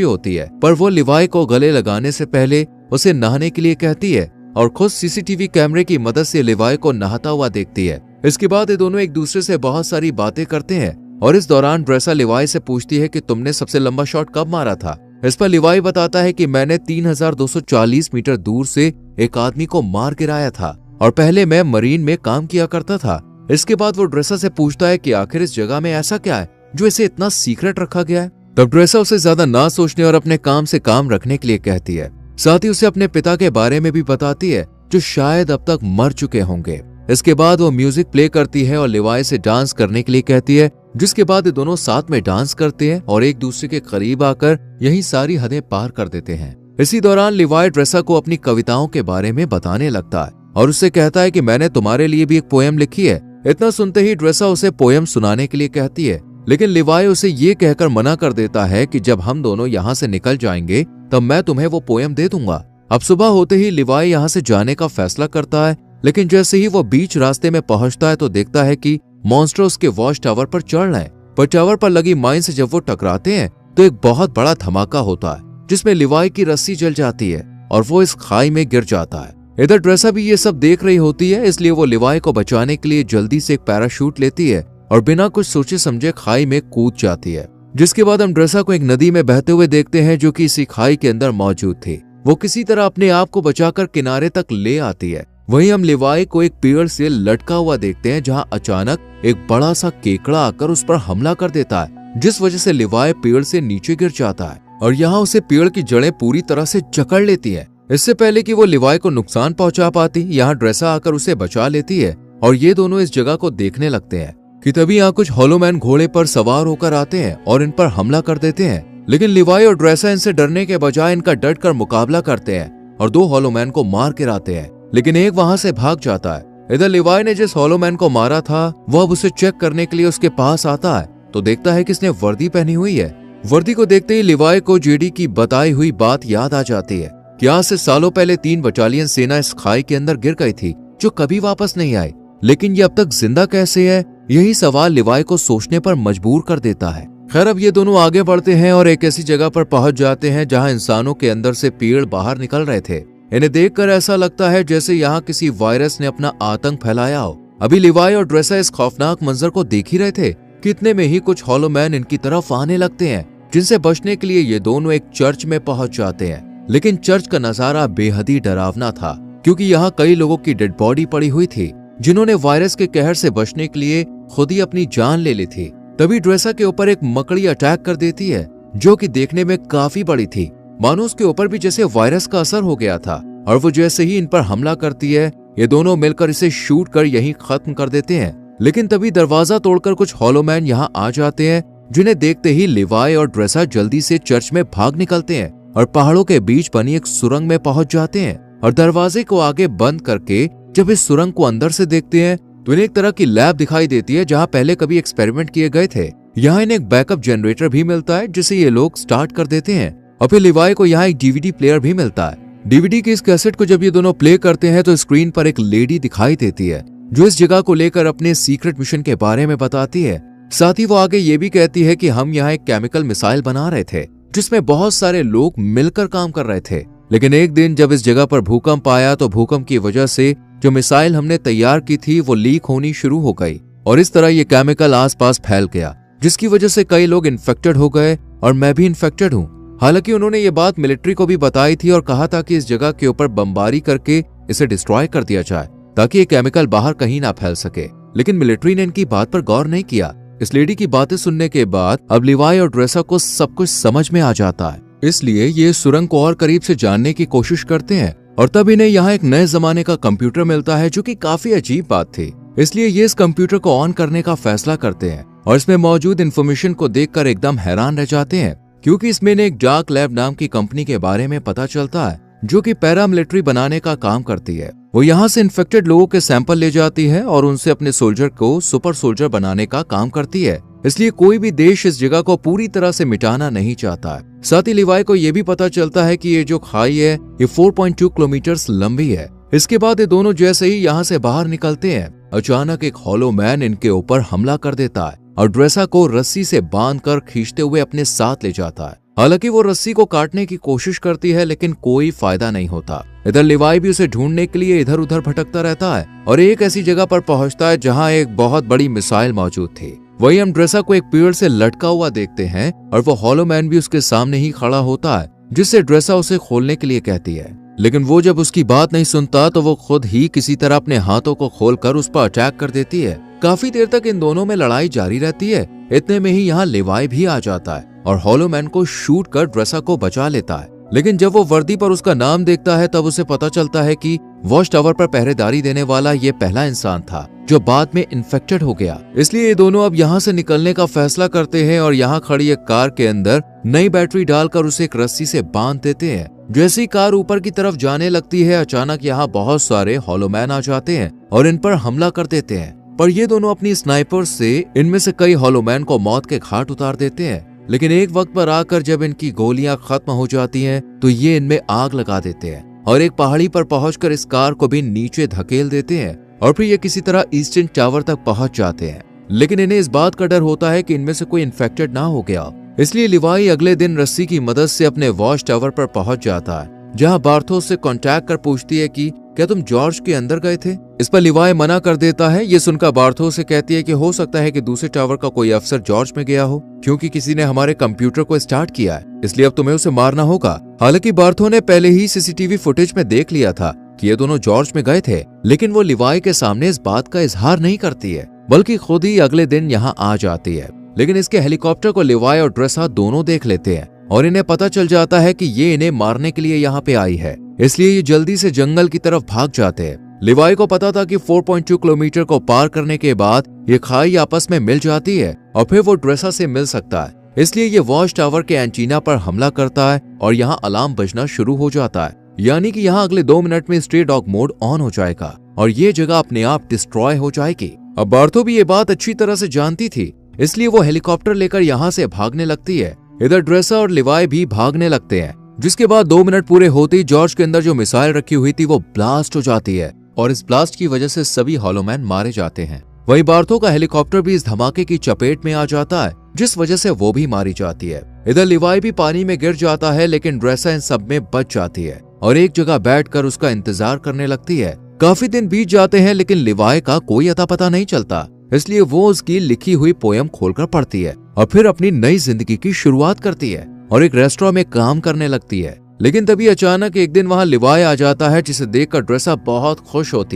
होती है, पर वो लिवाई को गले लगाने से पहले उसे नहाने के लिए कहती है और खुद सीसीटीवी कैमरे की मदद से लिवाई को नहाता हुआ देखती है। इसके बाद ये दोनों एक दूसरे से बहुत सारी बातें करते हैं और इस दौरान ड्रेसा लिवाई से पूछती है कि तुमने सबसे लंबा शॉट कब मारा था। इस पर लिवाई बताता है कि मैंने 3240 मीटर दूर से एक आदमी को मार गिराया था और पहले मैं मरीन में काम किया करता था। इसके बाद वो ड्रेसा से पूछता है कि आखिर इस जगह में ऐसा क्या है जो इसे इतना सीक्रेट रखा गया है। तब ड्रेसा उसे ज्यादा ना सोचने और अपने काम से काम रखने के लिए कहती है। साथ ही उसे अपने पिता के बारे में भी बताती है जो शायद अब तक मर चुके होंगे। इसके बाद वो म्यूजिक प्ले करती है और लिवाई से डांस करने के लिए कहती है, जिसके बाद ये दोनों साथ में डांस करते हैं और एक दूसरे के करीब आकर यही सारी हदें पार कर देते हैं। इसी दौरान लिवाई ड्रेसा को अपनी कविताओं के बारे में बताने लगता है और उससे कहता है कि मैंने तुम्हारे लिए भी एक पोयम लिखी है। इतना सुनते ही ड्रेसा उसे पोयम सुनाने के लिए कहती है, लेकिन लिवाई उसे ये कहकर मना कर देता है कि जब हम दोनों यहाँ से निकल जाएंगे तब मैं तुम्हें वो पोयम दे दूंगा। अब सुबह होते ही लिवाई यहाँ से जाने का फैसला करता है, लेकिन जैसे ही वो बीच रास्ते में पहुंचता है तो देखता है कि मॉन्स्टर उसके वॉच टावर पर चढ़ रहे हैं। पर टावर पर लगी माइन से जब वो टकराते हैं तो एक बहुत बड़ा धमाका होता है जिसमें लिवाई की रस्सी जल जाती है और वो इस खाई में गिर जाता है। इधर ड्रेसा भी ये सब देख रही होती है, इसलिए वो लिवाई को बचाने के लिए जल्दी से एक पैराशूट लेती है और बिना कुछ सोचे समझे खाई में कूद जाती है। जिसके बाद हम ड्रेसा को एक नदी में बहते हुए देखते हैं जो कि इसी खाई के अंदर मौजूद थी। वो किसी तरह अपने आप को बचाकर किनारे तक ले आती है। वहीं हम लिवाई को एक पेड़ से लटका हुआ देखते हैं जहां अचानक एक बड़ा सा केकड़ा आकर उस पर हमला कर देता है, जिस वजह से लिवाई पेड़ से नीचे गिर जाता है। और यहाँ उसे पेड़ की जड़ें पूरी तरह से जकड़ लेती हैं। इससे पहले कि वो लिवाई को नुकसान पहुंचा पाती, यहाँ ड्रेसा आकर उसे बचा लेती है और ये दोनों इस जगह को देखने लगते हैं कि तभी यहाँ कुछ हॉलोमैन घोड़े पर सवार होकर आते हैं और इन पर हमला कर देते हैं। लेकिन लिवाई और ड्रेसा इनसे डरने के बजाय इनका डट कर मुकाबला करते हैं और 2 हॉलोमैन को मार गिराते हैं, लेकिन एक वहां से भाग जाता है। इधर लिवाई ने जिस हॉलोमैन को मारा था वो अब उसे चेक करने के लिए उसके पास आता है तो देखता है कि इसने वर्दी पहनी हुई है। वर्दी को देखते ही लिवाई को जेडी की बताई हुई बात याद आ जाती है कि आज से सालों पहले 3 बटालियन सेना इस खाई के अंदर गिर गई थी जो कभी वापस नहीं आई, लेकिन ये अब तक जिंदा कैसे है, यही सवाल लिवाई को सोचने पर मजबूर कर देता है। खैर अब ये दोनों आगे बढ़ते हैं और एक ऐसी जगह पर पहुंच जाते हैं जहां इंसानों के अंदर से पेड़ बाहर निकल रहे थे। इन्हें देखकर ऐसा लगता है जैसे यहाँ किसी वायरस ने अपना आतंक फैलाया हो। अभी लिवाई और ड्रेसा इस खौफनाक मंजर को देख ही रहे थे कि इतने में ही कुछ हॉलोमैन इनकी तरफ आने लगते हैं, जिनसे बचने के लिए ये दोनों एक चर्च में पहुंच जाते हैं। लेकिन चर्च का नजारा बेहद ही डरावना था क्योंकि यहाँ कई लोगों की डेड बॉडी पड़ी हुई थी जिन्होंने वायरस के कहर से बचने के लिए खुद ही अपनी जान ले ली थी। तभी ड्रेसा के ऊपर एक मकड़ी अटैक कर देती है जो कि देखने में काफी बड़ी थी, मानो उसके ऊपर भी जैसे वायरस का असर हो गया था। और वो जैसे ही इन पर हमला करती है ये दोनों मिलकर इसे शूट कर यहीं खत्म कर देते हैं। लेकिन तभी दरवाजा तोड़कर कुछ हॉलोमैन यहाँ आ जाते हैं, जिन्हें देखते ही लिवाई और ड्रेसा जल्दी से चर्च में भाग निकलते हैं और पहाड़ों के बीच बनी एक सुरंग में पहुंच जाते हैं। और दरवाजे को आगे बंद करके जब इस सुरंग को अंदर से देखते हैं तो इन्हें एक तरह की लैब दिखाई देती है जहां पहले कभी एक्सपेरिमेंट किए गए थे। यहाँ इन्हें एक बैकअप जनरेटर भी मिलता है जिसे ये लोग स्टार्ट कर देते हैं और फिर लिवाई को यहाँ एक डीवीडी प्लेयर भी मिलता है। डीवीडी की इस कैसेट को जब ये दोनों प्ले करते हैं तो स्क्रीन पर एक लेडी दिखाई देती है जो इस जगह को लेकर अपने सीक्रेट मिशन के बारे में बताती है। साथ ही वो आगे ये भी कहती है कि हम यहाँ एक केमिकल मिसाइल बना रहे थे जिसमें बहुत सारे लोग मिलकर काम कर रहे थे। लेकिन एक दिन जब इस जगह पर भूकंप आया तो भूकंप की वजह से जो मिसाइल हमने तैयार की थी वो लीक होनी शुरू हो गई और इस तरह ये केमिकल आसपास फैल गया, जिसकी वजह से कई लोग इन्फेक्टेड हो गए और मैं भी इन्फेक्टेड हूँ। हालांकि उन्होंने ये बात मिलिट्री को भी बताई थी और कहा था कि इस जगह के ऊपर बमबारी करके इसे डिस्ट्रॉय कर दिया जाए ताकि ये केमिकल बाहर कहीं ना फैल सके, लेकिन मिलिट्री ने इनकी बात पर गौर नहीं किया। इस लेडी की बातें सुनने के बाद अब लिवाई और ड्रेसा को सब कुछ समझ में आ जाता है, इसलिए ये सुरंग को और करीब से जानने की कोशिश करते हैं। और तब इन्हें यहाँ एक नए जमाने का कंप्यूटर मिलता है जो कि काफी अजीब बात थी, इसलिए ये इस कंप्यूटर को ऑन करने का फैसला करते हैं और इसमें मौजूद इन्फॉर्मेशन को देखकर एकदम हैरान रह जाते हैं क्योंकि इसमें एक डार्क लैब नाम की कंपनी के बारे में पता चलता है जो कि पैरामिलिट्री बनाने का काम करती है। वो यहाँ से इन्फेक्टेड लोगों के सैंपल ले जाती है और उनसे अपने सोल्जर को सुपर सोल्जर बनाने का काम करती है, इसलिए कोई भी देश इस जगह को पूरी तरह से मिटाना नहीं चाहता है। साथ ही लिवाई को यह भी पता चलता है कि ये जो खाई है ये 4.2 किलोमीटर लंबी है। इसके बाद ये दोनों जैसे ही यहाँ से बाहर निकलते हैं अचानक एक हॉलो मैन इनके ऊपर हमला कर देता है और ड्रेसा को रस्सी से बांधकर खींचते हुए अपने साथ ले जाता है। हालांकि वो रस्सी को काटने की कोशिश करती है लेकिन कोई फायदा नहीं होता। इधर लिवाई भी उसे ढूंढने के लिए इधर उधर भटकता रहता है और एक ऐसी जगह पर पहुंचता है जहां एक बहुत बड़ी मिसाइल मौजूद थी। वही हम ड्रेसा को एक पेड़ से लटका हुआ देखते हैं और वो हॉलो मैन भी उसके सामने ही खड़ा होता है, जिससे ड्रेसा उसे खोलने के लिए कहती है। लेकिन वो जब उसकी बात नहीं सुनता तो वो खुद ही किसी तरह अपने हाथों को खोलकर उस पर अटैक कर देती है। काफी देर तक इन दोनों में लड़ाई जारी रहती है। इतने में ही यहाँ लिवाई भी आ जाता है और हॉलो मैन को शूट कर ड्रेसा को बचा लेता है। लेकिन जब वो वर्दी पर उसका नाम देखता है तब उसे पता चलता है कि वॉच टावर पर पहरेदारी देने वाला ये पहला इंसान था जो बाद में इन्फेक्टेड हो गया। इसलिए ये दोनों अब यहाँ से निकलने का फैसला करते हैं और यहाँ खड़ी एक कार के अंदर नई बैटरी डालकर उसे एक रस्सी से बांध देते हैं। जैसे ही कार ऊपर की तरफ जाने लगती है अचानक यहाँ बहुत सारे हॉलो मैन आ जाते हैं और इन पर हमला कर देते हैं, पर ये दोनों अपनी स्नाइपर से इनमें से कई हॉलो मैन को मौत के घाट उतार देते हैं। लेकिन एक वक्त पर आकर जब इनकी गोलियां खत्म हो जाती हैं तो ये इनमें आग लगा देते हैं और एक पहाड़ी पर पहुंचकर इस कार को भी नीचे धकेल देते हैं और फिर ये किसी तरह ईस्टर्न टावर तक पहुंच जाते हैं। लेकिन इन्हें इस बात का डर होता है कि इनमें से कोई इन्फेक्टेड ना हो गया, इसलिए लिवाई अगले दिन रस्सी की मदद से अपने वॉच टावर पर पहुंच जाता है जहां बार्थोस से कांटेक्ट कर पूछती है कि क्या तुम जॉर्ज के अंदर गए थे। इस पर लिवाई मना कर देता है। ये सुनकर बार्थोस से कहती है कि हो सकता है कि दूसरे टावर का कोई अफसर जॉर्ज में गया हो क्योंकि किसी ने हमारे कंप्यूटर को स्टार्ट किया है, इसलिए अब तुम्हें उसे मारना होगा। हालांकि बार्थो ने पहले ही सीसीटीवी फुटेज में देख लिया था कि ये दोनों जॉर्ज में गए थे, लेकिन वो लिवाई के सामने इस बात का इजहार नहीं करती है बल्कि खुद ही अगले दिन यहाँ आ जाती है। लेकिन इसके हेलीकॉप्टर को लिवाई और ड्रेसा दोनों देख लेते हैं और इन्हें पता चल जाता है कि ये इन्हें मारने के लिए यहाँ पे आई है, इसलिए ये जल्दी से जंगल की तरफ भाग जाते हैं। लिवाई को पता था कि 4.2 किलोमीटर को पार करने के बाद ये खाई आपस में मिल जाती है और फिर वो ड्रेसा से मिल सकता है, इसलिए ये वॉच टावर के एंटीना पर हमला करता है और यहाँ अलार्म बजना शुरू हो जाता है, यानी कि यहाँ अगले 2 मिनट में स्ट्रे डॉग मोड ऑन हो जाएगा और ये जगह अपने आप डिस्ट्रॉय हो जाएगी। अब बार्थो भी ये बात अच्छी तरह से जानती थी, इसलिए वो हेलीकॉप्टर लेकर यहाँ से भागने लगती है। इधर ड्रेसा और लिवाई भी भागने लगते हैं, जिसके बाद 2 मिनट पूरे होते ही जॉर्ज के अंदर जो मिसाइल रखी हुई थी वो ब्लास्ट हो जाती है और इस ब्लास्ट की वजह से सभी हॉलोमैन मारे जाते हैं। वहीं बार्थो का हेलीकॉप्टर भी इस धमाके की चपेट में आ जाता है, जिस वजह से वो भी मारी जाती है। इधर लिवाई भी पानी में गिर जाता है, लेकिन ड्रेसा इन सब में बच जाती है और एक जगह बैठकर उसका इंतजार करने लगती है। काफी दिन बीत जाते हैं, लेकिन लिवाई का कोई अता पता नहीं चलता, इसलिए वो उसकी लिखी हुई पोयम खोलकर पढ़ती है और फिर अपनी नई जिंदगी की शुरुआत करती है और एक रेस्टोरेंट में काम करने लगती है। लेकिन तभी अचानक एक दिन वहाँ लिवाई आ जाता है, जिसे देखकर ड्रेसा बहुत खुश होती है